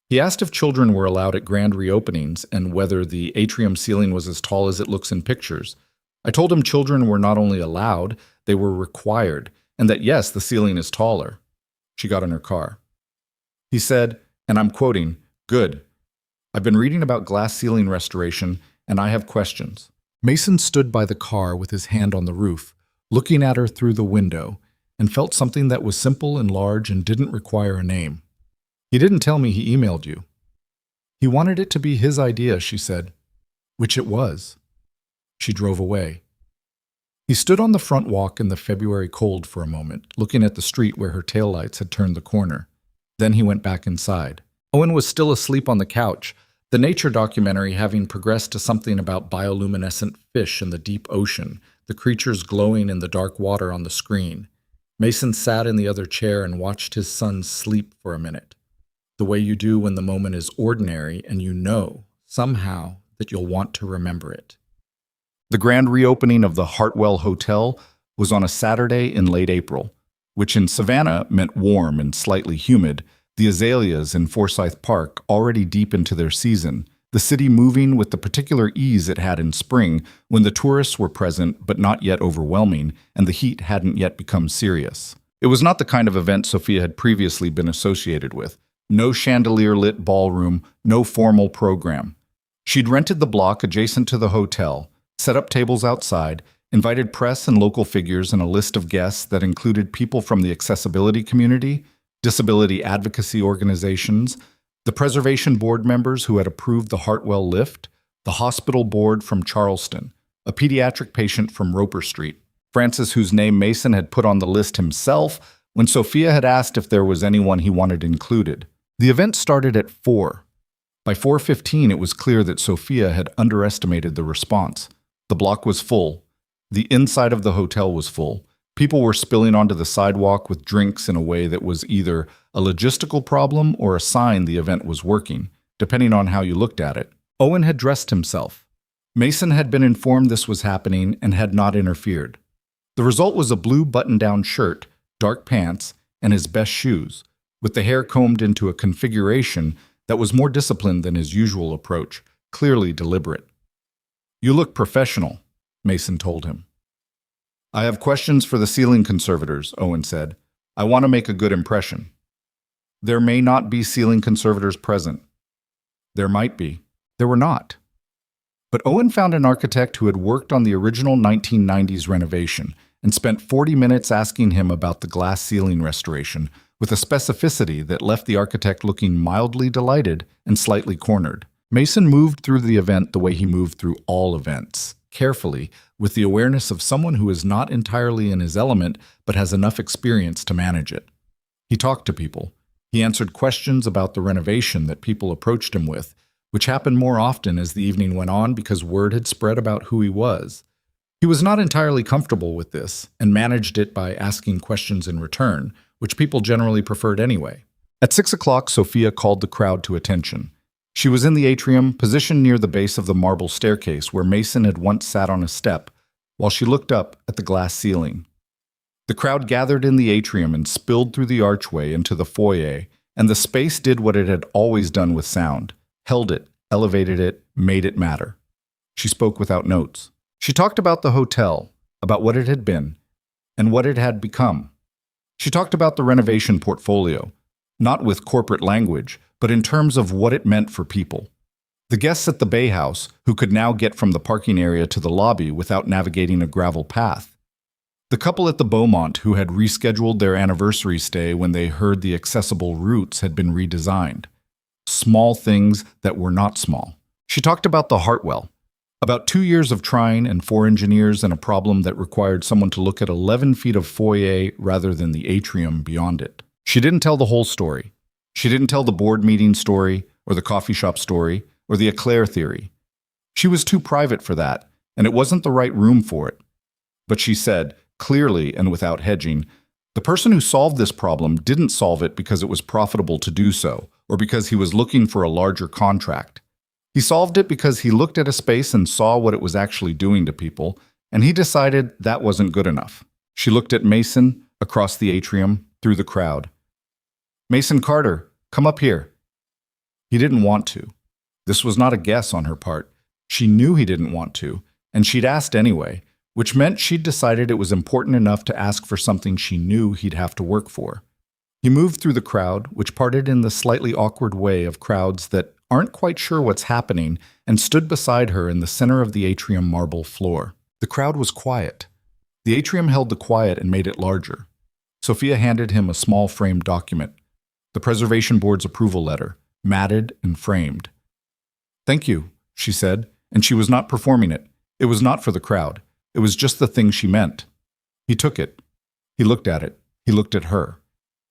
[SPEAKER 1] He asked if children were allowed at grand reopenings and whether the atrium ceiling was as tall as it looks in pictures. I told him children were not only allowed, they were required, and that yes, the ceiling is taller. She got in her car. He said, and I'm quoting, "Good. I've been reading about glass ceiling restoration, and I have questions." Mason stood by the car with his hand on the roof, looking at her through the window, and felt something that was simple and large and didn't require a name. He didn't tell me he emailed you. He wanted it to be his idea, she said, which it was. She drove away. He stood on the front walk in the February cold for a moment, looking at the street where her taillights had turned the corner. Then he went back inside. Owen was still asleep on the couch, the nature documentary having progressed to something about bioluminescent fish in the deep ocean, the creatures glowing in the dark water on the screen. Mason sat in the other chair and watched his son sleep for a minute, the way you do when the moment is ordinary and you know, somehow, that you'll want to remember it. The grand reopening of the Hartwell Hotel was on a Saturday in late April, which in Savannah meant warm and slightly humid, the azaleas in Forsyth Park already deep into their season, the city moving with the particular ease it had in spring when the tourists were present but not yet overwhelming and the heat hadn't yet become serious. It was not the kind of event Sophia had previously been associated with. No chandelier-lit ballroom, no formal program. She'd rented the block adjacent to the hotel, set up tables outside, invited press and local figures and a list of guests that included people from the accessibility community, disability advocacy organizations, the preservation board members who had approved the Hartwell lift, the hospital board from Charleston, a pediatric patient from Roper Street, Francis, whose name Mason had put on the list himself when Sophia had asked if there was anyone he wanted included. The event started at 4. By 4:15, it was clear that Sophia had underestimated the response. The block was full. The inside of the hotel was full. People were spilling onto the sidewalk with drinks in a way that was either a logistical problem or a sign the event was working, depending on how you looked at it. Owen had dressed himself. Mason had been informed this was happening and had not interfered. The result was a blue button-down shirt, dark pants, and his best shoes, with the hair combed into a configuration that was more disciplined than his usual approach, clearly deliberate. "You look professional," Mason told him. "I have questions for the ceiling conservators," Owen said. "I want to make a good impression." There may not be ceiling conservators present. There might be. There were not. But Owen found an architect who had worked on the original 1990s renovation and spent 40 minutes asking him about the glass ceiling restoration, with a specificity that left the architect looking mildly delighted and slightly cornered. Mason moved through the event the way he moved through all events, carefully, with the awareness of someone who is not entirely in his element but has enough experience to manage it. He talked to people. He answered questions about the renovation that people approached him with, which happened more often as the evening went on because word had spread about who he was. He was not entirely comfortable with this and managed it by asking questions in return, which people generally preferred anyway. At 6 o'clock, Sophia called the crowd to attention. She was in the atrium, positioned near the base of the marble staircase where Mason had once sat on a step, while she looked up at the glass ceiling. The crowd gathered in the atrium and spilled through the archway into the foyer, and the space did what it had always done with sound, held it, elevated it, made it matter. She spoke without notes. She talked about the hotel, about what it had been, and what it had become. She talked about the renovation portfolio, not with corporate language, but in terms of what it meant for people. The guests at the Bay House, who could now get from the parking area to the lobby without navigating a gravel path. The couple at the Beaumont who had rescheduled their anniversary stay when they heard the accessible routes had been redesigned. Small things that were not small. She talked about the Hartwell, about 2 years of trying and 4 engineers and a problem that required someone to look at 11 feet of foyer rather than the atrium beyond it. She didn't tell the whole story. She didn't tell the board meeting story, or the coffee shop story, or the eclair theory. She was too private for that, and it wasn't the right room for it. But she said, clearly and without hedging, the person who solved this problem didn't solve it because it was profitable to do so, or because he was looking for a larger contract. He solved it because he looked at a space and saw what it was actually doing to people, and he decided that wasn't good enough. She looked at Mason across the atrium, through the crowd. "Mason Carter, come up here." He didn't want to. This was not a guess on her part. She knew he didn't want to, and she'd asked anyway, which meant she'd decided it was important enough to ask for something she knew he'd have to work for. He moved through the crowd, which parted in the slightly awkward way of crowds that aren't quite sure what's happening, and stood beside her in the center of the atrium marble floor. The crowd was quiet. The atrium held the quiet and made it larger. Sophia handed him a small framed document, the Preservation Board's approval letter, matted and framed. "Thank you," she said, and she was not performing it. It was not for the crowd. It was just the thing she meant. He took it. He looked at it. He looked at her.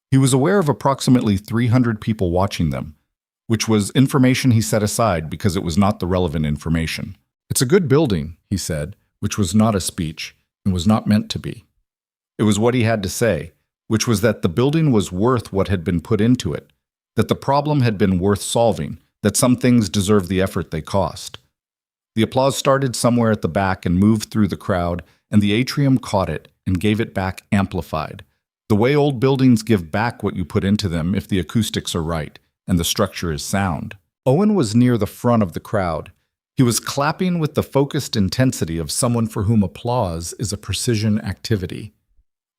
[SPEAKER 1] He was aware of approximately 300 people watching them, which was information he set aside because it was not the relevant information. "It's a good building," he said, which was not a speech and was not meant to be. It was what he had to say, which was that the building was worth what had been put into it, that the problem had been worth solving, that some things deserved the effort they cost. The applause started somewhere at the back and moved through the crowd, and the atrium caught it and gave it back amplified. The way old buildings give back what you put into them if the acoustics are right and the structure is sound. Owen was near the front of the crowd. He was clapping with the focused intensity of someone for whom applause is a precision activity.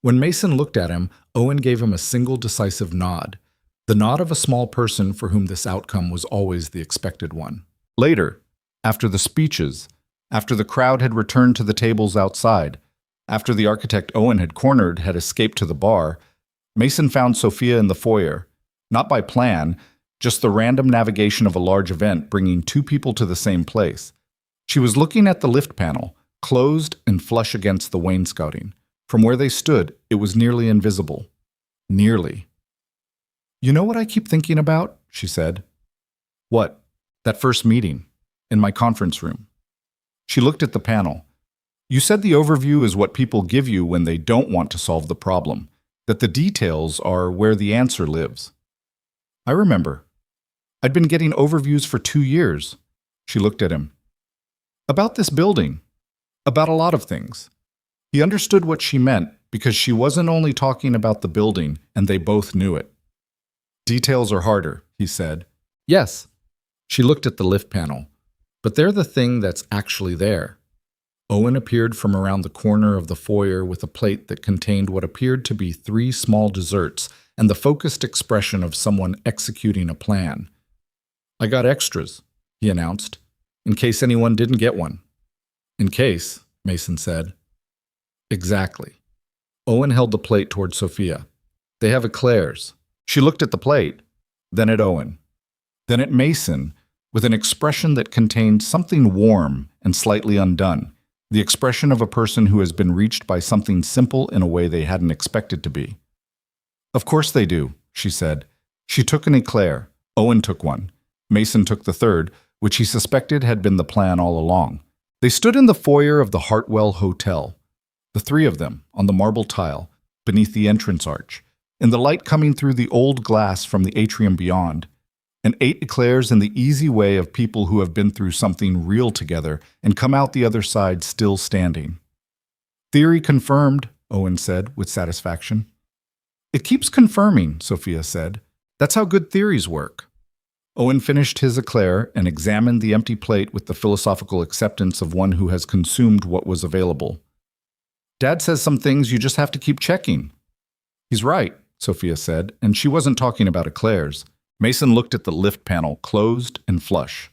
[SPEAKER 1] When Mason looked at him, Owen gave him a single decisive nod, the nod of a small person for whom this outcome was always the expected one. Later, after the speeches, after the crowd had returned to the tables outside, after the architect Owen had cornered had escaped to the bar, Mason found Sophia in the foyer, not by plan, just the random navigation of a large event bringing two people to the same place. She was looking at the lift panel, closed and flush against the wainscoting. From where they stood, it was nearly invisible. Nearly. "You know what I keep thinking about?" she said. "What?" "That first meeting, in my conference room." She looked at the panel. "You said the overview is what people give you when they don't want to solve the problem, that the details are where the answer lives." "I remember. I'd been getting overviews for 2 years. She looked at him. "About this building. About a lot of things." He understood what she meant because she wasn't only talking about the building, and they both knew it. "Details are harder," he said. "Yes." She looked at the lift panel. "But they're the thing that's actually there." Owen appeared from around the corner of the foyer with a plate that contained what appeared to be 3 small desserts and the focused expression of someone executing a plan. "I got extras," he announced, "in case anyone didn't get one." "In case," Mason said. "Exactly." Owen held the plate toward Sophia. "They have eclairs." She looked at the plate, then at Owen, then at Mason, with an expression that contained something warm and slightly undone, the expression of a person who has been reached by something simple in a way they hadn't expected to be. "Of course they do," she said. She took an eclair. Owen took one. Mason took the third, which he suspected had been the plan all along. They stood in the foyer of the Hartwell Hotel, the 3 of them, on the marble tile, beneath the entrance arch, in the light coming through the old glass from the atrium beyond, and 8 eclairs in the easy way of people who have been through something real together and come out the other side still standing. "Theory confirmed," Owen said with satisfaction. "It keeps confirming," Sophia said. "That's how good theories work." Owen finished his eclair and examined the empty plate with the philosophical acceptance of one who has consumed what was available. "Dad says some things you just have to keep checking." "He's right," Sophia said, and she wasn't talking about eclairs. Mason looked at the lift panel, closed and flush.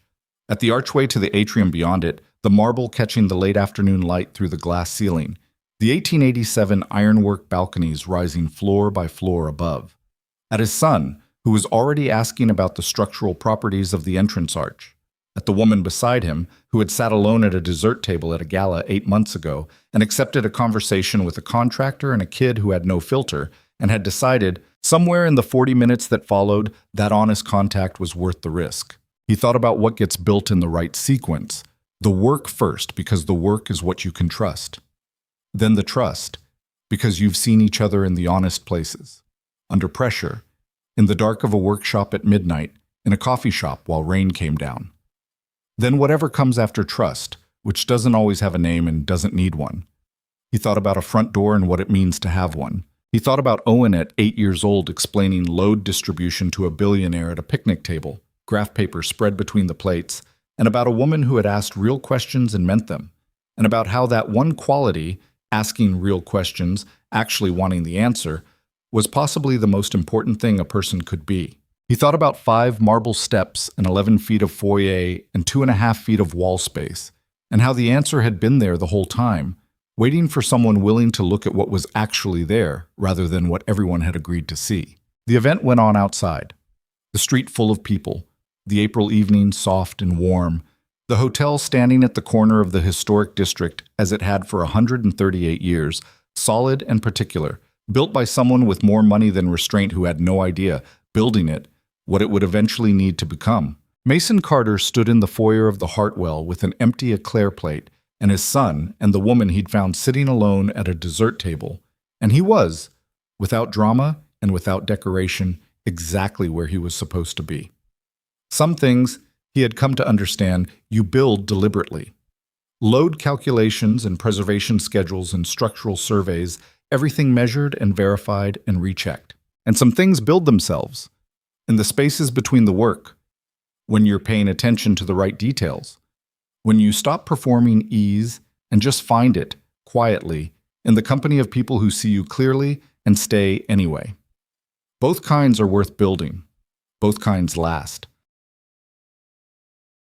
[SPEAKER 1] At the archway to the atrium beyond it, the marble catching the late afternoon light through the glass ceiling, the 1887 ironwork balconies rising floor by floor above. At his son, who was already asking about the structural properties of the entrance arch. At the woman beside him, who had sat alone at a dessert table at a gala 8 months ago and accepted a conversation with a contractor and a kid who had no filter, and had decided, somewhere in the 40 minutes that followed, that honest contact was worth the risk. He thought about what gets built in the right sequence. The work first, because the work is what you can trust. Then the trust, because you've seen each other in the honest places. Under pressure, in the dark of a workshop at midnight, in a coffee shop while rain came down. Then whatever comes after trust, which doesn't always have a name and doesn't need one. He thought about a front door and what it means to have one. He thought about Owen at 8 years old explaining load distribution to a billionaire at a picnic table, graph paper spread between the plates, and about a woman who had asked real questions and meant them, and about how that one quality, asking real questions, actually wanting the answer, was possibly the most important thing a person could be. He thought about 5 marble steps and 11 feet of foyer and 2.5 feet of wall space, and how the answer had been there the whole time, waiting for someone willing to look at what was actually there rather than what everyone had agreed to see. The event went on outside. The street full of people, the April evening soft and warm, the hotel standing at the corner of the historic district as it had for 138 years, solid and particular, built by someone with more money than restraint who had no idea, building it, what it would eventually need to become. Mason Carter stood in the foyer of the Hartwell with an empty eclair plate and his son and the woman he'd found sitting alone at a dessert table, and he was, without drama and without decoration, exactly where he was supposed to be. Some things, he had come to understand, you build deliberately. Load calculations and preservation schedules and structural surveys, everything measured and verified and rechecked. And some things build themselves, in the spaces between the work, when you're paying attention to the right details, when you stop performing ease and just find it, quietly, in the company of people who see you clearly and stay anyway. Both kinds are worth building. Both kinds last.